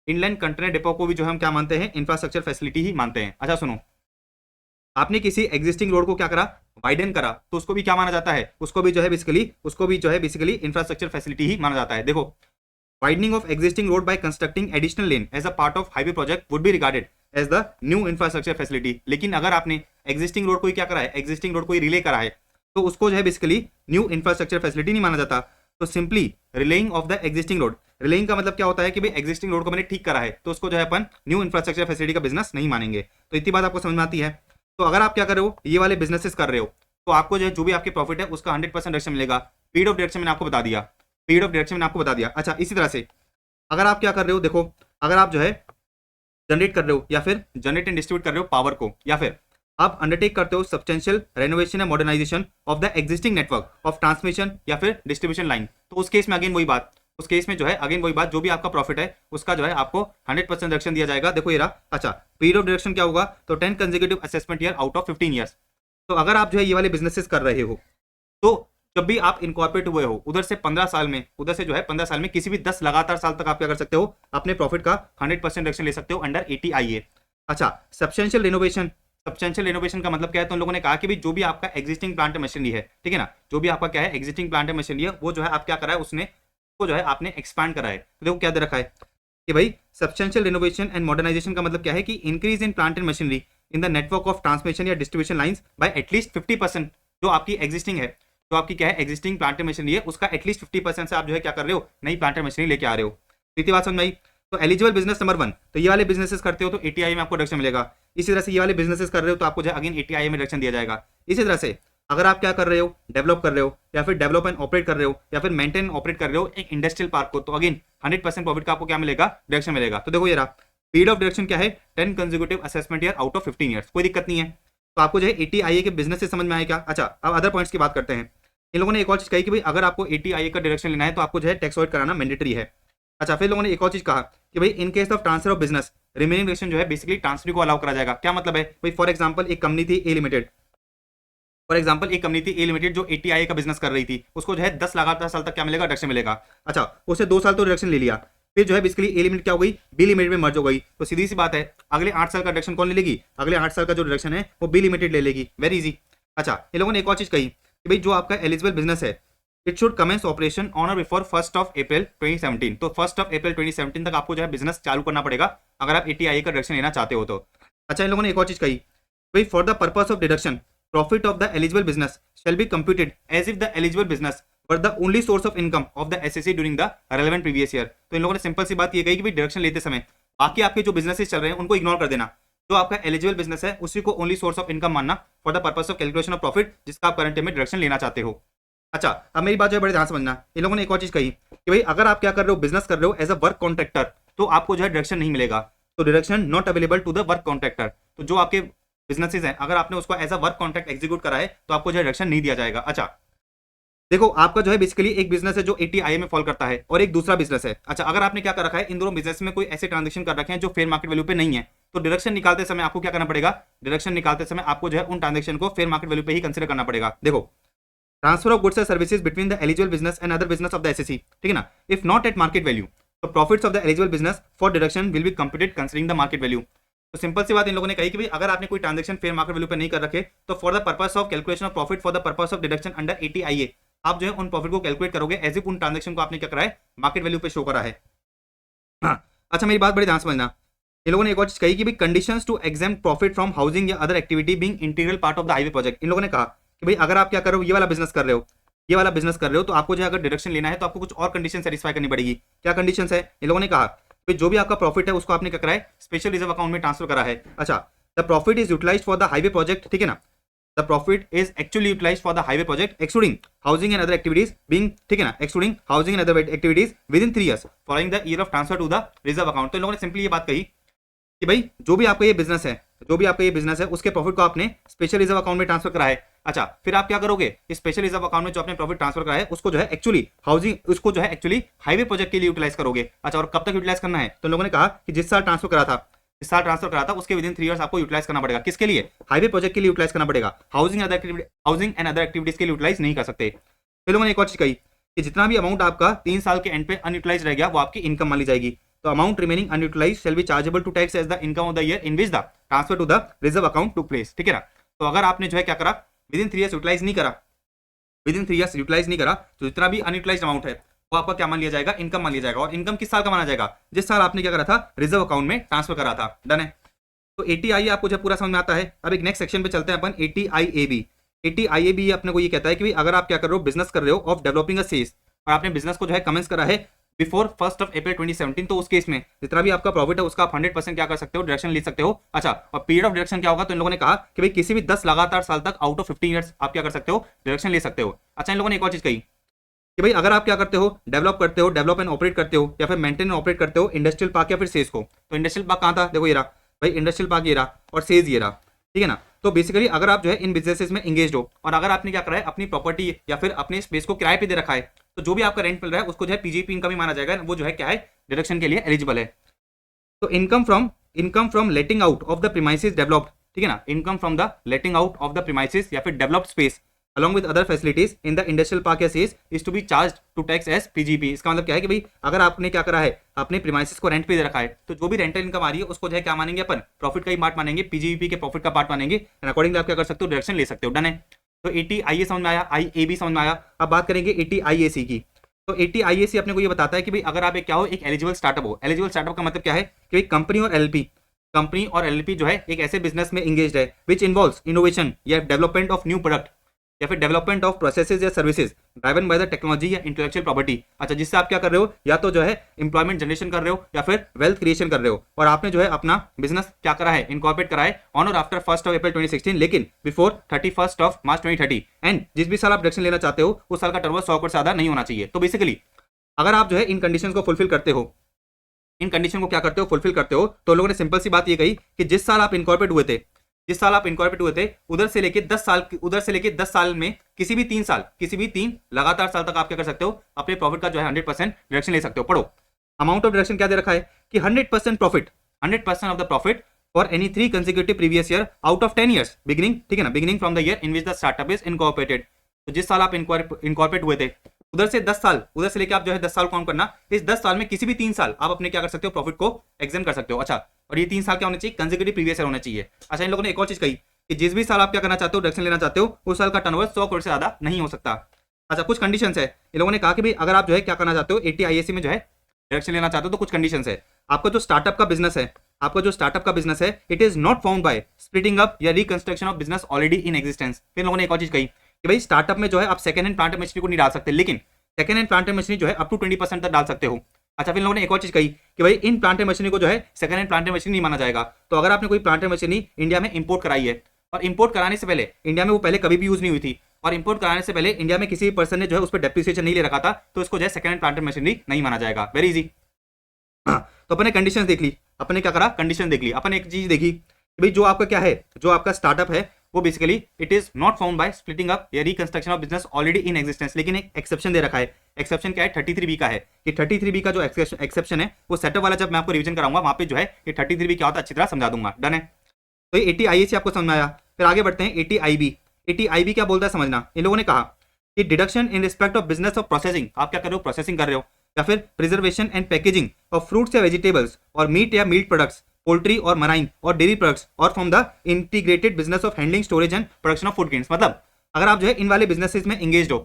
inland container depot को भी जो हम क्या मानते हैं, इंफ्रास्ट्रक्चर फैसिलिटी ही मानते हैं। अच्छा सुनो, आपने किसी एग्जिस्टिंग रोड को क्या करा, वाइडन करा, तो उसको भी क्या माना जाता है, उसको भी जो है बेसिकली इंफ्रास्ट्रक्चर फैसिलिटी ही माना जाता है। देखो widening of existing road by constructing additional lane as a part of highway project would be regarded as the new infrastructure facility। लेकिन अगर आपने existing road को ही क्या करा है, existing road को ही रिले करा है, तो उसको जो है बेसिकली न्यू इंफ्रास्ट्रक्चर फैसिलिटी नहीं माना जाता। तो simply relying of the existing road, relying का मतलब क्या होता है कि भाई एग्जिस्टिंग रोड को मैंने ठीक करा है, तो उसको जो है अपन न्यू इंफ्रास्ट्रक्चर फैसिलिटी का बिजनेस नहीं मानेंगे। तो इतनी बात आपको समझ में आती है। तो अगर आप क्या कर रहे हो, ये वाले बिजनेसेस कर रहे हो, तो आपको जो है जो भी आपके प्रॉफिट है उसका 100% डिडक्शन मिलेगा। पीरियड ऑफ डिडक्शन मैंने आपको बता दिया, पीरियड ऑफ डिडक्शन मैंने आपको बता दिया। अच्छा इसी तरह से अगर आप क्या कर रहे हो, देखो अगर आप जो है जनरेट कर रहे हो या फिर जनरेट एंड डिस्ट्रीब्यूट कर रहे हो पावर को, या फिर आप अंडरटेक करते हो substantial renovation and modernisation of the existing network of transmission या फिर डिस्ट्रीब्यूशन लाइन, तो उस केस में अगेन वही बात, उस केस में जो है अगेन वही बात, जो भी आपका प्रॉफिट है उसका जो है आपको 100% डिडक्शन दिया जाएगा। देखो ये रहा। अच्छा पीरियड ऑफ डिडक्शन क्या होगा, तो 10 consecutive assessment year out of 15 years. तो अगर आप जो है ये वाले बिजनेसेस कर रहे हो, तो जब भी आप इनकॉर्पोरेट हुए हो उधर से 15 साल में, उधर से जो है 15 साल में किसी भी 10 लगातार साल तक आप क्या कर सकते हो, अपने प्रॉफिट का 100% डिडक्शन ले सकते हो अंडर 80IA। अच्छा सब्सटेंशियल रिनोवेशन, सब्सटेंशियल रिनोवेशन का मतलब क्या है, तो उन लोगों ने कहा कि भाई जो भी आपका एग्जिस्टिंग प्लांट मशीनरी है, ठीक है ना, जो भी आपका क्या है एग्जिस्टिंग प्लांट मशीनरी है, वो जो है आप क्या करा है, उसने वो जो है आपने एक्सपैंड करा है। तो देखो क्या दे रखा है कि भाई सब्सटेंशियल रिनोवेशन एंड मॉडर्नाइजेशन का मतलब क्या है कि increase in plant and machinery in the network of transmission या डिस्ट्रीब्यूशन लाइंस बाय एटलीस्ट 50%। जो आपकी एग्जिस्टिंग है, जो आपकी क्या है एग्जिस्टिंग प्लांट एंड मशीनरी है, उसका एटलीस्ट 50% से आप जो है क्या कर रहे हो, नई प्लांट एंड मशीनरी लेके आ रहे हो। इतनी बात समझ में आई। तो एलिजिबल बिजनेस नंबर 1, तो ये वाले बिजनेसेस करते हो तो 80IA में आपको डिडक्शन मिलेगा। इसी तरह से ये वाले बिजनेसेस कर रहे हो तो आपको जो है अगेन 80IA में डिडक्शन दिया जाएगा। इसी तरह से अगर आप क्या कर रहे हो, डेवलप कर रहे हो या फिर डेवलप एंड ऑपरेट कर रहे हो या फिर मेंटेन ऑपरेट कर रहे हो एक इंडस्ट्रियल पार्क को, तो अगेन 100% प्रॉफिट का आपको क्या मिलेगा, डिडक्शन मिलेगा। तो देखो ये रहा पीरियड ऑफ डिडक्शन क्या है, 10 consecutive assessment year out of 15 years, कोई दिक्कत नहीं है। तो आपको जो है 80IA के बिजनेस से समझ में आया क्या। अच्छा अब अदर पॉइंट्स की बात करते हैं। इन लोगों ने एक और चीज कही कि भाई अगर आपको 80IA का डिडक्शन लेना है तो आपको जो है टैक्स अवॉइड कराना मैंडेटरी है। अच्छा फिर लोगों ने एक और चीज कहा कि भाई in case of transfer of business remaining deduction जो है बेसिकली ट्रांसफर को अलाउ करा जाएगा। क्या मतलब है भाई, फॉर एग्जांपल एक कंपनी थी ए लिमिटेड, फॉर एग्जांपल एक कंपनी थी ए लिमिटेड जो 80IA का बिजनेस कर रही थी, उसको जो है 10 लगातार साल तक क्या मिलेगा, डिडक्शन मिलेगा। अच्छा उससे 2 साल तो डिडक्शन ले लिया, फिर जो है बेसिकली ए लिमिटेड क्या हो गई, बी लिमिटेड में मर्ज हो गई, तो सीधी सी बात है अगले 8 साल का डिडक्शन कौन ले लेगी, अगले 8 साल का जो डिडक्शन है वो बी लिमिटेड ले लेगी, वेरी इजी। अच्छा इन लोगों ने एक और चीज कही कि भाई जो आपका एलिजिबल बिजनेस है it should commence operation on or before 1 April 2017। तो 1 अप्रैल 2017 तक आपको जो है बिजनेस चालू करना पड़ेगा अगर आप 80IA का डिडक्शन लेना चाहते हो तो। अच्छा इन लोगों ने एक और चीज कही भाई for the purpose of deduction profit of the eligible business shall be computed as if the eligible business were the only source of income of the assessee during the relevant previous year. तो इन लोगों ने simple सी बात ये कही कि भाई डिडक्शन लेते समय बाकी आपके जो बिजनेसेस चल रहे हैं उनको इग्नोर कर देना, जो आपका एलिजिबल बिजनेस है उसी को ओनली सोर्स ऑफ इनकम मानना for the purpose of calculation of profit जिसका आप करंट में डिडक्शन लेना चाहते हो। अच्छा अब मेरी बात जो है बड़े ध्यान समझना, इन लोगों ने एक और चीज कही कि भाई अगर आप क्या कर रहे हो, बिजनेस कर रहे हो एज अ वर्क कॉन्ट्रैक्टर, तो आपको जो है डिडक्शन नहीं मिलेगा। तो deduction not available to the work contractor, तो जो आपके बिजनेसेस हैं अगर आपने उसको as a work contract execute करा है तो आपको जो है डिडक्शन नहीं दिया जाएगा। अच्छा देखो आपका जो है बेसिकली एक बिजनेस है जो 80IA में फॉल करता है और एक दूसरा बिजनेस है। अच्छा अगर आपने क्या कर रखा है, इन दोनों बिजनेस में कोई ऐसे ट्रांजेक्शन कर रखे हैं जो फेयर मार्केट वैल्यू पे नहीं है, तो डिडक्शन निकालते समय आपको क्या करना पड़ेगा, डिडक्शन निकालते समय आपको जो है उन ट्रांजेक्शन को फेयर मार्केट वैल्यू पे ही कंसिडर करना पड़ेगा। देखो transfer of goods and services between the eligible business and other business of the SSC, ठीक है ना, if not at market value तो profits of the eligible business for deduction will be computed considering the market value. तो simple सी बात इन लोगों ने कही कि भाई अगर आपने कोई ट्रांजेक्शन फेयर मार्केट वैल्यू पे नहीं कर रखे तो for the purpose of calculation of profit for the purpose of deduction under 80IA आप जो है उन प्रॉफिट को कैलकुलेट करोगे एज इफ उन ट्रांजेक्शन को आपने क्या करा है, मार्केट वैल्यू पे शो करा है। हाँ। अच्छा मेरी बात बड़ी ध्यान समझना, इन लोगों ने एक और चीज कही कि भाई conditions to exempt profit from housing या other activity being integral part of the highway project. इन लोगों ने कहा कि भाई अगर आप क्या कर रहे हो, ये वाला बिजनेस कर रहे हो, ये वाला बिजनेस कर रहे हो, तो आपको जो है अगर डिडक्शन लेना है तो आपको कुछ और कंडीशन सेटिस्फाई करनी पड़ेगी। क्या कंडीशन है, इन लोगों ने कहा कि जो भी आपका प्रॉफिट है उसको आपने क्या करा है, स्पेशल रिजर्व अकाउंट में ट्रांसफर करा है। अच्छा the profit is utilised for the highway project, ठीक है ना, the profit is actually utilised for the highway project excluding housing and other activities being, ठीक है ना, excluding housing and other activities within 3 years following the year of transfer to the reserve account. तो इन लोगों ने simply ये बात कही कि भाई जो भी आपका ये बिजनेस है, जो भी आपका ये बिजनेस है, उसके प्रॉफिट को आपने स्पेशल रिजर्व अकाउंट में ट्रांसफर करा है। अच्छा, फिर आप क्या करोगे, इस स्पेशल रिजर्व अकाउंट में जो आपने प्रॉफिट ट्रांसफर करा है उसको जो है एक्चुअली हाउसिंग, उसको जो है एक्चुअली हाईवे प्रोजेक्ट के लिए यूटिलाइज करोगे। अच्छा, और कब तक यूटिलाइज करना है, तो लोगों ने कहा कि जिस साल ट्रांसफर करा था, इस साल ट्रांसफर करा था उसके विद इन 3 years आपको यूटिलाइज करना पड़ेगा। किसके लिए, हाईवे प्रोजेक्ट के लिए यूटिलाइज करना पड़ेगा, हाउसिंग एंड अदर एक्टिविटीज के लिए यूटिलाइज नहीं कर सकते। फिर लोगों ने एक और चीज कही कि जितना भी अमाउंट आपका 3 साल के एंड पे अनयूटिलाइज रह गया वो आपकी इनकम मान ली जाएगी। तो amount remaining unutilised shall be chargeable to tax as the income of the year in which the transfer to the reserve account to place, ठीक है ना। तो अगर आपने जो है क्या करा, विद इन 3 years यूटिलाइज नहीं करा, विद इन 3 years यूटिलाइज नहीं करा, तो जितना भी अनयूटिलाइज अमाउंट है वो आपका क्या मान लिया जाएगा, इनकम मान लिया जाएगा। और इनकम किस साल का माना जाएगा, जिस साल आपने क्या करा था, रिजर्व अकाउंट में ट्रांसफर करा था। डन है। तो 80IA आपको जो पूरा समझ में आता है। अब एक नेक्स्ट सेक्शन पे चलते हैं अपन, 80IAB। 80IAB अपने को ये कहता है कि अगर आप क्या कर रहे हो, बिजनेस कर रहे हो ऑफ डेवलपिंग अ सेल्स, और आपने बिजनेस को जो है कमेंस करा है बिफोर 1st of April 2017, तो उस केस में जितना भी आपका प्रॉफिट है उसका आप 100% क्या कर सकते हो, डिडक्शन ले सकते हो। अच्छा, और पीरियड ऑफ डिडक्शन क्या होगा, तो इन लोगों ने कहा कि भाई किसी भी 10 लगातार साल तक आउट ऑफ 15 years आप क्या कर सकते हो, डिडक्शन ले सकते हो। अच्छा, इन लोगों ने एक और चीज कही कि भाई अगर आप क्या करते हो, डेवलप करते हो, डेवलप एंड ऑपरेट करते हो, या फिर मेंटेन एंड ऑपरेट करते हो इंडस्ट्रियल पार्क या फिर सेज को। तो इंडस्ट्रियल पार्क कहाँ था, देखो ये रहा भाई, इंडस्ट्रियल पार्क ये रहा और सेज ये रहा, ठीक है ना। तो बेसिकली अगर आप जो है इन बिजनेसेस में इंगेज हो और अगर आपने क्या करा है, अपनी प्रॉपर्टी या फिर अपने स्पेस को किराए पे दे रखा है, तो जो भी आपका रेंट मिल रहा है उसको जो है पीजीपी इनकम ही माना जाएगा, वो जो है क्या है, डिडक्शन के लिए एलिजिबल है। तो income from letting out of the premises developed, ठीक है ना, income from the letting out of the premises या फिर developed space along with other facilities in the industrial park या says is to be charged to tax as PGP। इसका मतलब क्या है कि भाई अगर आपने क्या करा है, अपने प्रीमाइसेस को रेंट पे दे रखा है, तो जो भी रेंटल इनकम आ रही है उसको जो है क्या मानेंगे अपन, प्रॉफिट का ही पार्ट मानेंगे, पीजीपी के प्रॉफिट का पार्ट मानेंगे, एंड अकॉर्डिंगली आप क्या कर सकते हो, डायरेक्शन ले सकते हो। डन है। तो 80IA समझ में आया, IAB समझ में आया। अब बात करेंगे 80IAC की। तो 80IAC अपने को ये बताता है कि भाई अगर आप एक क्या हो, एक एलिजिबल स्टार्टअप हो। एलिजिबल स्टार्टअप का मतलब क्या है कि भाई कंपनी और एलएलपी जो है एक ऐसे बिजनेस में इंगेज है विच इन्वॉल्व्स इनोवेशन या डेवलपमेंट ऑफ न्यू प्रोडक्ट या फिर डेवलपमेंट ऑफ प्रोसेसेस या services driven by the technology या इंटेलेक्चुअल प्रॉपर्टी। अच्छा, जिससे आप क्या कर रहे हो, या तो जो है एम्प्लॉयमेंट जनरेशन कर रहे हो या फिर वेल्थ क्रिएशन कर रहे हो, और आपने जो है अपना बिजनेस क्या करा है, इनकॉर्पोरेट करा है ऑन और आफ्टर 1st of April 2016, लेकिन before 31st of March 2030, and जिस भी साल आप डिडक्शन लेना चाहते हो उस साल का टर्नओवर 100 करोड़ से ज्यादा नहीं होना चाहिए। तो बेसिकली अगर आप जो है इन कंडीशन को फुलफिल करते हो, इन कंडीशन को क्या करते हो, फुलफिल करते हो, तो लोगों ने सिंपल सी बात ये कही कि जिस साल आप इनकॉर्पोरेट हुए थे, जिस साल आप इनकॉर्पोरेट हुए थे, उधर से लेके 10 साल में किसी भी 3 लगातार साल तक आप क्या कर सकते हो, अपने प्रॉफिट का जो है 100% डिडक्शन ले सकते हो। पढ़ो, अमाउंट ऑफ डिडक्शन क्या दे रखा है कि 100% profit, 100% of the profit for any 3 consecutive previous year out of 10 years beginning, ठीक है ना, beginning from the year in which the startup is incorporated. तो जिस साल आप इनकॉर्पोरेट हुए थे, उधर से 10 साल, उधर से लेके आप जो है 10 साल काउंट करना, इस 10 साल में किसी भी 3 साल आप अपने क्या कर सकते हो, प्रॉफिट को एग्जाम कर सकते हो। अच्छा, और ये 3 साल क्या होने चाहिए, कंसेक्यूटिव प्रीवियस ईयर होना चाहिए। अच्छा, इन लोगों ने एक और चीज कही कि जिस भी साल आप क्या करना चाहते हो, डिडक्शन लेना चाहते हो, उस साल का टर्नओवर 100 करोड़ से ज्यादा नहीं हो सकता। अच्छा, कुछ कंडीशंस है। इन लोगों ने कहा कि भाई अगर आप जो है क्या करना चाहते हो, 80IAC में जो है डिडक्शन लेना चाहते हो, तो कुछ कंडीशंस है। आपका जो स्टार्टअप का बिजनेस है, it is not found by splitting up या reconstruction of business already in existence. फिर लोगों ने एक और चीज कही कि भाई स्टार्टअप में जो है आप second hand plant and machinery को नहीं डाल सकते, लेकिन second hand plant and machinery जो है अप टू 20% तक डाल सकते हो। अच्छा, फिर लोगों ने एक और चीज कही कि भाई इन प्लांट एंड मशीनरी को जो है second hand plant and machinery नहीं माना जाएगा। तो अगर आपने कोई प्लांट एंड मशीनरी इंडिया में इंपोर्ट कराई है और इंपोर्ट कराने से पहले इंडिया में वो पहले कभी भी यूज नहीं हुई थी, और इंपोर्ट कराने से पहले इंडिया में किसी भी पर्सन ने जो है उस पर डेप्रिसिएशन नहीं ले रखा था, तो इसको जो है second hand plant and machinery नहीं माना जाएगा। Very easy. तो अपने कंडीशंस देख ली, अपने क्या करा, कंडीशन देख ली, अपन एक चीज देखी कि भाई जो आपका क्या है, जो आपका स्टार्टअप है वो basically it is not found by splitting up या reconstruction of business already in existence. लेकिन एक एक्सेप्शन दे रखा है। एक्सेप्शन क्या है, 33B का है कि 33B का जो एक्सेप्शन है वो सेटअप वाला जब मैं आपको रिवीजन कराऊंगा वहां पे जो है ये 33B क्या होता है अच्छी तरह समझा दूंगा। डन है। तो ये 80IAC आपको समझ में आया। फिर आगे बढ़ते हैं 80IB। 80IB क्या बोलता है समझना। इन लोगों ने कहा कि deduction in respect of business of processing, आप क्या कर रहे हो, प्रोसेसिंग कर रहे हो, या फिर preservation and packaging of fruits या वेजिटेबल्स और मीट या मीट प्रोडक्ट्स, पोल्ट्री और मराइन और डेयरी प्रोडक्ट्स, और from the integrated business of handling, storage and production of food grains. मतलब अगर आप जो है इन वाले बिजनेसेस में इंगेज हो,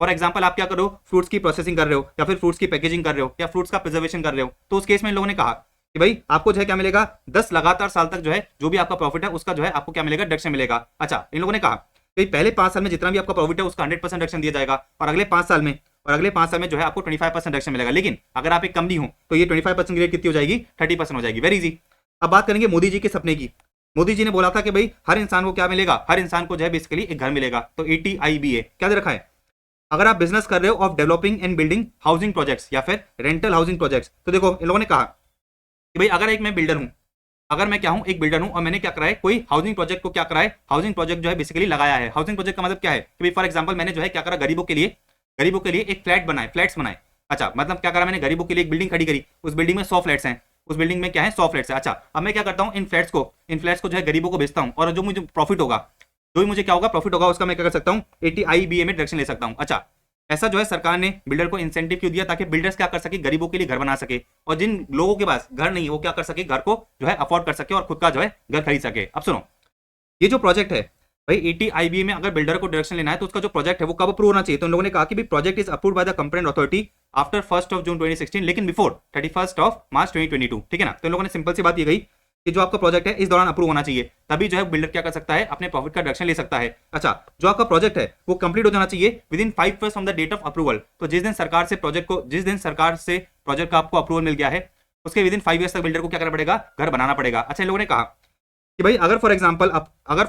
फॉर एग्जाम्पल आप क्या कर रहे हो, फ्रूट्स की प्रोसेसिंग कर रहे हो, या फिर फ्रूट्स की पैकेजिंग कर रहे हो, या फ्रूट्स का प्रिजर्वेशन कर रहे हो, तो उस केस में इन लोगों ने कहा कि भाई आपको जो है क्या मिलेगा, 10 लगातार साल तक जो है जो भी आपका प्रॉफिट है उसका जो है आपको क्या मिलेगा, डिडक्शन मिलेगा। अच्छा, इन लोगों ने कहा कि पहले 5 साल में जितना भी आपका प्रॉफिट है उसका 100% डिडक्शन दिया जाएगा, और अगले 5 साल में जो है आपको 25% डिडक्शन मिलेगा। लेकिन अगर आप एक कंपनी हो तो ये 25% की रेट कितनी हो जाएगी, 30% हो जाएगी। Very easy. अब बात करेंगे मोदी जी के सपने की। मोदी जी ने बोला था कि भाई हर इंसान को क्या मिलेगा, हर इंसान को जो है बेसिकली एक घर मिलेगा। तो ATIBA क्या दे रखा है, अगर आप बिजनेस कर रहे हो of developing and building housing projects या फिर रेंटल हाउसिंग प्रोजेक्ट्स। तो देखो इन लोगों ने कहा कि भाई अगर एक मैं बिल्डर हूं, अगर मैं क्या हूं, एक बिल्डर हूं और मैंने क्या करा है, कोई हाउसिंग प्रोजेक्ट को क्या करा है, हाउसिंग प्रोजेक्ट जो है बेसिकली लगाया है। हाउसिंग प्रोजेक्ट का मतलब क्या है कि भाई फॉर एग्जांपल मैंने जो है क्या करा, गरीबों के लिए एक फ्लैट बनाए, फ्लैट्स बनाए। अच्छा, मतलब क्या करा मैंने, गरीबों के लिए एक बिल्डिंग खड़ी करी, उस बिल्डिंग में 100 फ्लैट्स हैं, उस बिल्डिंग में क्या है 100 फ्लैट्स है। अच्छा, अब मैं क्या करता हूँ, इन फ्लैट्स को जो है गरीबों को बेचता हूँ, और जो मुझे प्रॉफिट होगा, जो भी मुझे क्या होगा प्रॉफिट होगा, उसका मैं क्या कर सकता हूँ, ATIBA में डायरेक्शन ले सकता हूँ। अच्छा, ऐसा जो है सरकार ने बिल्डर को इंसेंटिव क्यों दिया, ताकि बिल्डर्स क्या कर सके, गरीबों के लिए घर बना सके, और जिन लोगों के पास घर नहीं है वो क्या कर सके, घर को जो है अफोर्ड कर सके और खुद का जो है घर खरीद सके। अब सुनो, ये जो प्रोजेक्ट है भाई ATIBA में अगर बिल्डर को डायरेक्शन लेना है तो उसका जो प्रोजेक्ट है वो कब अप्रूव होना चाहिए। तो उन लोगों ने कहा कि project is approved by the complaint authority after 1 जून 2016 लेकिन बिफोर 31 मार्च 2022। ठीक है ना। तो इन लोगों ने सिंपल सी बात ये गई कि जो आपका प्रोजेक्ट है इस दौरान अप्रूव होना चाहिए, तभी जो है बिल्डर क्या कर सकता है, अपने प्रॉफिट का डायरेक्शन ले सकता है। अच्छा, जो आपका प्रोजेक्ट है वो कंप्लीट हो जाना चाहिए within 5 years from the date of approval. तो जिस दिन सरकार से प्रोजेक्ट का आपको अप्रूवल मिल गया है उसके विद इन 5 years तक बिल्डर को क्या करना पड़ेगा, घर बनाना पड़ेगा। अच्छा, इन लोगों ने कहा कि भाई अगर फॉर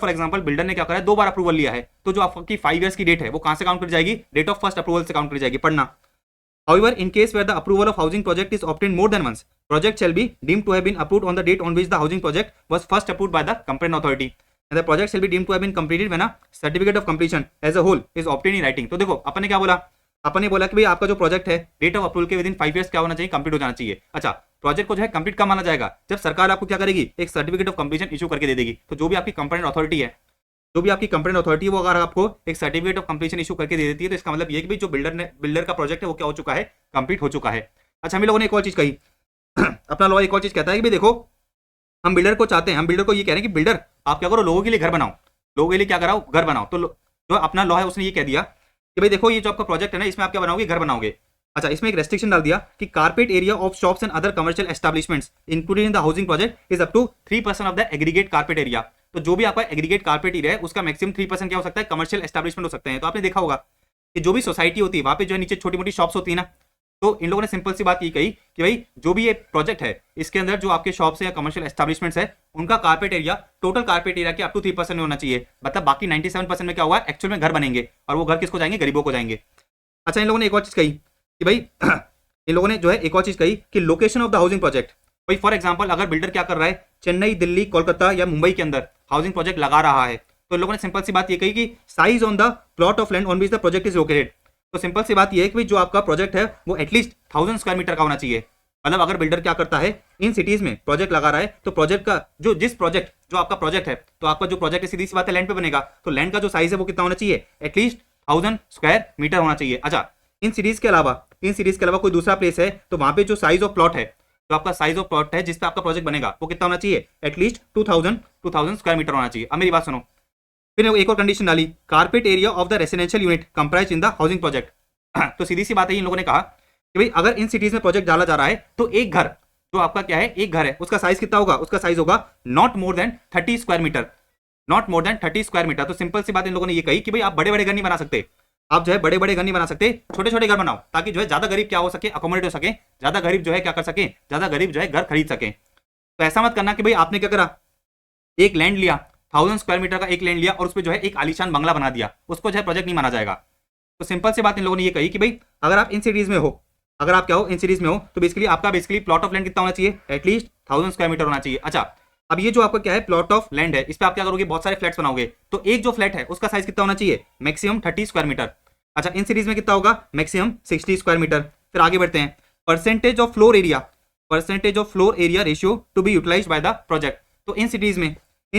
एग्जांपल बिल्डर ने क्या करा है, 2 बार अप्रूवल लिया है, तो जो आपकी 5 years की डेट है वो कहां से काउंट करी जाएगी, डेट ऑफ फर्स्ट अप्रूवल से काउंट करी जाएगी। पढ़ना, however in case where the approval of housing project is obtained more than once, project shall be deemed to have been approved on the date on which the housing project was first approved by the competent authority, and the project shall be deemed to have been completed when a certificate of completion as a whole is obtained in writing। तो देखो अपन ने क्या बोला, अपन ने बोला कि भाई आपका जो प्रोजेक्ट है डेट ऑफ अप्रूवल के विद इन 5 years क्या होना चाहिए, कंप्लीट हो जाना चाहिए। अच्छा, प्रोजेक्ट को जो है कंप्लीट कब माना जाएगा, जब सरकार आपको क्या करेगी, एक सर्टिफिकेट ऑफ कंप्लीशन इशू करके दे देगी। तो जो भी आपकी कंप्लेंट अथॉरिटी है, वो अगर आपको एक सर्टिफिकेट ऑफ कंप्लीशन इशू करके दे देती है तो इसका मतलब ये कि भाई जो बिल्डर का प्रोजेक्ट है वो क्या हो चुका है, कंप्लीट हो चुका है। अच्छा, हम लोगों ने एक और चीज कही अपना लॉ एक और चीज कहता है कि भाई देखो हम बिल्डर को चाहते हैं, हम बिल्डर को ये कह रहे हैं कि बिल्डर आप क्या करो, लोगों के लिए घर बनाओ, लोगों के लिए क्या कराओ, घर बनाओ। तो जो अपना लॉ है उसने ये कह दिया कि भाई देखो ये जो आपका प्रोजेक्ट है ना इसमें आप क्या बनाओगे, घर बनाओगे। अच्छा, इसमें एक रेस्ट्रिक्शन डाल दिया कि carpet area of shops and other commercial establishments included in the housing project is up to 3% of the aggregate carpet area. तो जो भी आपका एग्रीगेट कारपेट एरिया है उसका मैक्सिमम 3% क्या हो सकता है, कमर्शियल एस्टैब्लिशमेंट हो सकते हैं। तो आपने देखा होगा कि जो भी सोसाइटी होती है वहां पे जो है नीचे छोटी मोटी शॉप्स होती है ना, तो इन लोगों ने सिंपल सी बात ये कही कि भाई जो भी ये प्रोजेक्ट है इसके अंदर जो आपके शॉप्स है या कमर्शियल एस्टैब्लिशमेंट्स है उनका carpet area total carpet area के अप टू 3% में होना चाहिए। मतलब बाकी 97% में क्या हुआ, एक्चुअल में घर बनेंगे, और वो घर किसको जाएंगे, गरीबों को जाएंगे। अच्छा, इन लोगों ने एक और चीज कही कि भाई इन लोगों ने जो है एक और चीज कही कि location of the housing project, भाई फॉर एग्जांपल अगर बिल्डर क्या कर रहा है, चेन्नई, दिल्ली, कोलकाता या मुंबई के अंदर हाउसिंग प्रोजेक्ट लगा रहा है, तो इन लोगों ने सिंपल सी बात ये कही कि size on the plot of land on which the project is located. तो सिंपल सी बात ये है कि जो आपका प्रोजेक्ट है वो एटलीस्ट 1000 स्क्वायर मीटर का होना चाहिए। मतलब अगर बिल्डर क्या करता है, इन सिटीज में प्रोजेक्ट लगा रहा है, तो प्रोजेक्ट का जो आपका प्रोजेक्ट है, तो आपका जो प्रोजेक्ट है सीधी सी बात है लैंड पे बनेगा, तो लैंड का जो साइज है वो कितना होना चाहिए, एटलीस्ट 1000 स्क्वायर मीटर होना चाहिए। अच्छा, इन सीरीज के अलावा कोई दूसरा प्लेस है तो वहां पे जो साइज ऑफ प्लॉट है, जो आपका साइज ऑफ प्लॉट है जिस पे आपका प्रोजेक्ट बनेगा वो कितना होना चाहिए, एटलीस्ट 2000 स्क्वायर मीटर होना चाहिए। अब मेरी बात सुनो, फिर एक और कंडीशन डाली, carpet area of the residential unit comprise in the housing project. तो सीधी सी बात है, इन लोगों ने कहा कि भाई अगर इन सिटीज में प्रोजेक्ट डाला जा रहा है तो एक घर जो आपका क्या है, एक घर है उसका साइज कितना होगा, उसका साइज होगा not more than 30 square metre, not more than 30 square metre. तो सिंपल सी बात इन लोगों ने ये कही कि भाई आप बड़े बड़े घर नहीं बना सकते, आप जो है बड़े बड़े घर नहीं बना सकते, छोटे छोटे घर बनाओ, ताकि जो है ज्यादा गरीब क्या हो सके, अकोमोडेट हो सके, ज्यादा गरीब जो है क्या कर सके, ज्यादा गरीब जो है घर खरीद सके। तो ऐसा मत करना कि भाई आपने क्या करा, एक लैंड लिया 1000 स्क्वायर मीटर का एक लैंड लिया और उस पर जो है एक आलीशान बंगला बना दिया, उसको जो है प्रोजेक्ट नहीं माना जाएगा। तो सिंपल सी बात इन लोगों ने ये कही कि भाई अगर आप इन सिटीज में हो, अगर आप क्या हो इन सिटीज में हो, तो बेसिकली आपका प्लॉट ऑफ लैंड कितना होना चाहिए, एटलीस्ट 1000 स्क्वायर मीटर होना चाहिए। अच्छा, अब ये जो आपका क्या है प्लॉट ऑफ लैंड है, इस पे आप क्या करोगे, बहुत सारे फ्लैट्स बनाओगे, तो एक जो फ्लैट है उसका साइज कितना होना चाहिए, मैक्सिमम 30 स्क्वायर मीटर। अच्छा, इन सीरीज में कितना होगा, मैक्सिमम 60 स्क्वायर मीटर। फिर आगे बढ़ते हैं, percentage of floor area ratio to be utilise by the project. तो इन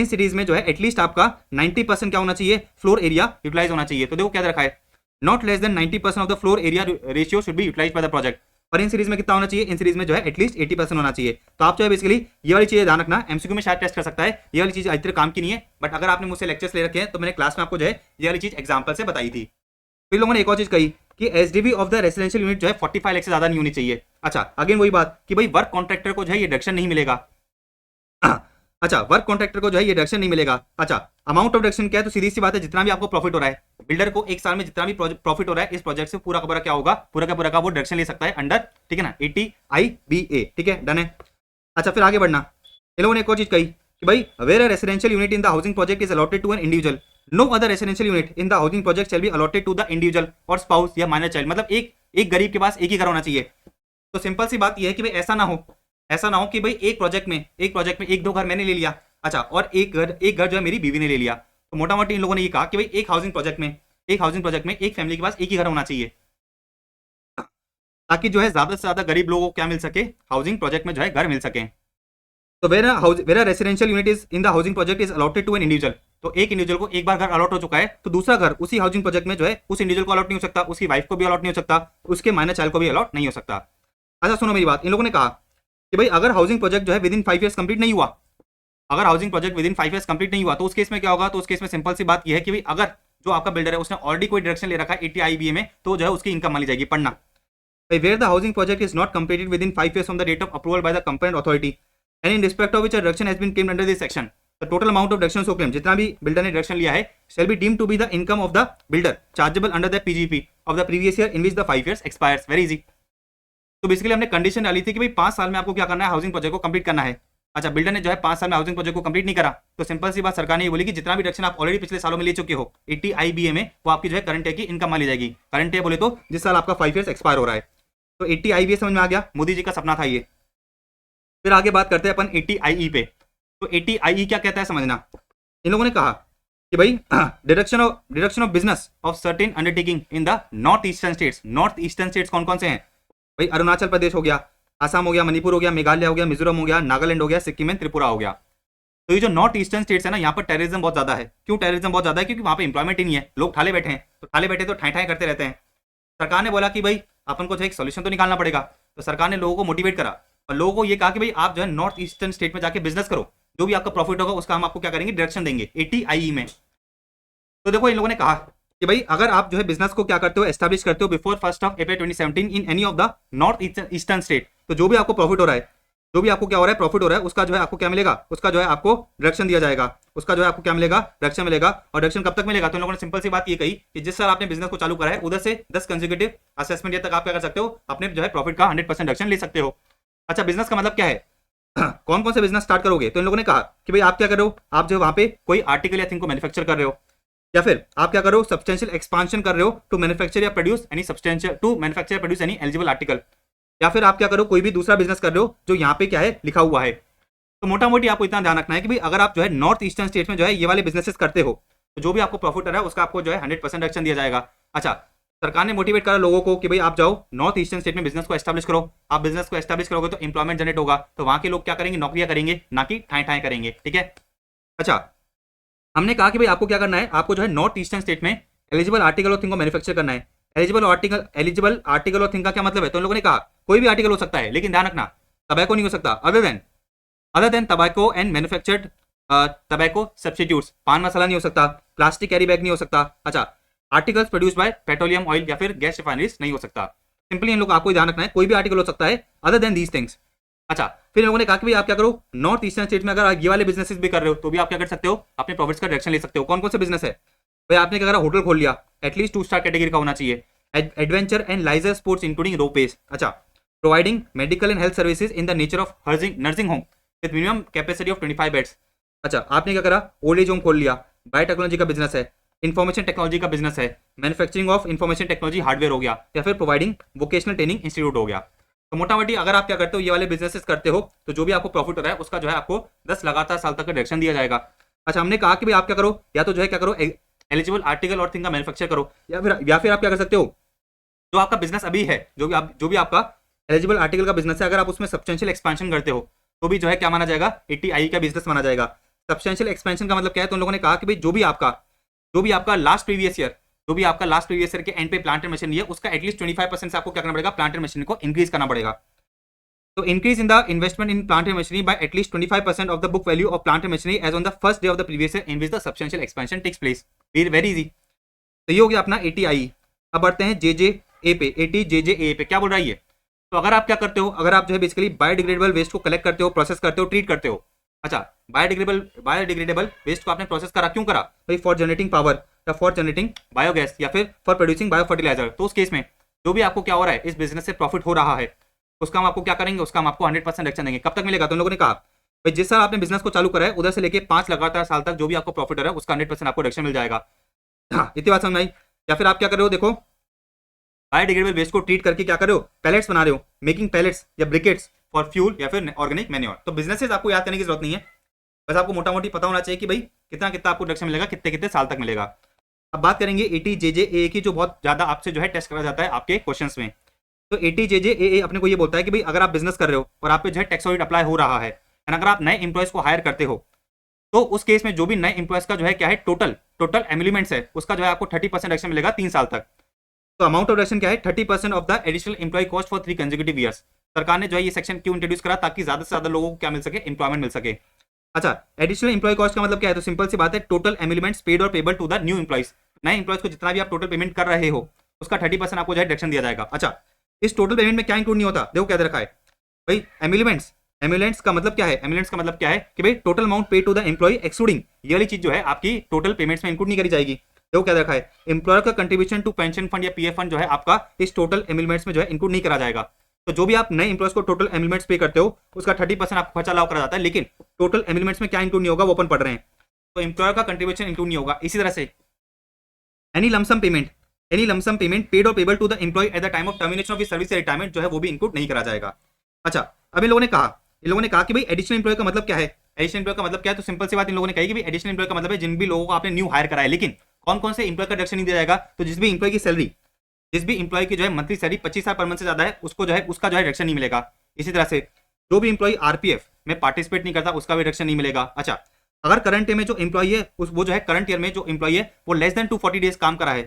सिटीज में जो है एटलीस्ट आपका 90% क्या होना चाहिए, फ्लोर एरिया यूटिलाइज होना चाहिए। तो देखो क्या रखा है, not less than 90% of the floor area ratio should be utilise by the project. और इन सीरीज में कितना होना चाहिए, इन सीरीज में जो है एटलीस्ट 80% होना चाहिए। तो आप जो है बेसिकली ये वाली चीजें ध्यान रखना, एमसीक्यू में शायद टेस्ट कर सकता है, ये वाली चीज इतने काम की नहीं है, बट अगर आपने मुझसे लेक्चर्स ले रखे हैं तो मैंने क्लास में आपको जो है ये वाली चीज एग्जाम्पल से बताई थी। फिर लोगों ने एक और चीज कही कि SDB of the residential unit जो है 45 लाख से ज्यादा नहीं होनी चाहिए। अच्छा, अगेन वही बात कि भाई वर्क कॉन्ट्रैक्टर को जो है ये डिडक्शन नहीं मिलेगा। अच्छा, वर्क कॉन्ट्रैक्टर को जो है ये डिडक्शन नहीं मिलेगा। अच्छा, अमाउंट ऑफ डिडक्शन क्या है, तो सीधी सी बात है जितना भी आपको प्रॉफिट हो रहा है, बिल्डर को एक साल में जितना भी प्रॉफिट हो रहा है इस प्रोजेक्ट से पूरा का पूरा क्या होगा, पूरा का पूरा का वो डिडक्शन ले सकता है अंडर, ठीक है ना, ATIBA। ठीक है, डन है। अच्छा, फिर आगे बढ़ना, इन लोगों ने एक और चीज कही कि भाई where a residential unit in the housing project is allotted to an individual, no other residential unit in the housing project shall be allotted to the individual or spouse या माइनर चाइल्ड। मतलब एक गरीब के पास एक ही घर होना चाहिए। तो सिंपल सी बात यह है कि भाई ऐसा ना हो कि भाई एक प्रोजेक्ट में एक दो घर मैंने ले लिया, अच्छा, और एक घर जो है मेरी बीवी ने ले लिया। तो मोटा मोटी इन लोगों ने ये कहा कि भाई एक हाउसिंग प्रोजेक्ट में एक फैमिली के पास एक ही घर होना चाहिए, ताकि जो है ज्यादा से ज्यादा गरीब लोगों को क्या मिल सके, हाउसिंग प्रोजेक्ट में जो है घर मिल सके। तो where a residential unit is in the housing project is allotted to an individual, तो एक इंडिविजुअल को एक बार घर अलॉट हो चुका है तो दूसरा घर उसी हाउसिंग प्रोजेक्ट में जो है उस इंडिविजुअल को अलॉट नहीं हो सकता, उसकी वाइफ को भी अलॉट नहीं हो सकता, उसके माइनर चाइल्ड को भी अलॉट नहीं हो सकता। अच्छा सुनो मेरी बात, इन लोगों ने कहा कि भाई अगर हाउसिंग प्रोजेक्ट जो है विद इन 5 ईयर्स कंप्लीट नहीं हुआ, अगर housing project with in 5 years complete नहीं हुआ तो उस केस में क्या होगा, तो उस केस में सिंपल सी बात यह है कि भाई अगर जो आपका बिल्डर है उसने ऑलरेडी कोई डायरेक्शन ले रखा है 80 IBA में, तो जो है उसकी इनकम मानी जाएगी। पढ़ना, where the housing project is not completed within 5 years from the date of approval by the competent authority and in respect of which a deduction has been claimed under this section, the total amount of deduction so claimed, जितना भी builder ने deduction लिया है, shall be deemed to be the income of the builder chargeable under the PGP of the previous year in which the 5 years expires। Very easy। तो basically हमने condition डाली थी कि भाई 5 साल में आपको क्या करना है, हाउसिंग प्रोजेक्ट को कंप्लीट करना है। अच्छा, बिल्डर ने जो है 5 साल में हाउसिंग प्रोजेक्ट को कंप्लीट नहीं करा, तो सिंपल सी बात सरकार ने ये बोली कि जितना भी डिडक्शन आप ऑलरेडी पिछले सालों में ले चुके हो 80 IBA में, वो आपकी जो है करंट ईयर की इनकम मानी जाएगी। करंट ईयर बोले तो जिस साल आपका 5 ईयर्स एक्सपायर हो रहा है। तो 80 IBA समझ में आ गया, मोदी जी का सपना था ये। फिर आगे बात करते हैं अपन 80 IE पे। तो 80 IE क्या कहता है समझना। इन लोगों ने कहा कि भाई deduction of business of certain undertaking in the north eastern states. North eastern states कौन कौन से हैं भाई? अरुणाचल प्रदेश हो गया, आसाम हो गया, मणिपुर हो गया, मेघालय हो गया, मिजोरम हो गया, नागालैंड हो गया, सिक्किम एंड त्रिपुरा हो गया। तो ये जो नॉर्थ ईस्टर्न स्टेट्स है ना, यहाँ पर टेररिज्म बहुत ज्यादा है। क्यों टेररिज्म बहुत ज्यादा है? क्योंकि वहाँ पे इंप्लॉयमेंट ही नहीं है, लोग ठाले बैठे हैं, तो ठाले बैठे तो ठाई ठाई करते रहते हैं। सरकार ने बोला कि भाई अपन को जो एक सोल्यूशन तो निकालना पड़ेगा, तो सरकार ने लोगों को मोटिवेट करा और लोगों को ये कहा कि भाई आप जो है नॉर्थ ईस्टर्न स्टेट में जाके बिजनेस करो, जो भी आपका प्रॉफिट होगा उसका हम आपको क्या करेंगे, डिडक्शन देंगे 80 IE में। तो देखो इन लोगों ने कहा कि भाई अगर आप जो है बिजनेस को क्या करते हो, एस्टैब्लिश करते हो before 1 April 2017 in any of the north eastern state, तो जो भी आपको प्रॉफिट हो रहा है, जो भी आपको क्या हो रहा है, प्रॉफिट हो रहा है, उसका जो है आपको क्या मिलेगा, उसका जो है आपको डिडक्शन दिया जाएगा, उसका जो है आपको क्या मिलेगा, डिडक्शन मिलेगा। और डिडक्शन कब तक मिलेगा? तो इन लोगों ने सिंपल सी बात ये कही कि जिस साल आपने बिजनेस को चालू करा है उधर से 10 कंसेक्यूटिव असेसमेंट ईयर तक आप क्या कर सकते हो, अपने जो है प्रॉफिट का 100% डिडक्शन ले सकते हो। अच्छा, बिजनेस का मतलब क्या है? कौन कौन से बिजनेस स्टार्ट करोगे? तो इन लोगों ने कहा कि भाई आप क्या कर रहे हो, आप जो वहां पे कोई आर्टिकल या थिंग को मैन्युफैक्चर कर रहे हो, या फिर आप क्या कर रहे हो, सब्सटेंशियल एक्सपांशन कर रहे हो टू मैन्युफैक्चर या produce any substantial to manufacture produce any eligible article, या फिर आप क्या करो, कोई भी दूसरा बिजनेस कर रहे हो जो यहाँ पे क्या है लिखा हुआ है। तो मोटा मोटी आपको इतना ध्यान रखना है कि भाई अगर आप जो है नॉर्थ ईस्टर्न स्टेट में जो है ये वाले बिजनेसेस करते हो, तो जो भी आपको प्रॉफिट आ रहा है उसका आपको जो है 100% डिडक्शन दिया जाएगा। अच्छा, सरकार ने मोटिवेट करा लोगों को कि भाई आप जाओ नॉर्थ ईस्टर्न स्टेट में बिजनेस को एस्टैब्लिश करो। आप बिजनेस को एस्टैब्लिश करोगे तो इंप्लॉयमेंट जनरेट होगा, तो वहां के लोग क्या करेंगे, नौकरियां करेंगे, ना कि ठाए ठाए करेंगे। ठीक है। अच्छा, हमने कहा कि भाई आपको क्या करना है, आपको जो है नॉर्थ ईस्टर्न स्टेट में एलिजिबल आर्टिकल और थिंग को मैन्युफैक्चर करना है। एलिजिबल आर्टिकल और थिंग का क्या मतलब है? तो इन लोगों ने कहा कोई भी आर्टिकल हो सकता है, लेकिन ध्यान रखना टबैको नहीं हो सकता, other than tobacco and manufactured tobacco substitutes. पान मसाला नहीं हो सकता, प्लास्टिक कैरी बैग नहीं हो सकता। अच्छा, articles produce by petroleum oil या फिर गैस रिफाइनरीज नहीं हो सकता। सिंपली इन लोग आपको ध्यान रखना है, कोई भी आर्टिकल हो सकता है अदर देन दीज थिंग्स। अच्छा, फिर लोगों ने कहा कि भाई आप क्या करो, नॉर्थ ईस्टर्न स्टेट में अगर आप ये वाले बिजनेसेस भी कर रहे हो तो भी आप क्या कर सकते हो, अपने प्रॉफिट्स का डायरेक्शन ले सकते हो। कौन कौन से बिजनेस है भाई? आपने क्या करा, होटल खोल लिया, एटलीस्ट 2 स्टार कैटेगरी का होना चाहिए। Adventure and leisure sports including ropeways. अच्छा, providing medical and health services in the nature of nursing home with minimum capacity of 25 beds. अच्छा, आपने क्या करा, ओल्ड एज होम खोल लिया, बायोटेक्नोलॉजी का बिजनेस है, इन्फॉर्मेशन टेक्नोलॉजी का बिजनेस है, manufacturing of information technology hardware हो गया, या फिर प्रोवाइडिंग वोकेशनल ट्रेनिंग इंस्टीट्यूट हो गया। तो मोटा मोटी अगर आप क्या करते हो, ये वाले बिजनेसेस करते हो, तो जो भी आपको प्रॉफिट हो रहा है उसका जो है आपको 10 लगातार साल तक का डायरेक्शन दिया जाएगा। अच्छा, हमने कहा कि भाई आप क्या करो, या तो जो है क्या करो, एलिजिबल आर्टिकल और थिंग का मैन्युफैक्चर करो, या फिर आप क्या कर सकते हो, जो आपका बिजनेस अभी है, जो भी आपका एलिजिबल आर्टिकल का बिजनेस है, अगर आप उसमें सब्सटेंशियल एक्सपेंशन करते हो तो भी जो है क्या माना जाएगा, 80 IE का बिजनेस माना जाएगा। सब्सटेंशियल एक्सपेंशन का मतलब क्या है? तो उन लोगों ने कहा कि भाई जो भी आपका लास्ट प्रीवियस ईयर के एंड पे प्लांट एंड मशीनरी है, उसका एटलीस्ट 25% से आपको क्या करना पड़ेगा, प्लांट एंड मशीनरी को इंक्रीज करना पड़ेगा। तो increase in the investment in plant and machinery by at least 25% of the book value of plant and machinery as on the first day of the previous year in which the substantial expansion takes place. Very easy. तो ये हो गया अपना 80 IE। अब बढ़ते हैं JJA पे। 80 JJA पे क्या बोल रहा है ये? तो अगर आप क्या करते हो, अगर आप जो है बेसिकली बायोडिग्रेडेबल वेस्ट को कलेक्ट करते हो, प्रोसेस करते हो, ट्रीट करते हो। अच्छा, बायोडिग्रेडेबल वेस्ट को आपने प्रोसेस करा, क्यों करा भाई? फॉर जनरेटिंग पावर या फॉर जनरेटिंग बायोगैस या फिर फॉर प्रोड्यूसिंग बायो फर्टिलाइजर। तो उस केस में जो भी आपको क्या हो रहा है, इस बिजनेस से प्रॉफिट हो रहा है, उसका हम आपको क्या करेंगे, उसका हम आपको 100% डिडक्शन देंगे। कब तक मिलेगा? तो उन लोगों ने कहा भाई जिस साल आपने बिजनेस को चालू करा है उधर से लेके 5 लगातार साल तक जो भी आपको प्रॉफिट हो रहा है उसका 100% आपको रिडक्शन मिल जाएगा। इतनी बात समझ में आई? या फिर आप क्या कर रहे हो, देखो बायोडिग्रेडेबल वेस्ट को ट्रीट करके क्या कर रहे हो, पैलेट्स बना रहे हो, मेकिंग पैलेट्स या ब्रिकेट्स फॉर फ्यूल या फिर ऑर्गेनिक मैन्योर। तो बिजनेसेस आपको याद करने की जरूरत नहीं है, बस आपको मोटा मोटी पता होना चाहिए कि भाई कितना कितना आपको रिडक्शन मिलेगा, कितने कितने साल तक मिलेगा। अब बात करेंगे ATJJAA की, जो बहुत ज्यादा आपसे जो है टेस्ट करा जाता है आपके क्वेश्चंस में। तो ATJJAA अपने को ये बोलता है कि भाई अगर आप बिजनेस कर रहे हो और आप पे जो है टैक्स ऑडिट अप्लाई हो रहा है एंड अगर आप नए इंप्लॉयज को हायर करते हो तो उस केस में जो भी नए इंप्लॉयज का जो है क्या है टोटल एमिलिमेंट्स है उसका जो है आपको 30% रिडक्शन मिलेगा 3 साल तक। तो अमाउंट ऑफ रिडक्शन क्या है, 30% of the additional employee cost for 3 consecutive years. सरकार ने जो है ये सेक्शन क्यों इंट्रोड्यूस करा, ताकि ज्यादा से ज्यादा लोगों को क्या मिल सके, एम्प्लॉयमेंट मिल सके। अच्छा, एडिशनल एम्प्लॉय कॉस्ट का मतलब क्या है, तो सिंपल सी बात है, total emoluments paid or payable to the new employees. नए एम्प्लॉयज को जितना भी आप टोटल पेमेंट कर रहे हो उसका 30% आपको जो है डिडक्शन दिया जाएगा। अच्छा, इस टोटल पेमेंट में क्या इंक्लूड नहीं होता, देखो क्या दे रखा है भाई, एमिलिमेंट्स। एमिलेंट्स का मतलब क्या है, एमिलेंट्स का मतलब क्या है कि भाई टोटल अमाउंट पे टू द एम्प्लॉय एक्सक्लूडिंग, ये वाली चीज जो है आपकी टोटल पेमेंट्स में इंक्लूड नहीं करी जाएगी। देखो क्या देखा है, एम्प्लॉयर का कंट्रीब्यूशन टू पेंशन फंड या पीएफ फंड जो है आपका इस टोटल एमिलमेंट्स में जो है इंक्लूड नहीं करा जाएगा। तो जो भी आप नए एम्प्लॉयज को टोटल एमिलमेंट्स पे करते हो उसका 30% आपको खर्चा अलाउ करा जाता है, लेकिन टोटल एमिलमेंट्स में क्या इंक्लूड नहीं होगा वो अपन पढ़ रहे हैं। तो एम्प्लॉयर का कंट्रीब्यूशन इंक्लूड नहीं होगा। इसी तरह से any lump sum payment paid or payable to the employee at the time of termination of service retirement जो है वो भी इंक्लूड नहीं करा जाएगा। अच्छा, अब इन लोगों ने कहा कि भाई एडिशनल एम्प्लॉय का मतलब क्या है, एडिशनल एम्प्लॉय का मतलब क्या है, तो सिंपल सी बात इन लोगों ने कही कि भाई एडिशनल एम्प्लॉय का मतलब है जिन भी लोगों को आपने न्यू हायर करा है, लेकिन कौन कौन से एम्प्लॉय का डिडक्शन नहीं दिया जाएगा, तो जिस भी एम्प्लॉय की सैलरी, जिस भी एम्प्लॉय की जो है मंथली सैलरी 25,000 पर मंथ से ज्यादा है उसको जो है उसका जो है डिडक्शन नहीं मिलेगा। इसी तरह से जो भी एम्प्लॉय आरपीएफ में पार्टिसिपेट नहीं करता उसका भी डिडक्शन नहीं मिलेगा। अच्छा, अगर करंट ईयर में जो एम्प्लॉय है वो जो है करंट ईयर में जो एम्प्लॉय है वो लेस देन 240 डेज काम करा है,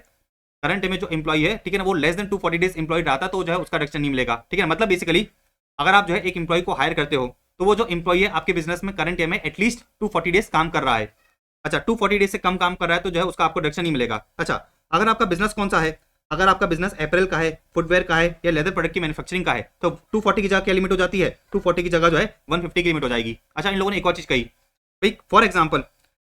करंट में जो एम्प्लॉय है, ठीक है ना, वो लेस देन 240 डेज एम्प्लॉय रहा तो जो है उसका डिडक्शन नहीं मिलेगा। ठीक है, मतलब बेसिकली अगर आप जो है एक एम्प्लॉय को हायर करते हो तो वो जो एम्प्लॉय है आपके बिजनेस में करंट ईयर में एटलीस्ट 240 डेज काम कर रहा है। अच्छा, 240 डेज से कम काम कर रहा है तो जो है उसका आपको डिडक्शन नहीं मिलेगा। अच्छा, अगर आपका बिजनेस कौन सा है, अगर आपका बिजनेस अप्रैल का है, फुटवेयर का है या लेदर प्रोडक्ट की मैन्युफैक्चरिंग का है तो 240 की जगह क्या लिमिट हो जाती है, 240 की जगह जो है 150 की लिमिट हो जाएगी। अच्छा, इन लोगों ने एक और चीज कही भाई, फॉर एग्जाम्पल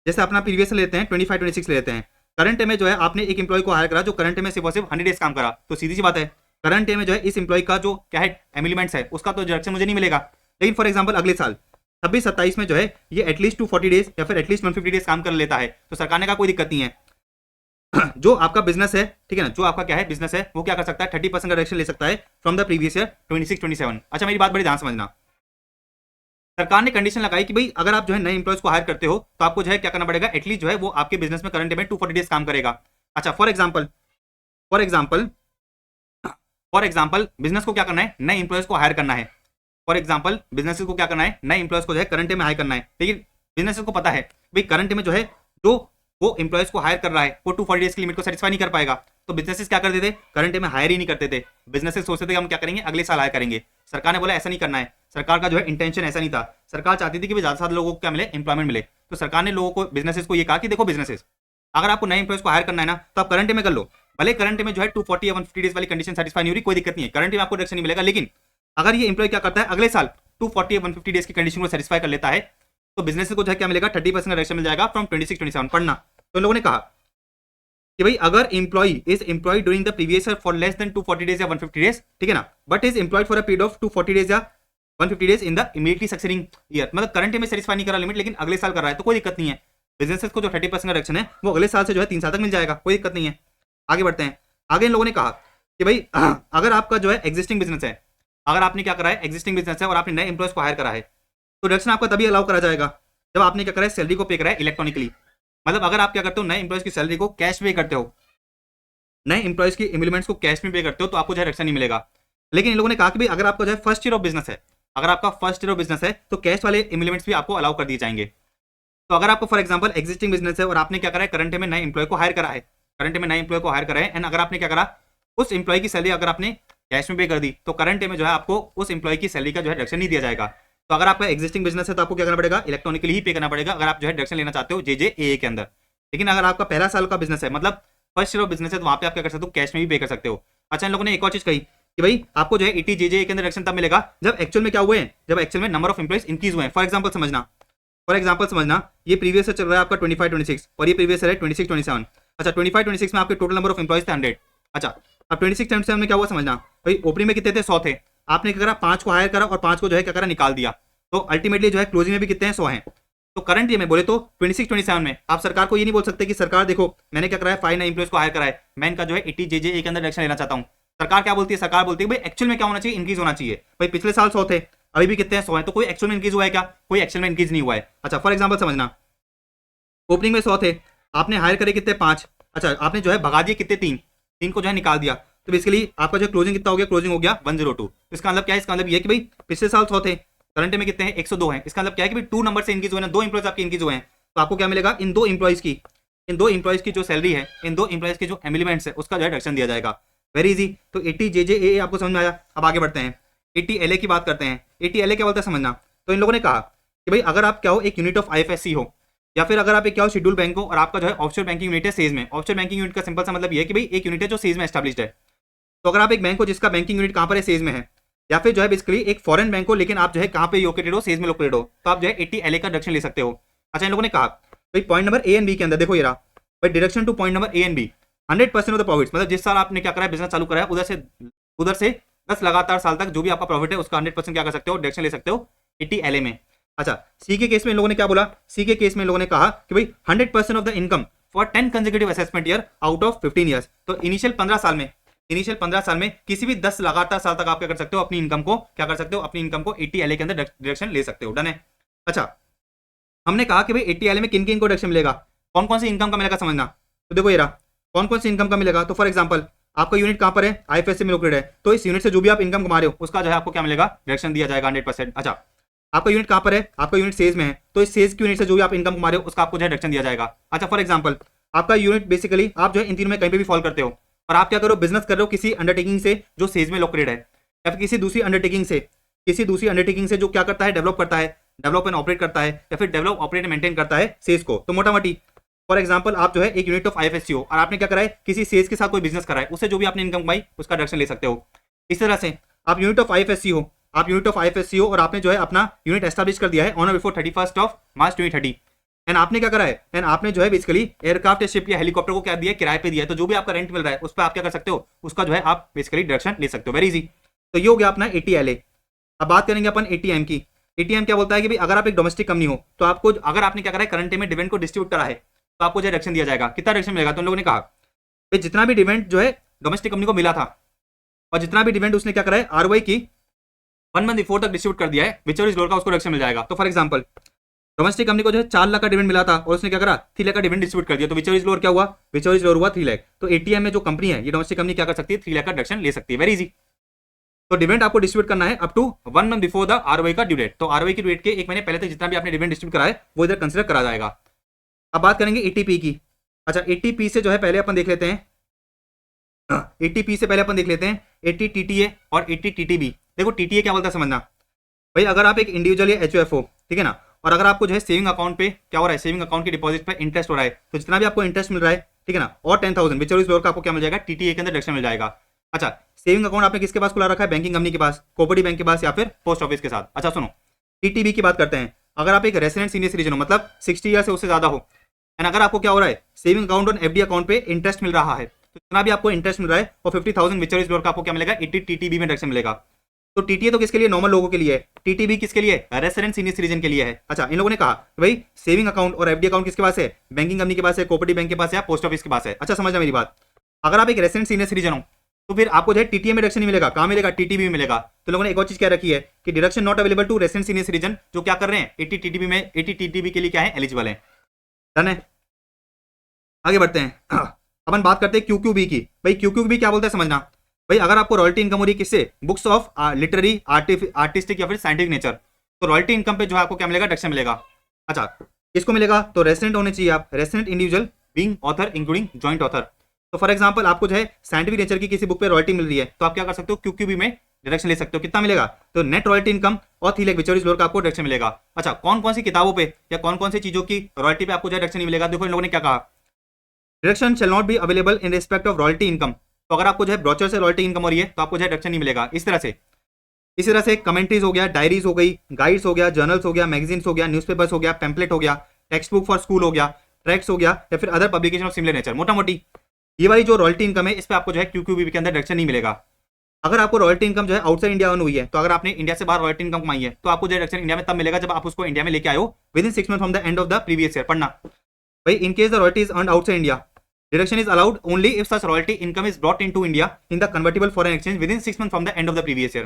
जैसे अपना प्रीवियस लेते हैं 25-26 लेते हैं, करंट में जो है आपने एक एम्प्लॉय को हायर करा जो करंट में सिर्फ 100 डेज काम करा, तो सीधी सी बात है करंट में जो है इस एम्प्लॉय का जो क्या है एमिलिमेंट्स है उसका तो डिडक्शन मुझे नहीं मिलेगा। लेकिन फॉर एग्जांपल अगले साल 26-27 में जो है ये एटलीस्ट 240 डेज या फिर एटलीस्ट 150 डेज काम कर लेता है तो सरकार ने कहा कोई दिक्कत नहीं है। जो आपका बिजनेस है, ठीक है ना, जो आपका क्या है बिजनेस है वो क्या कर सकता है 30% का डिडक्शन ले सकता है फ्रॉम द प्रीवियस ईयर 26-27। अच्छा, मेरी बात बड़ी ध्यान समझना, सरकार ने कंडीशन लगाई कि भाई अगर आप जो है नए एम्प्लॉयज को हायर करते हो तो आपको जो है क्या करना पड़ेगा, एटलीस्ट जो है वो आपके बिजनेस में करंट में 240 डेज काम करेगा। अच्छा, फॉर एग्जाम्पल बिजनेस को क्या करना है, नए एम्प्लॉयज को हायर करना है। फॉर एग्जाम्पल बिजनेस को क्या करना है, नए एम्प्लॉयज को जो है करंट में हायर करना है, लेकिन बिजनेस को पता है भाई करंट में जो है जो वो एम्प्लॉयज को हायर कर रहा है वो 240 डेज की लिमिट को सेटिस्फाई नहीं कर पाएगा, तो बिजनेसेस क्या करते थे, करंट में हायर ही नहीं करते थे। बिजनेसेस सोचते थे हम क्या करेंगे अगले साल हायर करेंगे। सरकार ने बोला ऐसा नहीं करना है, सरकार का जो है इंटेंशन ऐसा नहीं था। सरकार चाहती थी कि ज्यादा से ज्यादा लोगों को क्या मिले, एम्प्लॉयमेंट मिले। तो सरकार ने लोगों को, बिजनेसेस को ये कहा कि देखो बिजनेसेस अगर आपको नए एम्प्लॉयज को हायर करना है ना तो आप करंट में कर लो, भले करंट में जो है 240 या 150 डेज वाली कंडीशन सेटिस्फाई नहीं हो रही, कोई दिक्कत नहीं है, करंट में आपको डिडक्शन नहीं मिलेगा। लेकिन अगर ये एम्प्लॉय क्या करता है अगले साल 240 या 150 डेज की कंडीशन को सेटिस्फाई कर लेता है तो बिजनेस को जो है क्या मिलेगा 30% का डिडक्शन मिल जाएगा फ्रॉम 26-27। पढ़ना, तो लोगों ने कहा कि भाई अगर employee is employed during the previous year for less than 240 days या 150 डेज, ठीक है ना, but is employed for a period of 240 days या 150 days in the immediately succeeding year, मतलब करंट में सेटिस्फाई नहीं कर रहा लिमिट लेकिन अगले साल कर रहा है तो कोई दिक्कत नहीं है। बिजनेसेस को जो 30% का रिडक्शन है वो अगले साल से जो है 3 साल तक मिल जाएगा, कोई दिक्कत नहीं है। आगे बढ़ते हैं, आगे इन लोगों ने कहा कि भाई अगर आपका जो है एग्जिस्टिंग बिजनेस है, अगर आपने क्या करा है एग्जिस्टिंग बिजनेस है और आपने नए एम्प्लॉयज को हायर करा है तो रिडक्शन आपका तभी अलाउ करा जाएगा जब आपने क्या करा है सैलरी को पे करा है इलेक्ट्रॉनिकली। मतलब अगर आप क्या करते हो नए एम्प्लॉयज की सैलरी को कैश पे करते हो, नए एम्प्लॉयज की एमिलिमेंट्स को कैश में पे करते हो तो आपको जो है रिडक्शन नहीं मिलेगा। लेकिन इन लोगों ने कहा कि भाई अगर आपका जो है फर्स्ट ईयर ऑफ बिजनेस है, अगर आपका फर्स्ट ईयर ऑफ बिजनेस है तो कैश वाले एमिलिमेंट्स भी आपको अलाउ कर दिए जाएंगे। तो अगर आपको फॉर एग्जांपल एग्जिस्टिंग बिजनेस है और आपने क्या करा है करंट में नए एम्प्लॉय को हायर करा है, करंट में नए एम्प्लॉय को हायर करा है एंड अगर आपने क्या करा उस एम्प्लॉय की सैलरी अगर आपने कैश में पे कर दी तो करंट में जो है आपको उस एम्प्लॉय की सैलरी का जो है डिडक्शन नहीं दिया जाएगा। तो अगर आपका एग्जिस्टिंग बिजनेस है तो आपको क्या करना पड़ेगा, इलेक्ट्रॉनिकली ही पे करना पड़ेगा अगर आप जो है डिडक्शन लेना चाहते हो JJAA के अंदर। लेकिन अगर आपका पहला साल का बिजनेस है, मतलब फर्स्ट ईयर ऑफ बिजनेस है, तो वहां पे आप क्या कर सकते हो कैश में भी पे कर सकते हो। अच्छा, इन लोगों ने एक और चीज कही कि भाई आपको जो है ATJJA के अंदर डिडक्शन तब मिलेगा जब एक्चुअल में क्या हुए हैं, जब एक्चुअल में नंबर ऑफ एम्प्लॉयज इंक्रीज हुए हैं। फॉर एग्जाम्पल समझना ये प्रीवियस ईयर चल रहा है आपका 25-26 और ये प्रीवियस ईयर है 26-27। अच्छा, 25-26 में आपके टोटल नंबर ऑफ एम्प्लॉयज थे 100। अच्छा, अब 26-27 में क्या हुआ समझना, भाई ओपनिंग में कितने थे 100 थे, आपने क्या करा 5 को हायर करा और 5 को जो है क्या करा निकाल दिया, तो अल्टीमेटली जो है क्लोजिंग में भी कितने हैं, 100 हैं। तो करंट ईयर में बोले तो 26-27 में आप सरकार को ये नहीं बोल सकते कि सरकार देखो मैंने क्या कराया, 5 नए एम्प्लॉयज को हायर कराया, मैं इनका जो है 80 JJA के अंदर डायरेक्शन लेना चाहता हूँ। सरकार क्या बोलती है, सरकार बोलती है भाई एक्चुअल में क्या होना चाहिए, इंक्रीज होना चाहिए। भाई पिछले साल 100 थे, अभी भी कितने हैं, 100 है, तो कोई एक्चुअल में इंक्रीज हुआ है क्या, कोई एक्चुअल में इंक्रीज नहीं हुआ है। अच्छा फॉर एग्जाम्पल समझना, ओपनिंग में 100 थे, आपने हायर करे कितने, 5, अच्छा आपने जो है भगा दिए कितने, 3 को जो है निकाल दिया, तो बेसिकली आपका जो क्लोजिंग कितना हो गया, क्लोजिंग हो गया 102। इसका मतलब क्या है, इसका मतलब ये कि भाई पिछले साल 100 थे, करंट में कितने हैं, 102 हैं। इसका मतलब क्या है कि भाई 2 नंबर से इंक्रीज हुए हैं, 2 इंप्लॉयज आपके इंक्रीज हुए हैं, तो आपको क्या मिलेगा, इन दो इंप्लॉयज की जो सैलरी है, इन दो इंप्लॉयज के जो एमिलिमेंट्स है उसका जो है डिडक्शन दिया जाएगा। Very easy. तो 80 JJA आपको समझ में आया। अब आगे बढ़ते हैं, 80 LA की बात करते हैं। 80 LA क्या बोलता है समझना। तो इन लोगों ने कहा कि भाई अगर आप क्या हो, एक यूनिट ऑफ IFSC हो, या फिर अगर आप एक क्या हो शेड्यूल बैंक हो और आपका जो है ऑफशोर बैंकिंग यूनिट है सेज में। ऑफशोर बैंकिंग यूनिट का सिंपल सा मतलब ये है कि भाई एक यूनिट है जो सेज में एस्टैब्लिश्ड है। तो अगर आप एक बैंक हो जिसका बैंकिंग यूनिट कहाँ पर है, सेज में है, या फिर जो है बेसिकली एक फॉरेन बैंक हो लेकिन आप जो है कहाँ पे लोकेटेड हो, सेज में लोकेटेड हो, तो आप जो है 80 LA का डिडक्शन ले सकते हो। अच्छा इन लोगों ने कहा भाई point number A and B के अंदर देखो ये रहा भाई, deduction two point number A and B 100% of the profits, मतलब जिस साल आपने क्या करा है, बिजनेस चालू कराया, उधर से 10 लगातार साल तक जो भी आपका प्रॉफिट है उसका 100% क्या कर सकते हो, डिडक्शन ले सकते हो 80 LA में। अच्छा सी के केस में इन लोगों ने क्या बोला, सी के केस में इन लोगों ने कहा कि भाई 100% of the income for 10 consecutive assessment year out of 15 years. तो इनिशियल 15 साल में किसी भी 10 लगातार साल तक आप क्या कर सकते हो, अपनी इनकम को क्या कर सकते हो, अपनी इनकम को 80 LA के अंदर डिडक्शन ले सकते हो। डन है। अच्छा हमने कहा कि भाई 80 LA में किन किन को डिडक्शन मिलेगा, कौन कौन सी इनकम का मिलेगा समझना। तो देखो ये रहा कौन कौन सी इनकम का मिलेगा। तो फॉर एग्जांपल आपका यूनिट कहां पर है, IFSC में लोकेटेड है, तो इस यूनिट से जो भी आप इनकम कमा रहे हो उसका जो है आपको क्या मिलेगा, डिडक्शन दिया जाएगा 100%। अच्छा आपका यूनिट कहां पर है, आपका यूनिट सेज में है, तो इस सेज की यूनिट से जो भी आप इनकम कमा रहे हो उसका आपको जो है डिडक्शन दिया जाएगा। अच्छा फॉर एग्जांपल आपका यूनिट बेसिकली आप जो है इन तीनों में कहीं पे भी फॉल करते हो और आप क्या करो, बिजनेस कर रहे हो किसी अंडरटेकिंग से जो सेज में लोकेटेड है, या फिर किसी दूसरी अंडरटेकिंग से जो क्या करता है, डेवलप एंड ऑपरेट करता है, या फिर डेवलप ऑपरेट मेंटेन करता है सेज को। तो मोटा मोटी फॉर एग्जांपल आप जो है एक यूनिट ऑफ IFSC हो और आपने क्या करा है, किसी सेज के साथ कोई बिजनेस करा है, उससे जो भी आपने इनकम कमाई उसका डिडक्शन ले सकते हो। इस तरह से आप यूनिट ऑफ IFSC हो और आपने जो है अपना यूनिट एस्टैब्लिश कर दिया है ऑन बिफोर 31 मार्च 2030, एंड आपने क्या करा है, एंड आपने जो है बेसिकली एयरक्राफ्ट या शिप या हेलीकॉप्टर को क्या दिया, किराए पे दिया है, तो जो भी आपका रेंट मिल रहा है उस पर आप क्या कर सकते हो, उसका जो है आप बेसिकली डिडक्शन ले सकते हो। Very easy. तो ये हो गया अपना 80 LA। अब बात करेंगे अपन ATM की। ATM क्या बोलता है कि भाई अगर आप एक डोमेस्टिक कंपनी हो तो आपको, अगर आपने क्या करा है, करंट में डिविडेंड को डिस्ट्रीब्यूट करा है, तो आपको जो डिडक्शन दिया जाएगा। कितना डिडक्शन मिलेगा, तो उन लोगों ने कहा भाई जितना भी डिविडेंड जो है डोमेस्टिक कंपनी को मिला था और जितना भी डिविडेंड उसने क्या करा है, ROI की 1 मंथ बिफोर तक डिस्ट्रीब्यूट कर दिया है, विचर इज लोअर का उसको डिडक्शन मिल जाएगा। तो फॉर एग्जांपल डोमेस्टिक कंपनी को जो है 4 लाख का डिविडेंड मिला था और उसने क्या करा, 3 लाख का डिविडेंड डिस्ट्रीब्यूट कर दिया, तो विचर इज लोअर क्या हुआ, विचर इज लोअर हुआ 3 लाख। तो ATM में जो कंपनी है, ये डोमेस्टिक कंपनी क्या कर सकती है, 3 लाख का डिडक्शन ले सकती है। Very easy. तो डिविडेंड आपको डिस्ट्रीब्यूट करना है up to 1 month before the ROI का ड्यू डेट। तो ROI की ड्यू डेट के एक महीने पहले तक जितना भी आपने डिविडेंड डिस्ट्रीब्यूट करा है वो इधर कंसिडर करा जाएगा। अब बात करेंगे ATP की। अच्छा ATP से जो है पहले अपन देख लेते हैं, ATP से पहले अपन देख लेते हैं 80 TTA और 80 TTB। देखो TTA क्या बोलता है समझना। भाई अगर आप एक इंडिविजुअल या HUF हो, ठीक है ना, और अगर आपको जो है सेविंग अकाउंट पे क्या हो रहा है, सेविंग अकाउंट की डिपॉजिट पे इंटरेस्ट हो रहा है, तो जितना भी आपको इंटरेस्ट मिल रहा है, ठीक है ना, और 10,000 विच इज लोअर का आपको क्या मिल जाएगा, TTA के अंदर डिडक्शन मिल जाएगा। अच्छा सेविंग अकाउंट आपने किसके पास खुला रखा है, बैंकिंग कंपनी के पास, कोऑपरेटिव बैंक के पास, या फिर पोस्ट ऑफिस के साथ। अच्छा सुनो TTB की बात करते हैं। अगर आप एक रेसिडेंट सीनियर सिटीजन हो, मतलब 60 ईयर से उससे ज्यादा हो, एंड अगर आपको क्या हो रहा है, सेविंग अकाउंट और FD अकाउंट पे इंटरेस्ट मिल रहा है, तो जितना भी आपको इंटरेस्ट मिल रहा है और 50,000 विच इज लोअर का आपको क्या मिलेगा, 80 TTB में डिडक्शन मिलेगा। तो TTA तो किसके लिए, नॉर्मल लोगों के लिए है, TTB किसके लिए, रेसिडेंट सीनियर सिटीजन के लिए है। अच्छा इन लोगों ने कहा भाई सेविंग अकाउंट और FD अकाउंट किसके पास है, बैंकिंग कंपनी के पास है, कोऑपरेटिव बैंक के पास है, या पोस्ट ऑफिस के पास है। अच्छा समझना मेरी बात, अगर आप एक रेसिडेंट सीनियर सिटीजन हो तो फिर आपको जो है TTA में डिडक्शन नहीं मिलेगा, कहां मिलेगा, TTB में मिलेगा। तो लोगों ने एक और चीज क्या रखी है कि deduction not available to resident senior citizen, जो क्या कर रहे हैं 80 TTB में, 80 TTB के लिए क्या है, एलिजिबल है। डन है। आगे बढ़ते हैं, अपन बात करते हैं QQB की। भाई QQB क्या बोलता है समझना। भाई अगर आपको रॉयल्टी इनकम हो रही है किससे, बुक्स ऑफ लिटरेरी, आर्टिस्टिक या फिर साइंटिफिक नेचर, तो रॉयल्टी इनकम पे जो है आपको क्या मिलेगा, डिडक्शन मिलेगा। अच्छा किसको मिलेगा, तो रेसिडेंट होने चाहिए आप, resident individual being author including joint author. तो फॉर एग्जांपल आपको जो है साइंटिफिक नेचर की किसी बुक पे रॉयल्टी मिल रही है, तो आप क्या कर सकते हो, QQB में डिडक्शन ले सकते हो। कितना मिलेगा, तो नेट रॉयल्टी इनकम और 3 लाख विच इज लोअर का आपको डिडक्शन मिलेगा। अच्छा कौन कौन सी किताबों पे या कौन कौन सी चीजों की रॉयल्टी पे आपको जो है डिडक्शन नहीं मिलेगा, देखो इन लोगों ने क्या कहा, deduction shall not be available in respect of royalty income. तो अगर आपको जो है ब्रोचर से रॉयल्टी इनकम हो रही है तो आपको जो है डिडक्शन नहीं मिलेगा। इस तरह से कमेंट्रीज हो गया, डायरीज हो गई, गाइड्स हो गया, जर्नल्स हो गया, मैगजीन्स हो गया, न्यूज़पेपर्स हो गया, पैम्पलेट हो गया, टेक्स्ट बुक फॉर स्कूल हो गया, ट्रैक्ट्स हो गया, या फिर other publication of similar nature. मोटा मोटी ये वाली जो रॉयल्टी इनकम है इस पे आपको जो है QQB के अंदर डिडक्शन नहीं मिलेगा। अगर आपको रॉयल्टी इनकम जो है आउटसाइड इंडिया अर्न हुई है, तो अगर आपने इंडिया से बाहर रॉयल्टी इनकम कमाई है, तो आपको जो डिडक्शन इंडिया में तब मिलेगा जब आप उसको इंडिया में लेके आए हो with in 6 month from the end of the previous year. पढ़ना भाई, in case the royalty is earn outside India, deduction is allowed only if such royalty income is brought into India in the convertible foreign exchange with in 6 month from the end of the previous year.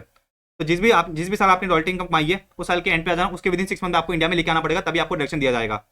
तो जिस भी साल आपने royalty income कमाई है उस साल के एंड पे आ जाना, उसके विद इन 6 मंथ आपको इंडिया में लेके आना पड़ेगा, तभी आपको डिडक्शन दिया जाएगा।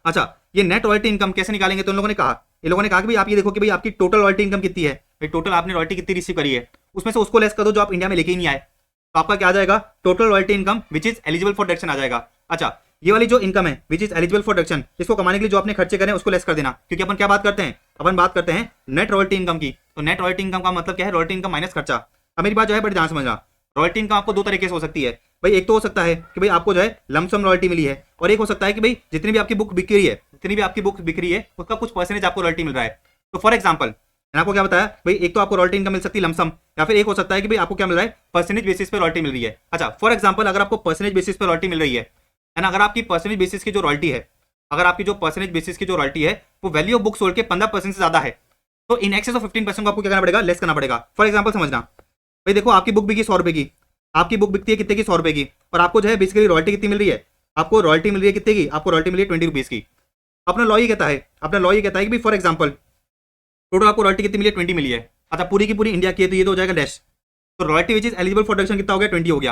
अच्छा, ये नेट रॉयल्टी इनकम कैसे निकालेंगे? तो इन लोगों ने कहा कि भाई आप ये देखो कि भाई आपकी टोटल रॉयल्टी इनकम कितनी है, भाई टोटल आपने रॉयल्टी कितनी रिसीव करी है, उसमें से उसको लेस कर दो जो आप इंडिया में लेके ही नहीं आए, तो आपका क्या आ जाएगा? Total royalty income which is eligible for deduction आ जाएगा। अच्छा, ये वाली जो इनकम है which is eligible for deduction, इसको कमाने के लिए जो आपने खर्चे करें उसको लेस कर देना, क्योंकि अपन क्या बात करते हैं? अपन बात करते हैं नेट रॉयल्टी इनकम की। तो नेट रॉयल्टी इनकम का मतलब क्या है? रॉयल्टी इनकम माइनस खर्चा। अब मेरी बात जो है बड़ी ध्यान समझना, रॉयल्टी इनकम आपको दो तरीके से हो सकती है भाई। एक तो हो सकता है कि भाई आपको जो है लमसम रॉयल्टी मिली है, और एक हो सकता है कि भाई जितनी भी आपकी बुक बिक रही है उसका कुछ परसेंटेज आपको रॉयल्टी मिल रहा है। तो फॉर एग्जाम्पल मैंने आपको क्या बताया भाई, एक तो आपको रॉयल्टी इनकम मिल सकती है लमसम, या फिर एक हो सकता है कि भाई आपको क्या मिल रहा है? परसेंटेज बेसिस पे रॉयल्टी मिल रही है। अच्छा, फॉर एग्जाम्पल अगर आपको परसेंटेज बेसिस पे रॉयल्टी मिल रही है ना, अगर आपकी परसेंटेज बेसिस की जो रॉयल्टी है, अगर आपकी जो परसेंटेज बेसिस की जो रॉयल्टी है वो वैल्यू ऑफ बुक सोल्ड के 15% से ज्यादा है, तो इन एक्सेस ऑफ 15% को आपको क्या करना पड़ेगा? लेस करना पड़ेगा। फॉर एग्जाम्पल समझना भाई, देखो आपकी बुक बिकी 100 रुपए की, आपकी बुक बिकती है कितने की? 100 रुपए की, और आपको जो है बेसिकली रॉयल्टी कितनी मिल रही है? आपको रॉयल्टी मिल रही है कितने की? आपको रॉयल्टी मिल रही है 20 रुपीज की। अपना लॉ ये कहता है कि भाई फॉर एग्जाम्पल टोटल आपको रॉयल्टी कितनी मिली है? 20 मिली है। अच्छा, पूरी की पूरी इंडिया की है तो ये तो हो जाएगा डैश, तो royalty which is eligible for deduction कितना हो गया? 20 हो गया।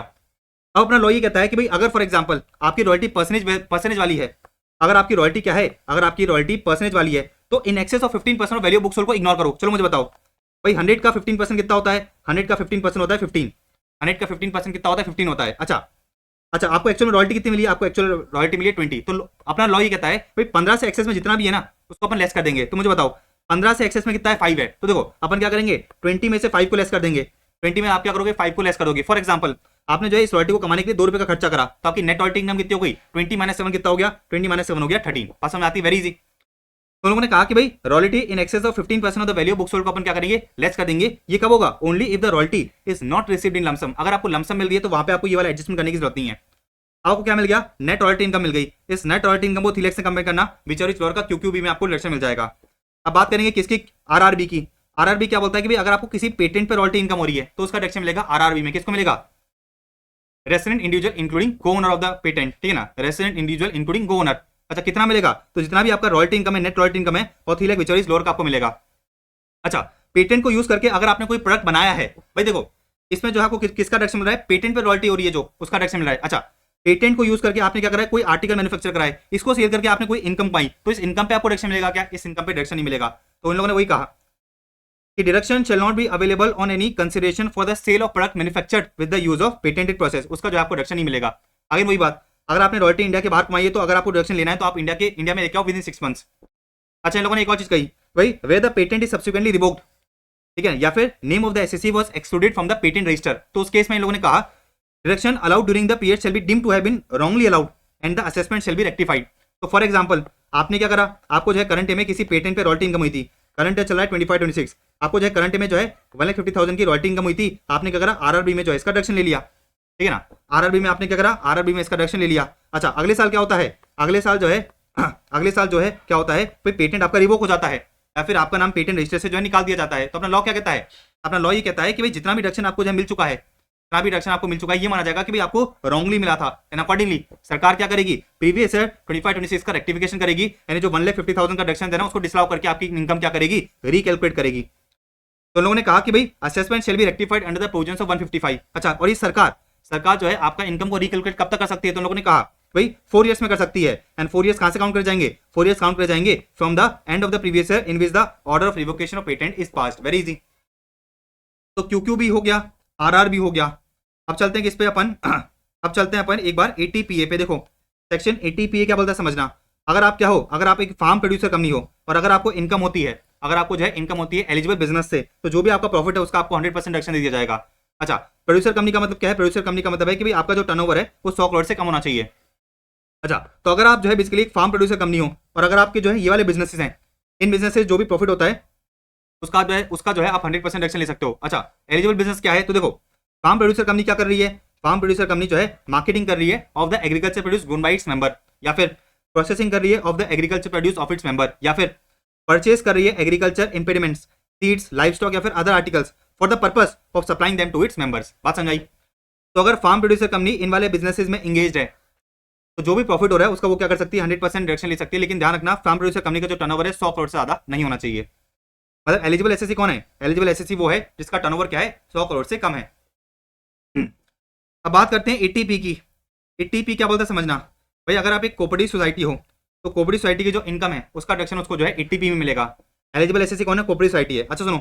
अब अपना लॉ ये कहता है कि भाई अगर फॉर एग्जाम्पल आपकी रॉयल्टी परसेंटेज वाली है, अगर आपकी रॉयल्टी क्या है? अगर आपकी रॉयल्टी परसेंटेज वाली है तो in excess of 15% of value book sold को इग्नोर करो। चलो मुझे बताओ भाई, 100 का 15% कितना होता है? 100 का 15% होता है 15। 100 का 15% कितना होता है? 15 होता है। अच्छा, आपको एक्चुअल में रॉयल्टी कितनी मिली है? आपको एक्चुअल रॉयल्टी मिली है 20। तो अपना लॉ ये कहता है भाई 15 से एक्सेस में जितना भी है ना उसको अपन लेस कर देंगे। तो मुझे बताओ 15 से एक्सेस में कितना है? 5 है। तो देखो अपन क्या करेंगे? 20 में से 5 को लेस कर देंगे। 20 में आप क्या करोगे? 5 को लेस कर दोगे। फॉर एग्जाम्पल आपने जो है इस रॉयल्टी को कमाने के लिए 2 रुपए का खर्चा करा, तो आपकी नेट रॉयल्टी इनकम कितनी हो गई? 20 - 7 कितना हो गया? 20 - 7 हो गया 13। पास में आती? Very easy. तो लोगों ने कहा कि भाई royalty in excess of 15% of the value book sold को अपन क्या करेंगे? लेस कर देंगे। ये कब होगा? Only if the royalty is not received in lump sum. अगर आपको लमसम मिल रही है तो वहां पे आपको ये वाला एडजस्टमेंट करने की जरूरत नहीं है। आपको क्या मिल गया? नेट रॉयल्टी इनकम मिल गई। इस नेट रॉयल्टी इनकम को थिलेक्स से कंपेयर करना, विच और फ्लोर का क्यूक्यूबी में आपको डिडक्शन मिल जाएगा। अब बात करेंगे किसकी? आरआरबी की। आरआरबी क्या बोलता है कि भाई अगर आपको किसी पेटेंट पे रॉयल्टी इनकम हो रही है तो उसका डिडक्शन मिलेगा आरआरबी में। किसको मिलेगा? रेसिडेंट इंडिविजुअल इंक्लूडिंग को ओनर ऑफ द पेटेंट, ठीक है ना? रेसिडेंट इंडिविजुअल इंक्लूडिंग को ओनर। अच्छा, कितना मिलेगा? तो जितना भी आपका रॉयल्टी इनकम है, नेट रॉयल्टी इनकम है, और थिलेक विच और फ्लोर का आपको मिलेगा। अच्छा, पेटेंट को यूज करके अगर आपने कोई प्रोडक्ट बनाया है, भाई देखो इसमें जो है आपको किसका डिडक्शन मिल रहा है? पेटेंट पे रॉयल्टी हो रही है जो, उसका डिडक्शन मिल रहा है। अच्छा, पेटेंट को यूज करके आपने क्या करा है? कोई आर्टिकल मैन्युफैक्चर करा है, इसको सेल करके आपने कोई इनकम पाई, तो इस इनकम पे आपको डिडक्शन मिलेगा क्या? इस इनकम पे डिडक्शन नहीं मिलेगा। तो इन लोगों ने वही कहा कि deduction shall not be available on any consideration for the sale of product manufactured with the use of patented process. उसका जो आपको डिडक्शन नहीं मिलेगा। आगे वही बात, अगर आपने रॉयल्टी इंडिया के बाहर कमाई है तो अगर आपको डिडक्शन लेना है तो आप इंडिया में लेके आओ विद इन 6 मंथ्स। अच्छा, इन लोगों ने एक और चीज कही भाई, where the patent is subsequently revoked, ठीक है, या फिर name of the assessee was excluded from the patent register, तो उस केस में इन लोगों ने कहा deduction allowed during the period shall be deemed to have been wrongly allowed and the assessment shall be rectified. तो फॉर एग्जांपल आपने क्या करा? आपको जो है करंट में किसी पेटेंट पे रॉयल्टी इनकम हुई थी, करंट चल रहा है 25-26, आपको जो है करंट में जो है 1,50,000 की रॉयल्टी इनकम हुई थी, आपने क्या करा? आरआरबी में जो है इसका डिडक्शन ले लिया, ठीक है ना? आरआरबी में आपने क्या करा? आरआरबी में इसका डिडक्शन ले लिया। अच्छा, अगले साल क्या होता है? अगले साल जो है क्या होता है? भाई पेटेंट आपका रिवोक हो जाता है, या फिर आपका नाम पेटेंट रजिस्टर से जो है निकाल दिया जाता है। तो अपना लॉ क्या कहता है? अपना लॉ ये कहता है कि भाई जितना भी डिडक्शन आपको जो मिल चुका है, जितना भी डिडक्शन आपको मिल चुका है, ये माना जाएगा कि भाई आपको रॉन्गली मिला था, एंड अकॉर्डिंगली सरकार क्या करेगी? प्रीवियस ईयर 25-26 का रेक्टिफिकेशन करेगी, यानी जो 1,50,000 का डिडक्शन देना उसको डिसअलाउ करके आपकी इनकम क्या करेगी? रिकैलकुलेट करेगी। तो लोगों ने कहा कि भाई assessment shall be rectified under the provisions of 155। अच्छा, और ये सरकार जो है आपका इनकम को रिकैलकुलेट कब तक कर सकती है? तो लोगों ने कहा भाई 4 इयर्स में कर सकती है। एंड 4 इयर्स कहां से काउंट कर जाएंगे? 4 इयर्स काउंट कर जाएंगे from the end of the previous year in which the order of revocation of patent is passed. Very easy. तो क्यूक्यू भी हो गया, आरआर भी हो गया। अब चलते हैं किस पे अपन? अब चलते हैं अपन एक बार एटीपीए पे। देखो सेक्शन एटीपीए क्या बोलता है समझना। अगर आप क्या हो? अगर आप एक फार्म प्रोड्यूसर कंपनी हो और अगर आपको इनकम होती है, अगर आपको जो है इनकम होती है एलिजिबल बिजनेस से, तो जो भी आपका प्रॉफिट है उसका आपको 100% डिडक्शन दे दिया जाएगा। अच्छा, प्रोड्यूसर कंपनी का मतलब क्या है? प्रोड्यूसर कंपनी का मतलब है कि भाई आपका जो टर्नओवर है वो 100 करोड़ से कम होना चाहिए। अच्छा, तो अगर आप जो है बेसिकली एक फार्म प्रोड्यूसर कंपनी हो और अगर आपके जो है ये वाले बिजनेसेस हैं, इन बिजनेस से जो भी प्रॉफिट होता है उसका जो है आप 100% डिडक्शन ले सकते हो। अच्छा, एलिजिबल बिजनेस क्या है? तो देखो फार्म प्रोड्यूसर कंपनी क्या कर रही है? फार्म प्रोड्यूसर कंपनी जो है मार्केटिंग कर रही है of the agriculture produce grown by its member, या फिर प्रोसेसिंग कर रही है of the agriculture produce of its member, या फिर परचेस कर रही है एग्रीकल्चर इंपेडिमेंट्स, सीड्स, लाइवस्टॉक या फिर other articles for the purpose of supplying them to its members. बात समझाई? तो अगर फार्म प्रोड्यूसर कंपनी इन वाले बिजनेसेस में इंगेज है तो जो भी प्रॉफिट हो रहा है उसका वो क्या कर सकती है, 100% डिडक्शन ले सकती है। लेकिन ध्यान रखना, फार्म प्रोड्यूसर कंपनी का जो टर्नओवर है 100 करोड़ से ज्यादा नहीं होना चाहिए। मतलब एलिजिबल एसएससी कौन है? एलिजिबल एसएससी वो है जिसका टर्नओवर क्या है, 100 करोड़ से कम है। अब बात करते हैं एटीपी की। एटीपी क्या बोलता है समझना भाई। अगर आप एक कोऑपरेटिव सोसाइटी हो तो कोऑपरेटिव सोसाइटी की जो इनकम है उसका डिडक्शन उसको जो है एटीपी में मिलेगा। एलिजिबल एसएससी कौन है? कोऑपरेटिव सोसाइटी है। अच्छा सुनो,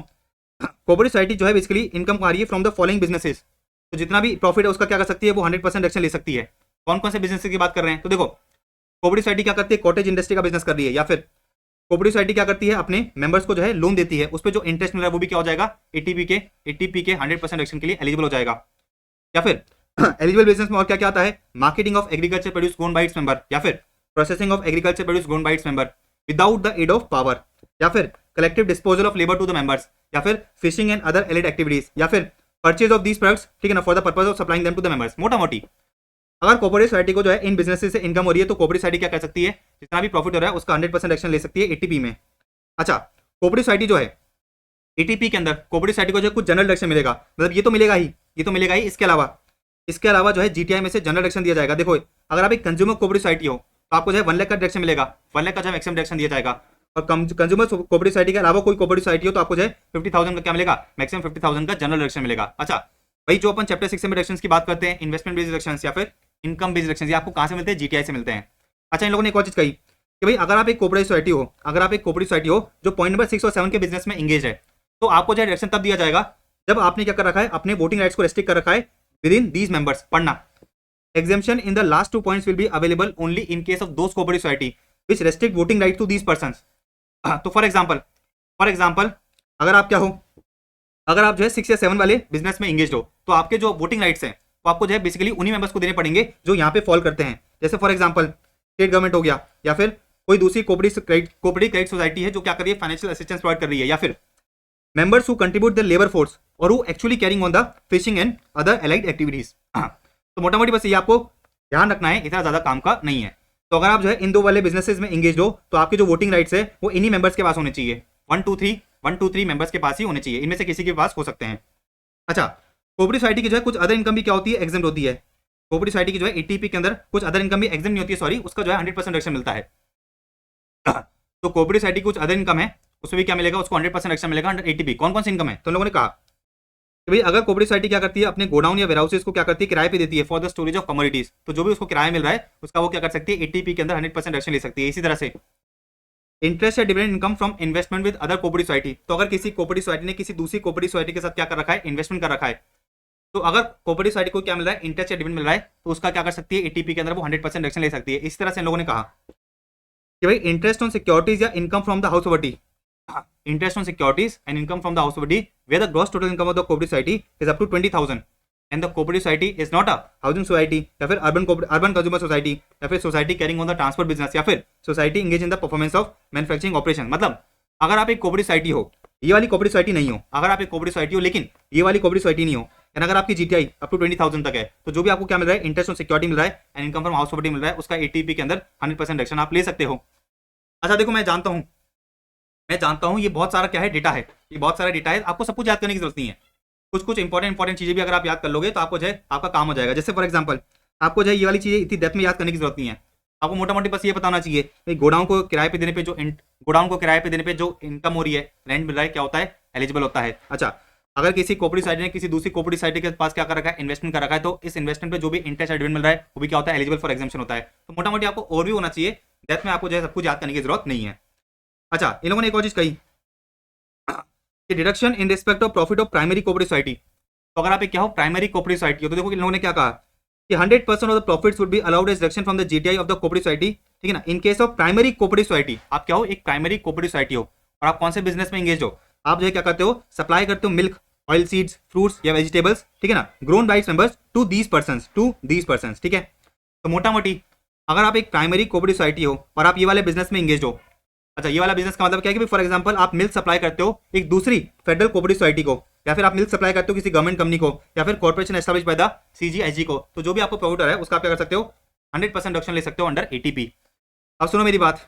कोऑपरेटिव सोसाइटी जो है बेसिकली इनकम आ रही है फ्रॉम द फॉलोइंग बिजनेसेस। तो जितना भी प्रॉफिट है उसका क्या कर सकती है, वो 100% डिडक्शन ले सकती है। कौन कौन से बिजनेस की बात कर रहे हैं? तो देखो, कोऑपरेटिव सोसाइटी क्या करती है, कॉटेज इंडस्ट्री का बिजनेस कर रही है, या फिर कोऑपरेटिव सोसाइटी क्या करती है, अपने मेंबर्स को जो है लोन देती है, उस पर जो इंटरेस्ट मिल रहा है वो भी क्या हो जाएगा, एटीपी के 100% डिडक्शन के लिए एलिजिबल हो जाएगा। या फिर एलिजिबल बिजनेस में और क्या क्या आता है, marketing of agriculture produce grown by its member, या फिर processing of agriculture produce grown by its member without the aid of power, या फिर collective disposal of labour to the members, या फिर fishing and other allied activities, या फिर purchase of these products, ठीक है ना, for the purpose of supplying them to the members. मोटा मोटी अगर कोऑपरेटिव सोसाइटी को जो है इन बिजनेस से इनकम हो रही है तो कोऑपरेटिव सोसाइटी क्या कर सकती है, जितना भी प्रॉफिट हो रहा है उसका 100% एक्शन ले सकती है एटीपी में। अच्छा, कोऑपरेटिव सोसाइटी जो है एटीपी के अंदर कोऑपरेटिव सोसाइटी को जो कुछ जनरल डिडक्शन मिलेगा, मतलब ये तो मिलेगा ही, ये तो मिलेगा ही, इसके अलावा जो है जीटीआई में से जनरल डिडक्शन दिया जाएगा। देखो, अगर आप एक कंज्यूमर कोऑपरेटिव सोसाइटी हो तो आपको जो है 1 लाख का डिडक्शन मिलेगा, 1 लाख का जो है मैक्सिमम डिडक्शन दिया जाएगा। और कंज्यूमर कोऑपरेटिव सोसाइटी के अलावा कोई कोऑपरेटिव सोसाइटी हो तो आपको जो है 50,000 का क्या मिलेगा, मैक्सिमम 50,000 का जनरल डिडक्शन मिलेगा। अच्छा भाई, जो अपन चैप्टर 6 में डिडक्शंस की बात करते हैं, इन्वेस्टमेंट बेस्ड डिडक्शंस या फिर इनकम बेस्ड डिडक्शंस, ये आपको कहां से मिलते हैं, जीटीआई से मिलते हैं। अच्छा, इन लोगों ने एक और चीज कही कि भाई अगर आप एक कोऑपरेटिव सोसाइटी हो, जो पॉइंट नंबर 6 और 7 के बिजनेस में इंगेज है, तो आपको जो है डिडक्शन तब दिया जाएगा जब आपने क्या कर रखा है, अपने वोटिंग राइट्स को रेस्ट्रिक्ट कर रखा है विद इन दीज मेंबर्स। पढ़ना, exemption in the last 2 points will be available only in case of those cooperative society which restrict voting right to these persons। तो फॉर एग्जांपल अगर आप क्या हो, अगर आप जो है 6 या 7 वाले बिजनेस में इंगेज हो तो आपके जो वोटिंग राइट्स हैं वो आपको जो है बेसिकली उन्हीं मेंबर्स को देने पड़ेंगे जो यहाँ पे फॉल करते हैं। जैसे फॉर एग्जांपल स्टेट गवर्नमेंट हो गया, या फिर कोई दूसरी कोऑपरेटिव क्रेडिट सोसाइटी है जो क्या कर रही है, फाइनेंशियल असिस्टेंस प्रोवाइड कर रही है, या फिर members who contribute the labour force और who actually carrying on the fishing and other allied activities. तो मोटा मोटी बस ये आपको ध्यान रखना है, इतना ज्यादा काम का नहीं है। तो अगर आप जो है इन दो वाले बिजनेसेस में इंगेज हो तो आपके जो वोटिंग राइट्स है वो इन्हीं मेंबर्स के पास होने चाहिए, 1 2 3 मेंबर्स के पास ही होने चाहिए, इनमें से किसी के पास हो सकते हैं। अच्छा, कोऑपरेटिव सोसाइटी की जो है कुछ अदर इनकम भी क्या होती है, एग्जेम्प्ट होती है। कोऑपरेटिव सोसाइटी की जो है एटीपी के अंदर कुछ अदर इनकम भी एग्जेम्प्ट नहीं होती है, सॉरी, उसका जो है 100% डिडक्शन मिलता है। तो कोऑपरेटिव सोसाइटी कुछ अदर इनकम है, उसमें भी क्या मिलेगा, उसको 100% डिडक्शन मिलेगा अंडर एटीपी। कौन कौन सी इनकम है, तो लोगों ने कहा कि भाई अगर कोऑपरेटिव सोसाइटी क्या करती है, अपने गोडाउन या वेयरहाउसेस को क्या करती है, किराए पे देती है for the storage of commodities, तो जो भी उसको किराया मिल रहा है उसका वो क्या कर सकती है, एटीपी के अंदर 100% डिडक्शन ले सकती है। इसी तरह से इंटरेस्ट या dividend income from investment with other cooperative society, तो अगर किसी कोऑपरेटिव सोसाइटी ने किसी दूसरी कोऑपरेटिव सोसाइटी के साथ क्या कर रखा है, इन्वेस्टमेंट कर रखा है, तो अगर कोऑपरेटिव सोसाइटी को क्या मिल रहा है, इंटरेस्ट या डिविडेंड मिल रहा है, तो उसका क्या कर सकती है, एटीपी के अंदर वो 100% डिडक्शन ले सकती है। इस तरह से इन लोगों ने कहा कि भाई इंटरेस्ट ऑन सिक्योरिटीज या income from the house property, interest on securities and income from the house property where the gross total income of the cooperative society is up to 20,000 and the cooperative society is not a housing society, या फिर urban consumer society, या फिर society carrying on the transport business, या फिर society engaged in the performance of manufacturing operation। मतलब अगर आप एक कोऑपरेटिव सोसाइटी हो, ये वाली कोऑपरेटिव सोसाइटी नहीं हो, अगर आप एक कोऑपरेटिव सोसाइटी हो लेकिन ये वाली कोऑपरेटिव सोसाइटी नहीं हो, एंड अगर आपकी जीटीआई अप टू 20,000 तक है, तो जो भी आपको क्या मिल रहा है, इंटरेस्ट ऑन सिक्योरिटी मिल रहा है and income from house property मिल रहा है, उसका एटीपी के अंदर 100% डिडक्शन आप ले सकते हो। अच्छा देखो, मैं जानता हूँ ये बहुत सारा क्या है, डेटा है, ये बहुत सारा डेटा है, आपको सब कुछ याद करने की जरूरत नहीं है। कुछ इंपॉर्टेंट चीजें भी अगर आप याद कर लोगे तो आपको जो है आपका काम हो जाएगा। जैसे फॉर एग्जांपल आपको जो है ये वाली चीजें इतनी डेप्थ में याद करने की जरूरत नहीं है, आपको मोटा मोटी बस ये बताना चाहिए कि गोडाउन को किराए पे देने पे जो इनकम हो रही है, रेंट मिल रहा है, क्या होता है, एलिजिबल होता है। अच्छा, अगर किसी कोऑपरेटिव सोसाइटी ने किसी दूसरी कोऑपरेटिव सोसाइटी के पास क्या कर रखा है, इन्वेस्टमेंट कर रखा है, तो इस इन्वेस्टमेंट पे जो भी इंटरेस्ट डिविडेंड मिल रहा है वो भी क्या होता है, एलिजिबल फॉर एग्जेम्पशन होता है। तो मोटा मोटी आपको और भी होना चाहिए, डेप्थ में आपको जो है सब कुछ याद करने की जरूरत नहीं है। अच्छा, इन लोगों ने एक और चीज कही कि deduction in respect of profit of primary cooperative society. तो अगर आप एक क्या हो, प्राइमरी कोऑपरेटिव सोसाइटी हो, तो देखो इन लोगों ने क्या कहा कि 100% of the profits would be allowed as deduction from the GTI of the cooperative society, ठीक है ना, in case of primary cooperative society. आप क्या हो, एक प्राइमरी कोऑपरेटिव सोसाइटी हो और आप कौन से बिजनेस में एंगेज हो, आप जो है क्या करते हो, सप्लाई करते हो मिल्क, ऑयल सीड्स, फ्रूट्स या वेजिटेबल्स, ठीक है ना, grown by members to these persons, ठीक है। तो मोटा मोटी अगर आप एक प्राइमरी कोऑपरेटिव सोसाइटी हो और आप ये वाले बिजनेस में एंगेज हो, अच्छा ये वाला बिजनेस का मतलब क्या है कि फॉर एग्जांपल आप मिल्क सप्लाई करते हो एक दूसरी फेडरल कोऑपरेटिव सोसाइटी को, या फिर आप मिल्क सप्लाई करते हो किसी गवर्नमेंट कंपनी को, या फिर कॉर्पोरेशन एस्टैब्लिश बाय द सीजीआईजी को, तो जो भी आपको प्रॉफिट आ रहा है उसका आप क्या कर सकते हो, 100% डिडक्शन ले सकते हो अंडर एटीपी। अब सुनो मेरी बात,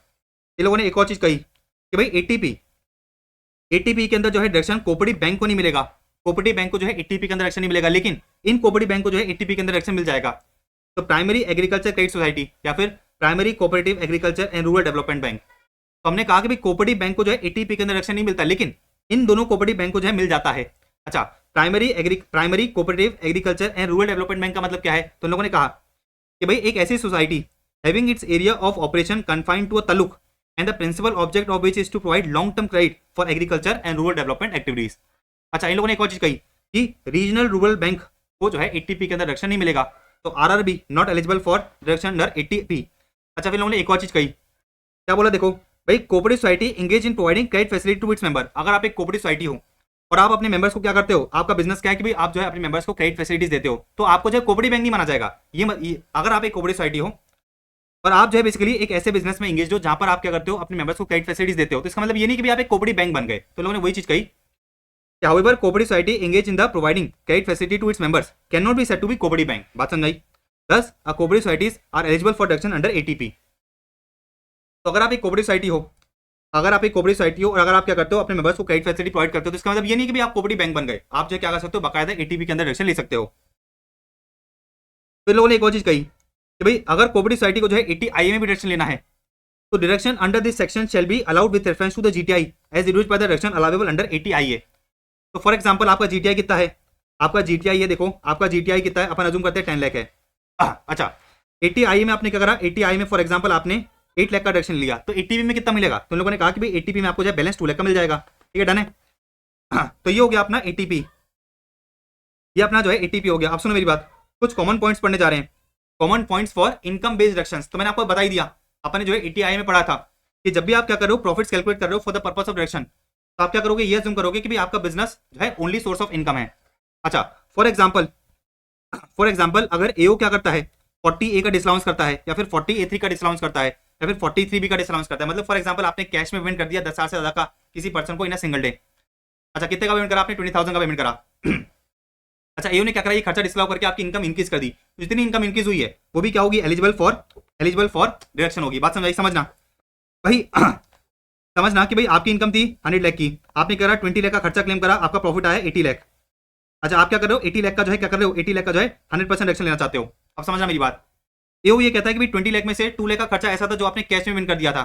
ये लोगों ने एक और चीज कही कि भाई एटीपी के अंदर जो है डिडक्शन कोऑपरेटिव बैंक को नहीं मिलेगा, कोऑपरेटिव बैंक को जो है एटीपी के अंदर एक्शन नहीं मिलेगा, लेकिन इन कोऑपरेटिव बैंक को जो है एटीपी के अंदर एक्शन मिल जाएगा। तो प्राइमरी एग्रीकल्चर क्रेडिट सोसाइटी या फिर primary cooperative agriculture and rural development bank. तो हमने कहा कि भाई कोऑपरेटिव बैंक को जो है एटीपी के अंदर एक्शन नहीं मिलता, लेकिन इन दोनों कोऑपरेटिव बैंक को जो है मिल जाता है। अच्छा, primary cooperative agriculture and rural development bank का मतलब क्या है? तो लोगों ने कहा कि भाई एक ऐसी society having its area of operation confined to a taluk and the principal object of which is to provide long term credit for agriculture and rural development activities. अच्छा, इन लोगों ने एक और चीज कही कि रीजनल रूरल बैंक को जो है एटीपी के अंदर रक्षण नहीं मिलेगा, तो आरआरबी नॉट एलिजिबल फॉर रक्षण अंडर एटीपी। अच्छा, फिर लोगों ने एक और चीज कही, क्या बोला? देखो भाई, cooperative society engage in providing credit facility to its member. अगर आप एक कोऑपरेटिव सोसाइटी हो और आप अपने मेंबर्स को क्या करते हो, आपका बिजनेस क्या है कि भाई आप जो है अपने मेंबर्स को क्रेडिट फैसिलिटीज देते हो, तो आपको जो है कोऑपरेटिव बैंक नहीं माना जाएगा। ये अगर आप एक कोऑपरेटिव सोसाइटी हो और आप जो है बेसिकली एक ऐसे बिजनेस में इंगेज हो जहां पर आप क्या करते हो, अपने मेंबर्स को क्रेडिट फैसिलिटीज देते हो, तो इसका मतलब ये नहीं कि आप एक कोऑपरेटिव बैंक बन गए। तो लोगों ने वही चीज कही, however cooperative society engaged in the providing credit facility to its members cannot be said to be cooperative bank। बात समझाई? Thus a cooperative societies are eligible for deduction under ATP। तो अगर आप एक कोऑपरेटिव सोसाइटी हो, और अगर आप क्या करते हो, अपने मेंबर्स को क्रेडिट फैसिलिटी प्रोवाइड करते हो, तो इसका मतलब ये नहीं कि आप कोऑपरेटिव बैंक बन गए। आप जो क्या कर सकते हो, बाकायदा एटीपी के अंदर डिडक्शन ले सकते हो। फिर लोगों ने एक और चीज कही कि भाई अगर कोऑपरेटिव सोसाइटी को जो है एटीआई में भी डिडक्शन लेना है, तो deduction under this section shall be allowed with reference to the GTI as reduced by the deduction allowable under eighty IA. तो फॉर एग्जांपल आपका जीटीआई कितना है? आपका जीटीआई है, देखो आपका जीटीआई कितना है, अपन अज्यूम करते हैं 10 लाख है। अच्छा, एटीआई में आपने क्या करा, एटीआई में फॉर एग्जांपल आपने 8 लाख का डिडक्शन लिया, तो एटीपी में कितना मिलेगा? तो लोगों ने कहा कि भाई एटीपी में आपको जो है बैलेंस 2 लाख का मिल जाएगा। ठीक है, डन है। तो ये हो गया अपना एटीपी, ये अपना जो है एटीपी हो गया। आप सुनो मेरी बात, कुछ कॉमन पॉइंट्स पढ़ने जा रहे हैं, common points for income based deductions. तो मैंने आपको बता ही दिया, आपने जो है एटीआई में पढ़ा था कि जब भी आप क्या कर रहे हो, प्रॉफिट्स कैलकुलेट कर रहे हो for the purpose of deduction, तो आप क्या करोगे, ये अज्यूम करोगे कि भाई आपका बिजनेस जो है ओनली सोर्स ऑफ इनकम है। अच्छा, फॉर एग्जांपल अगर एओ क्या करता है, 40A का डिसलाउंस करता है, या फिर 40A3 का डिसलाउंस करता है, या फिर 43B का डिसलाउंस करता है, मतलब फॉर एग्जांपल आपने कैश में पेमेंट कर दिया 10,000 से ज्यादा का किसी पर्सन को इन अ सिंगल डे। अच्छा, कितने का पेमेंट करा आपने? 20,000 का पेमेंट करा। अच्छा, एओ ने क्या करा, ये खर्चा डिसलाउ करके आपकी इनकम इंक्रीज कर दी। तो जितनी इनकम इंक्रीज हुई है वो भी क्या होगी, एलिजिबल फॉर डिडक्शन होगी। बात समझना भाई। समझना कि भाई आपकी इनकम थी 100 लाख की, आपने करा 20 लाख का खर्चा क्लेम करा, आपका प्रॉफिट आया 80 लाख। अच्छा, आप क्या कर रहे हो, 80 लाख का जो है क्या कर रहे हो, 80 लाख का जो है 100% डिडक्शन लेना चाहते हो। अब समझना मेरी बात, एओ ये कहता है कि भाई 20 लाख में से 2 लाख का खर्चा ऐसा था जो आपने कैश में विन कर दिया था।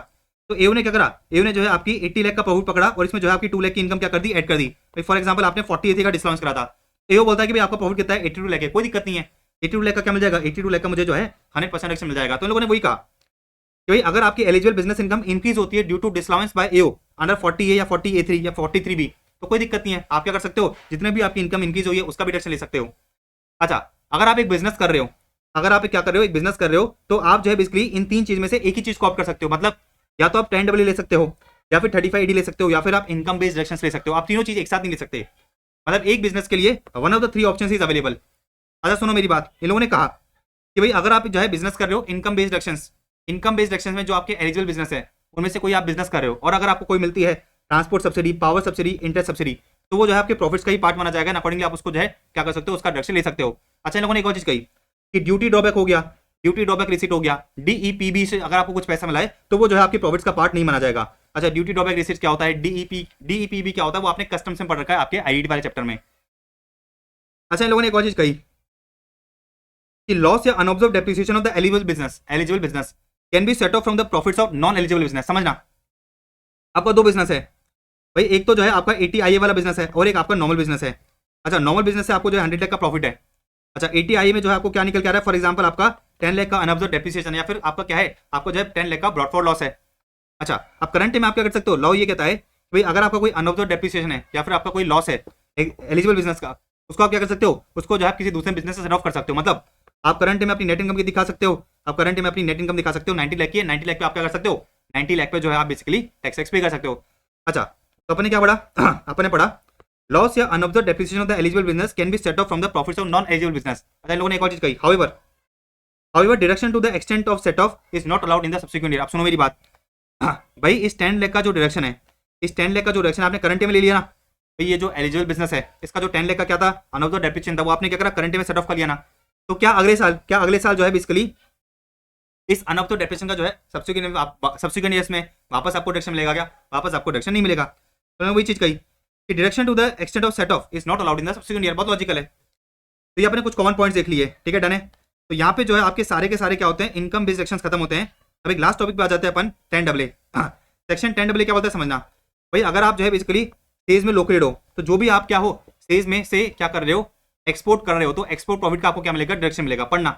तो एओ ने क्या करा, एओ ने जो है आपकी 80 लाख का प्रॉफिट पकड़ा और इसमें जो है आपकी 2 लाख की इनकम क्या कर दी, ऐड कर दी। फॉर एग्जांपल आपने 40 का डिस्काउंट करा था, एओ बोलता है कि भाई आपका प्रॉफिट कितना है, 82 लाख है, कोई दिक्कत नहीं है, 82 लाख का क्या मिल जाएगा, 82 लाख का मुझे जो है 100% डिडक्शन मिल जाएगा। तो इन लोगों ने वही कहा कि भाई अगर आपकी एलिजिबल बिजनेस इनकम इंक्रीज होती है due to disallowance by AO under 40A या 40A3 या 43B, तो कोई दिक्कत नहीं है, आप क्या कर सकते हो, जितने भी आपकी इनकम इंक्रीज हुई है उसका भी डिडक्शन ले सकते हो। अच्छा, अगर आप एक बिजनेस कर रहे हो, एक बिजनेस कर रहे हो, तो आप जो है बेसिकली इन 3 चीज में से एक ही चीज को ऑप्ट कर सकते हो। मतलब या तो आप 10AA ले सकते हो, या फिर 35AD ले सकते हो, या फिर आप इनकम बेस्ड डिडक्शंस ले सकते हो। आप तीनों चीज एक साथ नहीं ले सकते, मतलब एक बिजनेस के लिए one of the 3 options is available. अच्छा सुनो मेरी बात, इन लोगों ने कहा कि भाई अगर आप जो है बिजनेस कर रहे हो इनकम बेस्ड डिडक्शंस में जो आपके एलिजिबल बिजनेस है उनमें से कोई आप बिजनेस कर रहे हो, और अगर आपको कोई मिलती है transport subsidy, power subsidy, interest subsidy, तो वो जो है आपके प्रॉफिट्स का ही पार्ट माना जाएगा, अकॉर्डिंगली आप उसको जो है क्या कर सकते हो, उसका डिडक्शन ले सकते हो। अच्छा, इन लोगों ने एक और चीज कही कि ड्यूटी ड्रॉबैक हो गया, ड्यूटी ड्रॉबैक रिसीट हो गया, डीईपीबी से अगर आपको कुछ पैसा मिला है तो वो जो है आपकी प्रॉफिट्स का पार्ट नहीं माना जाएगा। अच्छा, ड्यूटी ड्रॉबैक रिसीट क्या होता है, डीईपीबी क्या होता है, वो आपने कस्टम्स में पढ़ रखा है आपके आईडी वाले चैप्टर में। अच्छा, इन लोगों ने एक और चीज कही कि लॉस या unabsorbed depreciation of the eligible business can be set off from the profits of non eligible business. समझना, आपका 2 बिजनेस है भाई, एक तो जो है आपका एटीआईए वाला बिजनेस है और एक आपका नॉर्मल बिजनेस है। अच्छा, नॉर्मल बिजनेस से आपको जो है 100 लाख का प्रॉफिट है। अच्छा, एटीआईए में जो है आपको क्या निकल के आ रहा है, फॉर एग्जांपल आपका 10 लाख का अनऑब्जर्व डेप्रिसिएशन, या फिर आपका क्या है, आपको जो है 10 लाख का ब्रॉड फॉर लॉस है। अच्छा, अब करंट में आप क्या कर सकते हो, लॉ ये कहता है भाई अगर आपका कोई अनऑब्जर्व डेप्रिसिएशन है या फिर आपका कोई लॉस है एलिजिबल बिजनेस का, उसको आप क्या कर सकते हो, उसको जो है किसी दूसरे बिजनेस से सेट ऑफ कर सकते हो। मतलब आप करंट में अपनी नेट इनकम की दिखा सकते हो, आप करंट में अपनी नेट इनकम दिखा सकते हो 90 लाख की है, 90 लाख पे आप क्या कर सकते हो, 90 लाख पे जो है आप बेसिकली टैक्स पे कर सकते हो। अच्छा, तो अपने क्या पढ़ा अपने पढ़ा लॉस या unabsorbed depreciation of the eligible business can be set off from the profits of non eligible business. अच्छा, इन लोगों ने एक और चीज कही, however deduction to the extent of set off is not allowed in the subsequent year. आप सुनो मेरी बात, भाई इस 10 लाख का जो डिडक्शन है, इस 10 लाख का जो डिडक्शन आपने करंट में ले लिया ना, भाई ये जो एलिजिबल बिजनेस है इसका जो 10 लाख का क्या था, अनऑब्जर्व डेप्रिसिएशन था, वो आपने क्या करा, करंट में सेट ऑफ कर लिया ना, तो क्या अगले साल जो है बेसिकली इस अनऑब्जर्व डेप्रिसिएशन का जो है सब्सिक्वेंट ईयर्स में वापस आपको डिडक्शन मिलेगा क्या, वापस आपको डिडक्शन नहीं मिलेगा। तो मैं वही चीज कही कि deduction to the extent of set off is not allowed in the subsequent year. बहुत लॉजिकल है। तो ये अपने कुछ कॉमन पॉइंट्स देख लिए, ठीक है, डन है। तो यहाँ पे जो है आपके सारे के सारे क्या होते हैं, इनकम बेस्ड डिडक्शंस खत्म होते हैं। अब एक लास्ट टॉपिक पे आ जाते हैं अपन 10AA। सेक्शन 10AA क्या बोलते हैं समझना भाई। अगर आप जो है बेसिकली सेल्स में लोकेटेड हो, तो जो भी आप क्या हो सेल्स में से क्या कर रहे हो, एक्सपोर्ट कर रहे हो, तो एक्सपोर्ट प्रॉफिट का आपको क्या मिलेगा, डिडक्शन मिलेगा। पढ़ना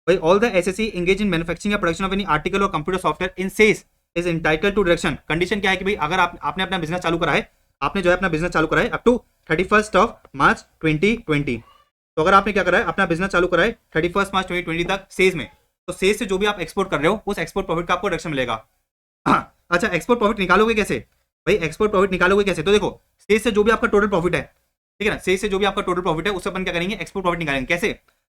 भाई, all the assessee engage in manufacturing या production of any article or computer software in sales is entitled to deduction. Condition क्या है कि भाई अगर आपने अपना बिजनेस चालू करा है, आपने जो है अपना बिजनेस चालू करा है अप टू 31 मार्च 2020। तो अगर आपने क्या करा है, अपना बिजनेस चालू करा है 31 मार्च 2020 तक सेल्स में, तो सेल्स से जो भी आप एक्सपोर्ट कर रहे हो उस एक्सपोर्ट प्रॉफिट का आपको डिडक्शन मिलेगा। अच्छा, एक्सपोर्ट प्रॉफिट निकालोगे कैसे भाई, एक्सपोर्ट प्रॉफिट निकालोगे कैसे? तो देखो सेल्स से जो भी आपका टोटल प्रॉफिट है, ठीक है ना, सेल्स से जो भी आपका टोटल प्रॉफिट है उससे अपन क्या करेंगे, एक्सपोर्ट प्रॉफिट निकालेंगे। कैसे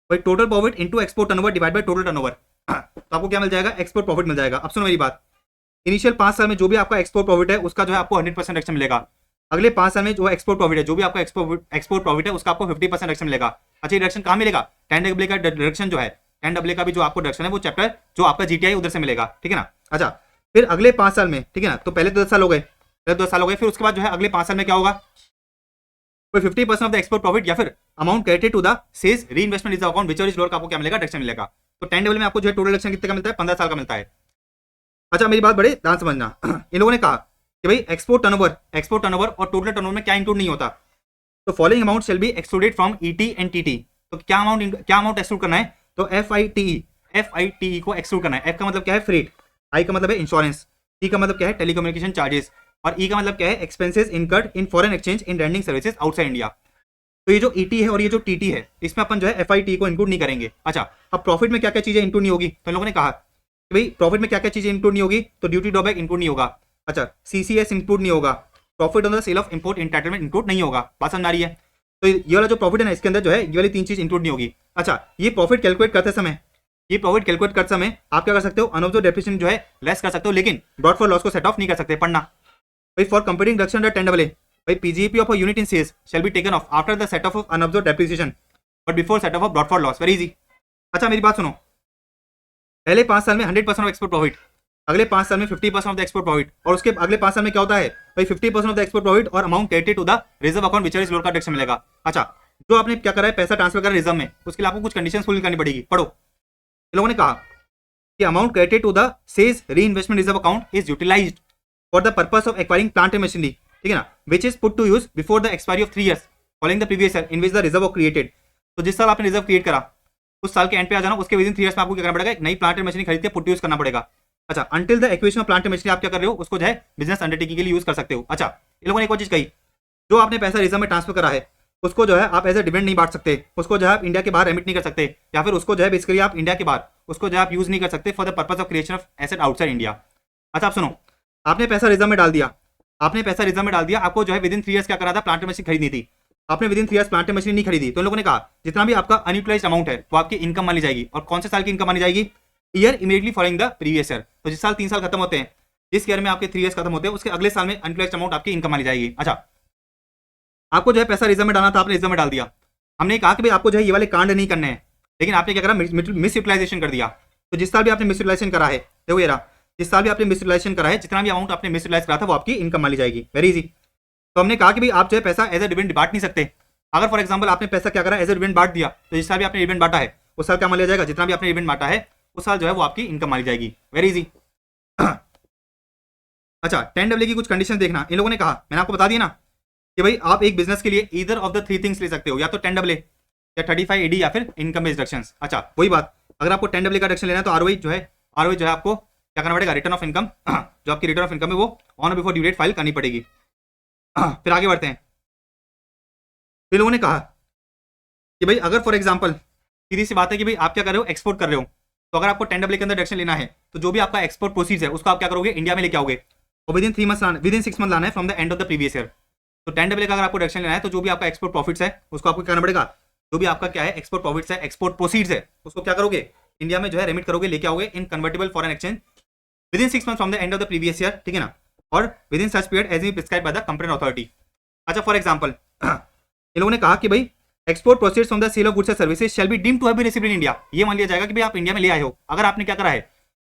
भाई, total profit into export turnover divide by total turnover. तो आपको क्या मिल जाएगा, एक्सपोर्ट प्रॉफिट मिल जाएगा। अब सुनो मेरी बात, इनिशियल 5 साल में जो भी आपका एक्सपोर्ट प्रॉफिट है उसका जो है आपको 100% डिडक्शन मिलेगा। अगले 5 साल में जो एक्सपोर्ट प्रॉफिट है, जो भी आपका एक्सपोर्ट प्रॉफिट है उसका आपको 50% डिडक्शन मिलेगा। अच्छा, डिडक्शन कहाँ मिलेगा, 10AA का डिडक्शन जो है, 10AA का भी जो आपको डिडक्शन है वो चैप्टर जो आपका जीटीआई उधर से मिलेगा, ठीक है ना। अच्छा, फिर अगले 5 साल में, ठीक है ना, तो पहले तो 10 साल हो गए, पहले 10 साल हो गए, फिर उसके बाद जो है अगले 5 साल में क्या होगा, 50% ऑफ द एक्सपोर्ट प्रॉफिट या फिर amount credited to the sales reinvestment reserve account which is lower का आपको क्या मिलेगा, डिडक्शन मिलेगा। तो 10AA में आपको जो है टोटल डिडक्शन कितने का मिलता है, 15 साल का मिलता है। अच्छा, मेरी बात बड़े ध्यान समझना। इन लोगों ने कहा कि भाई एक्सपोर्ट टर्नओवर और टोटल टर्नओवर में क्या इंक्लूड नहीं होता। तो following amount shall be excluded from ET and TT. तो क्या अमाउंट एक्सक्लूड करना है, तो एफआईटीई को एक्सक्लूड करना है। एफ का मतलब क्या है, फ्रेट, आई का मतलब है इंश्योरेंस, टी का मतलब क्या है, टेलीकम्युनिकेशन चार्जेस, और ई का मतलब क्या है, expenses incurred in foreign exchange in rending services outside India. तो ये जो ईटी है और ये जो टीटी है इसमें अपन जो है एफआईटी को इंक्लूड नहीं करेंगे। अच्छा, अब प्रॉफिट में क्या क्या चीजें इंक्लूड नहीं होगी, तो इन लोगों ने कहा कि भाई प्रॉफिट में क्या क्या चीजें इंक्लूड नहीं होगी, तो ड्यूटी ड्रॉबैक इंक्लूड नहीं होगा। अच्छा, सीसीएस इंक्लूड नहीं होगा, profit on the sale of import entitlement include नहीं होगा। बात समझ आ रही है। तो ये वाला जो प्रॉफिट है ना, इसके अंदर जो है ये वाली 3 चीज इंक्लूड नहीं होगी। अच्छा, ये प्रॉफिट कैलकुलेट करते समय आप क्या कर सकते हो, अनऑब्जर्व डेप्रिसिएशन जो है लेस कर सकते हो, लेकिन ब्रॉट फॉर लॉस को सेट ऑफ नहीं कर सकते। पढ़ना भाई, for computing deduction under 10AA भाई, PGBP of a unit in sales shall be taken off after the set off unabsorbed depreciation but before set off brought forward loss. Very easy. अच्छा, मेरी बात सुनो, पहले 5 साल में 100% ऑफ एक्सपोर्ट प्रॉफिट, अगले 5 साल में 50% ऑफ द एक्सपोर्ट प्रॉफिट, और उसके अगले 5 साल में क्या होता है भाई, 50% of the export profit or amount credited to the reserve account which is lower का डिडक्शन मिलेगा। अच्छा, जो आपने क्या करा है, पैसा ट्रांसफर करा रिजर्व में, उसके लिए आपको कुछ कंडीशंस फुल करनी पड़ेगी। पढ़ो, इन लोगों ने कहा कि amount credited to the sales reinvestment reserve account is utilised for the purpose of acquiring plant and machinery, ठीक है ना, which is put to use before the expiry of 3 years following the previous year in which the reserve was created. तो जिस साल आपने reserve create करा उस साल के एंड पे आ जाना, उसके विदिन 3 years में आपको क्या करना पड़ेगा, एक नई प्लांट एंड मशीनरी खरीद के पुट यूज करना पड़ेगा। अच्छा, until the acquisition of plant and machinery आप क्या कर रहे हो, उसको जो है बिजनेस अंडरटेकिंग के लिए यूज कर सकते हो। अच्छा, इन लोगों ने एक और चीज कही, जो आपने पैसा रिजर्व में ट्रांसफर करा है उसको जो है आप एज ए डिविडेंड नहीं बांट सकते, उसको जो है आप इंडिया के बाहर एमिट नहीं कर सकते, या फिर उसको जो है बेसिकली आप इंडिया के बाहर उसको जो है आप यूज नहीं कर सकते for the purpose of creation of asset outside India. अच्छा, आप सुनो, आपने पैसा रिजर्व में डाल दिया, आपको जो है विदिन 3 years क्या करा था, प्लांट एंड मशीनरी खरीदनी थी, आपने within 3 years plant and machinery नहीं खरीदी, तो इन लोगों ने कहा जितना भी आपका अनयूटिलाइज्ड अमाउंट है वो आपकी इनकम मानी जाएगी। और कौन से साल की इनकम मानी जाएगी, year immediately following the previous year. तो जिस साल 3 साल खत्म होते हैं, जिस ईयर में आपके 3 years खत्म होते हैं, उसके अगले साल में अनयूटिलाइज्ड अमाउंट आपकी इनकम मानी जाएगी। अच्छा, आपको जो है पैसा रिजर्व में डालना था, आपने रिजर्व में डाल दिया, हमने कहा कि भाई आपको जो है ये वाले कांड नहीं करने हैं, लेकिन आपने क्या करा, मिस यूटिलाइजेशन कर दिया। तो जिस साल भी आपने मिस यूटिलाइजेशन करा है, देखो ये रहा, जिस साल भी आपने मिस यूटिलाइजेशन करा है, जितना भी अमाउंट आपने मिस यूटिलाइज करा था वो आपकी इनकम मानी जाएगी। Very easy. तो हमने कहा कि भाई आप जो है पैसा एज ए डिविडेंड बांट नहीं सकते। अगर फॉर एग्जाम्पल आपने पैसा क्या करा, एज ए डिविडेंड बांट दिया, तो जिस साल भी आपने डिविडेंड बांटा है उस साल क्या मान लिया जाएगा, जितना भी आपने डिविडेंड बांटा है उस साल जो है वो आपकी इनकम मानी जाएगी। Very easy. अच्छा, 10AA की कुछ कंडीशन देखना, इन लोगों ने कहा, मैंने आपको बता दिया ना कि भाई आप एक बिजनेस के लिए ईदर ऑफ द 3 थिंग्स ले सकते हो, या तो 10AA या 35AD या फिर इनकम बेस्ड डिडक्शंस। अच्छा, वही बात, अगर आपको 10AA का डिडक्शन लेना है तो आरओआई जो है आपको क्या करना पड़ेगा, रिटर्न ऑफ इनकम, जो आपकी रिटर्न ऑफ इनकम है वो on before due date file करनी पड़ेगी। फिर आगे बढ़ते हैं। फिर लोगों ने कहा कि भाई अगर फॉर एग्जांपल सीधी सी बात है कि भाई आप क्या कर रहे हो, एक्सपोर्ट कर रहे हो, तो अगर आपको 10AA के अंदर डिडक्शन लेना है तो जो भी आपका एक्सपोर्ट प्रोसीड्स है उसको आप क्या करोगे, इंडिया में लेके आओगे, और विदिन 6 मंथ लाना है from the end of the previous year. तो 10AA का अगर आपको डिडक्शन लेना है तो जो भी आपका एक्सपोर्ट प्रॉफिट्स है उसको आपको करना पड़ेगा, जो भी आपका क्या है एक्सपोर्ट प्रॉफिट्स है, एक्सपोर्ट प्रोसीड्स है, उसको क्या करोगे, इंडिया में जो है रेमिट करोगे, लेके आओगे in convertible foreign exchange within 6 month from the end of the previous year, ठीक है ना, और within such period as prescribed by the competent authority. अच्छा, फॉर एग्जांपल इन लोगों ने कहा कि भाई export proceeds from the sale of goods and services shall be deemed to have been received in India. ये मान लिया जाएगा कि भाई आप इंडिया में ले आए हो। अगर आपने क्या करा है,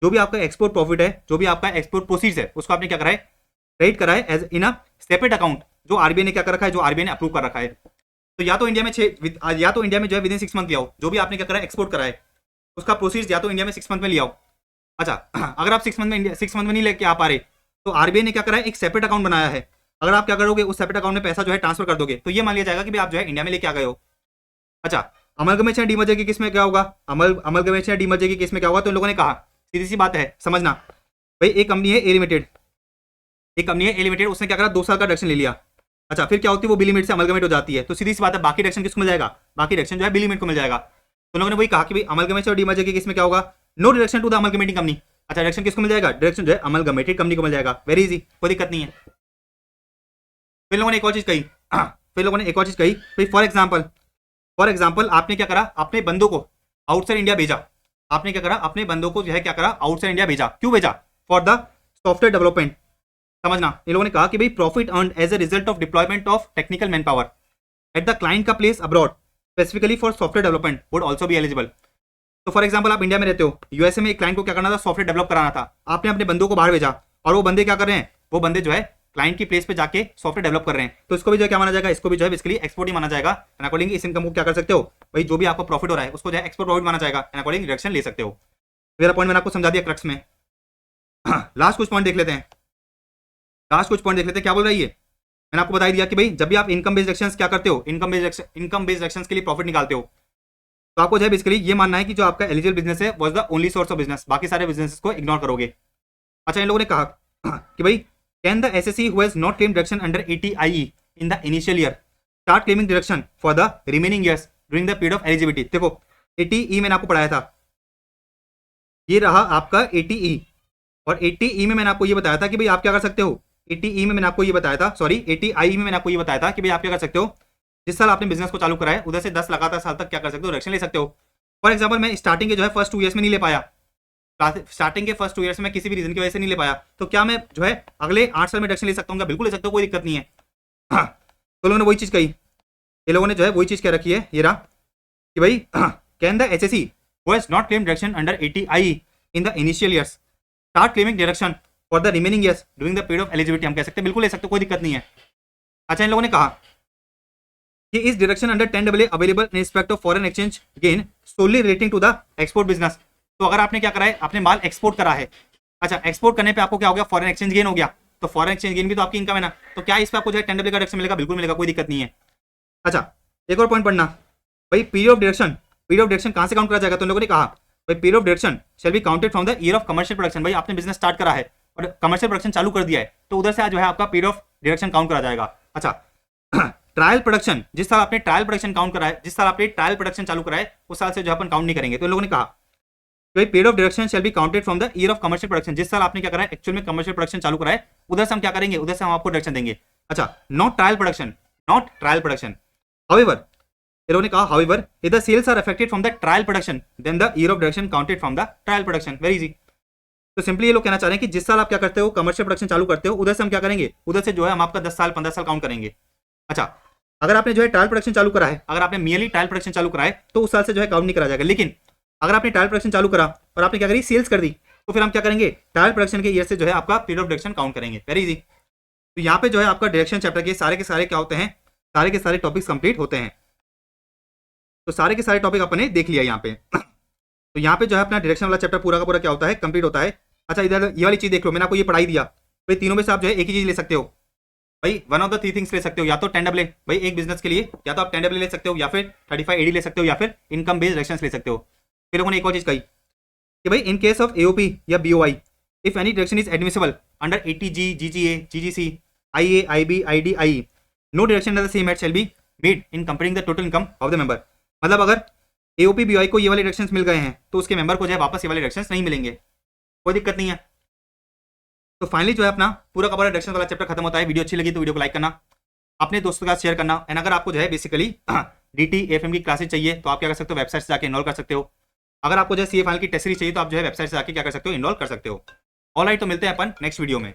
जो भी आपका एक्सपोर्ट प्रॉफिट है, जो भी आपका एक्सपोर्ट प्रोसीड्स है, उसको आपने क्या करा है, क्रेडिट करा है as in a separate account जो आरबीआई ने क्या कर रखा है, जो आरबीआई ने अप्रूव कर रखा है। तो या तो इंडिया में जो है विदिन 6 मंथ ले आओ, जो भी आपने क्या करा है एक्सपोर्ट करा है उसका प्रोसीड या तो इंडिया में 6 मंथ में ले आओ। अच्छा अगर आप 6 मंथ में नहीं लेके आ पा रहे तो आरबीआई ने क्या करा है, एक सेपरेट अकाउंट बनाया है। अगर आप क्या करोगे, उस सेपरेट अकाउंट में पैसा जो है ट्रांसफर कर दोगे तो ये मान लिया जाएगा कि आप जो है इंडिया में लेके आ गए हो। अच्छा अमलगमेशन डीमर्जर की केस में क्या होगा, अमलगमेशन डीमर्जर की केस में क्या होगा, तो इन लोगों ने कहा सीधी सी बात है समझना भाई, एक कंपनी है ए लिमिटेड, उसने क्या करा 2 साल का डिडक्शन ले लिया। अच्छा फिर क्या होती है, वो बी लिमिट से अमलगमेट हो जाती है, तो सीधी सी बात है बाकी डिडक्शन किसको मिल जाएगा, बाकी डिडक्शन जो है बी लिमिट को मिल जाएगा। तो लोगों ने वही कहा कि भाई अमलगमेशन और डीमर्जर की केस में क्या होगा, no deduction to the amalgamating company. अच्छा डिडक्शन किसको मिल जाएगा, डिडक्शन जो है अमलगमेटेड कंपनी को मिल जाएगा, वेरी इजी, कोई दिक्कत नहीं है। फिर लोगों ने एक और चीज कही भाई फॉर एग्जाम्पल आपने क्या करा, अपने बंदों को आउटसाइड इंडिया भेजा, आपने क्या करा, अपने बंदों को जो है क्या करा आउटसाइड इंडिया भेजा, क्यों भेजा, फॉर द सॉफ्टवेयर डेवलपमेंट। समझना, इन लोगों ने कहा कि भाई profit earn as a result of deployment of technical man power at the client का place abroad specifically for software development would also be eligible. तो फॉर एग्जाम्पल आप इंडिया में रहते हो, यूएसए में एक क्लाइंट को क्या करना था, सॉफ्टवेयर डेवलप कराना था, आपने अपने बंदों को बाहर भेजा और वो बंदे क्या कर रहे हैं, वो बंदे जो है क्लाइंट की प्लेस पे जाके सॉफ्टवेयर डेवलप कर रहे हैं, तो इसको भी जो है क्या माना जाएगा, इसको भी जो है बेसिकली एक्सपोर्ट ही माना जाएगा। एंड अकॉर्डिंग इस इनकम को क्या कर सकते हो भाई, जो भी आपको प्रॉफिट हो रहा है उसको जो है एक्सपोर्ट प्रॉफिट माना जाएगा, एंड अकॉर्डिंग डिडक्शन ले सकते हो। मेरा पॉइंट मैंने आपको समझा दिया क्रक्स में। लास्ट कुछ पॉइंट देख लेते हैं, क्या बोल रहा है ये, मैंने आपको बता दिया कि भाई जब भी आप इनकम बेस्ड एक्शंस क्या करते हो, इनकम बेस्ड एक्शंस के लिए प्रॉफिट निकालते हो, तो आपको जो है बेसिकली ये मानना है कि जो आपका एलिजिबल बिजनेस है was the only source of business, बाकी सारे बिजनेसेस को इग्नोर करोगे। अच्छा इन लोगों ने कहा कि भाई can the assessee who has not claimed deduction under 80IE in the initial year start claiming deduction for the remaining years during the period of eligibility. देखो 80E मैंने आपको पढ़ाया था, ये रहा आपका 80E, और 80E में मैंने आपको ये बताया था कि भाई आप क्या कर सकते हो, 80E में मैंने आपको ये बताया था, सॉरी 80IE में मैंने आपको ये बताया था कि भाई आप क्या कर सकते हो, जिस साल आपने बिजनेस को चालू करा है उधर से 10 लगातार साल तक क्या कर सकते हो, डिडक्शन ले सकते हो। फॉर एग्जाम्पल मैं स्टार्टिंग के जो है फर्स्ट 2 ईयर्स में नहीं ले पाया, स्टार्टिंग के फर्स्ट 2 ईयर्स में किसी भी रीजन की वजह से नहीं ले पाया, तो क्या मैं जो है अगले 8 साल में डिडक्शन ले सकता हूँ, बिल्कुल ले सकता हूँ, कोई दिक्कत नहीं है। तो लोगों ने वही चीज कही, ये लोगों ने जो है वही चीज कह रखी है, ये रहा कि भाई can the assessee who has not claimed deduction under 80IE in the initial years start claiming deduction for the remaining years during the period of eligibility, हम कह सकते हैं बिल्कुल ले सकते हो, कोई दिक्कत नहीं है। अच्छा इन लोगों ने कहा कि इस deduction under 10AA available in respect of foreign exchange gain solely relating to the export business. तो अगर आपने क्या करा है, आपने माल एक्सपोर्ट करा है, अच्छा एक्सपोर्ट करने पे आपको क्या हो गया, फॉरेन एक्सचेंज गेन हो गया, तो फॉरेन एक्सचेंज गेन भी तो आपकी इनकम है ना, तो क्या इस पे आपको जो है 10AA का डिडक्शन मिलेगा, बिल्कुल मिलेगा, कोई दिक्कत नहीं है। अच्छा एक और पॉइंट पढ़ना भाई, पीरियड ऑफ डिडक्शन कहां से काउंट करा जाएगा, तो लोगों ने कहा भाई period of deduction shall be counted from the year of commercial production. भाई आपने बिजनेस स्टार्ट करा है और कमर्शियल प्रोडक्शन चालू कर दिया है, तो उधर से जो है आपका पीरियड ऑफ डिडक्शन काउंट करा जाएगा। अच्छा ट्रायल प्रोडक्शन, जिस साल आपने ट्रायल प्रोडक्शन काउंट करा है, जिस साल आपने ट्रायल प्रोडक्शन चालू करा है उस साल से जो अपन काउंट नहीं करेंगे। तो लोगों ने कहा भाई period of deduction shall be counted from the year of commercial production, जिस साल आपने क्या करा है एक्चुअल में कमर्शियल प्रोडक्शन चालू करा है उधर से हम क्या करेंगे, उधर से हम आपको डिडक्शन देंगे। अच्छा नॉट ट्रायल प्रोडक्शन हाउएवर, ये लोगों ने कहा however if the sales are affected from the trial production then the year of deduction counted from the trial production, very easy. तो सिंपली ये लोग कहना चाह रहे हैं कि जिस साल आप क्या करते हो कमर्शियल प्रोडक्शन चालू करते हो उधर से हम क्या करेंगे, उधर से जो है हम आपका 10 साल 15 साल काउंट करेंगे। अच्छा अगर आपने जो है ट्रायल प्रोडक्शन चालू करा है, अगर आपने मियरली ट्रायल प्रोडक्शन चालू करा है तो उस साल से जो है काउंट नहीं करा जाएगा, लेकिन अगर आपने ट्रायल प्रोडक्शन चालू करा और आपने क्या करी सेल्स कर दी, तो फिर हम क्या करेंगे, ट्रायल प्रोडक्शन के ईयर से जो है आपका पीरियड ऑफ डिडक्शन काउंट करेंगे, वेरी इजी। तो यहाँ पे जो है आपका डिडक्शन चैप्टर के सारे क्या होते हैं, सारे के सारे टॉपिक्स कंप्लीट होते हैं। तो सारे के सारे टॉपिक अपने देख लिया यहाँ पे। तो यहाँ पे जो है अपना डिडक्शन वाला चैप्टर पूरा का पूरा क्या होता है, कंप्लीट होता है। अच्छा इधर ये वाली चीज देख लो, मैंने आपको ये पढ़ाई दिया, भाई तीनों में से आप जो है एक ही चीज ले सकते हो, भाई वन ऑफ द 3 थिंग्स ले सकते हो, या तो 10AA भाई एक बिजनेस के लिए, या तो आप 10AA ले सकते हो, या फिर 35AD ले सकते हो, या फिर इनकम बेस्ड डिडक्शंस ले सकते हो। फिर लोगों ने एक और चीज कही कि भाई इन केस ऑफ AOP या BOI if any deduction is admissible under 80G, GGA, GGC, IA, IB, ID, IE no deduction under the same head shall be made in comparing the total income of the member. मतलब अगर AOP BOI को ये वाले deductions मिल गए हैं तो उसके member को जो है वापस ये वाले डिडक्शंस नहीं मिलेंगे, कोई दिक्कत नहीं है। तो फाइनली जो है अपना पूरा का पूरा डिडक्शन वाला चैप्टर खत्म होता है। वीडियो अच्छी लगी तो वीडियो को लाइक करना, अपने दोस्तों के साथ शेयर करना, एंड अगर आपको जो है बेसिकली DT AFM की क्लासेस चाहिए तो आप क्या कर सकते हो, वेबसाइट से जाकर इनरोल कर सकते हो। अगर आपको जो है CA फाइनल की टेस्ट सीरीज चाहिए तो आप जो है वेबसाइट से जाकर क्या कर सकते हो, इनरोल कर सकते हो। ऑलराइट, तो मिलते हैं अपन नेक्स्ट वीडियो में।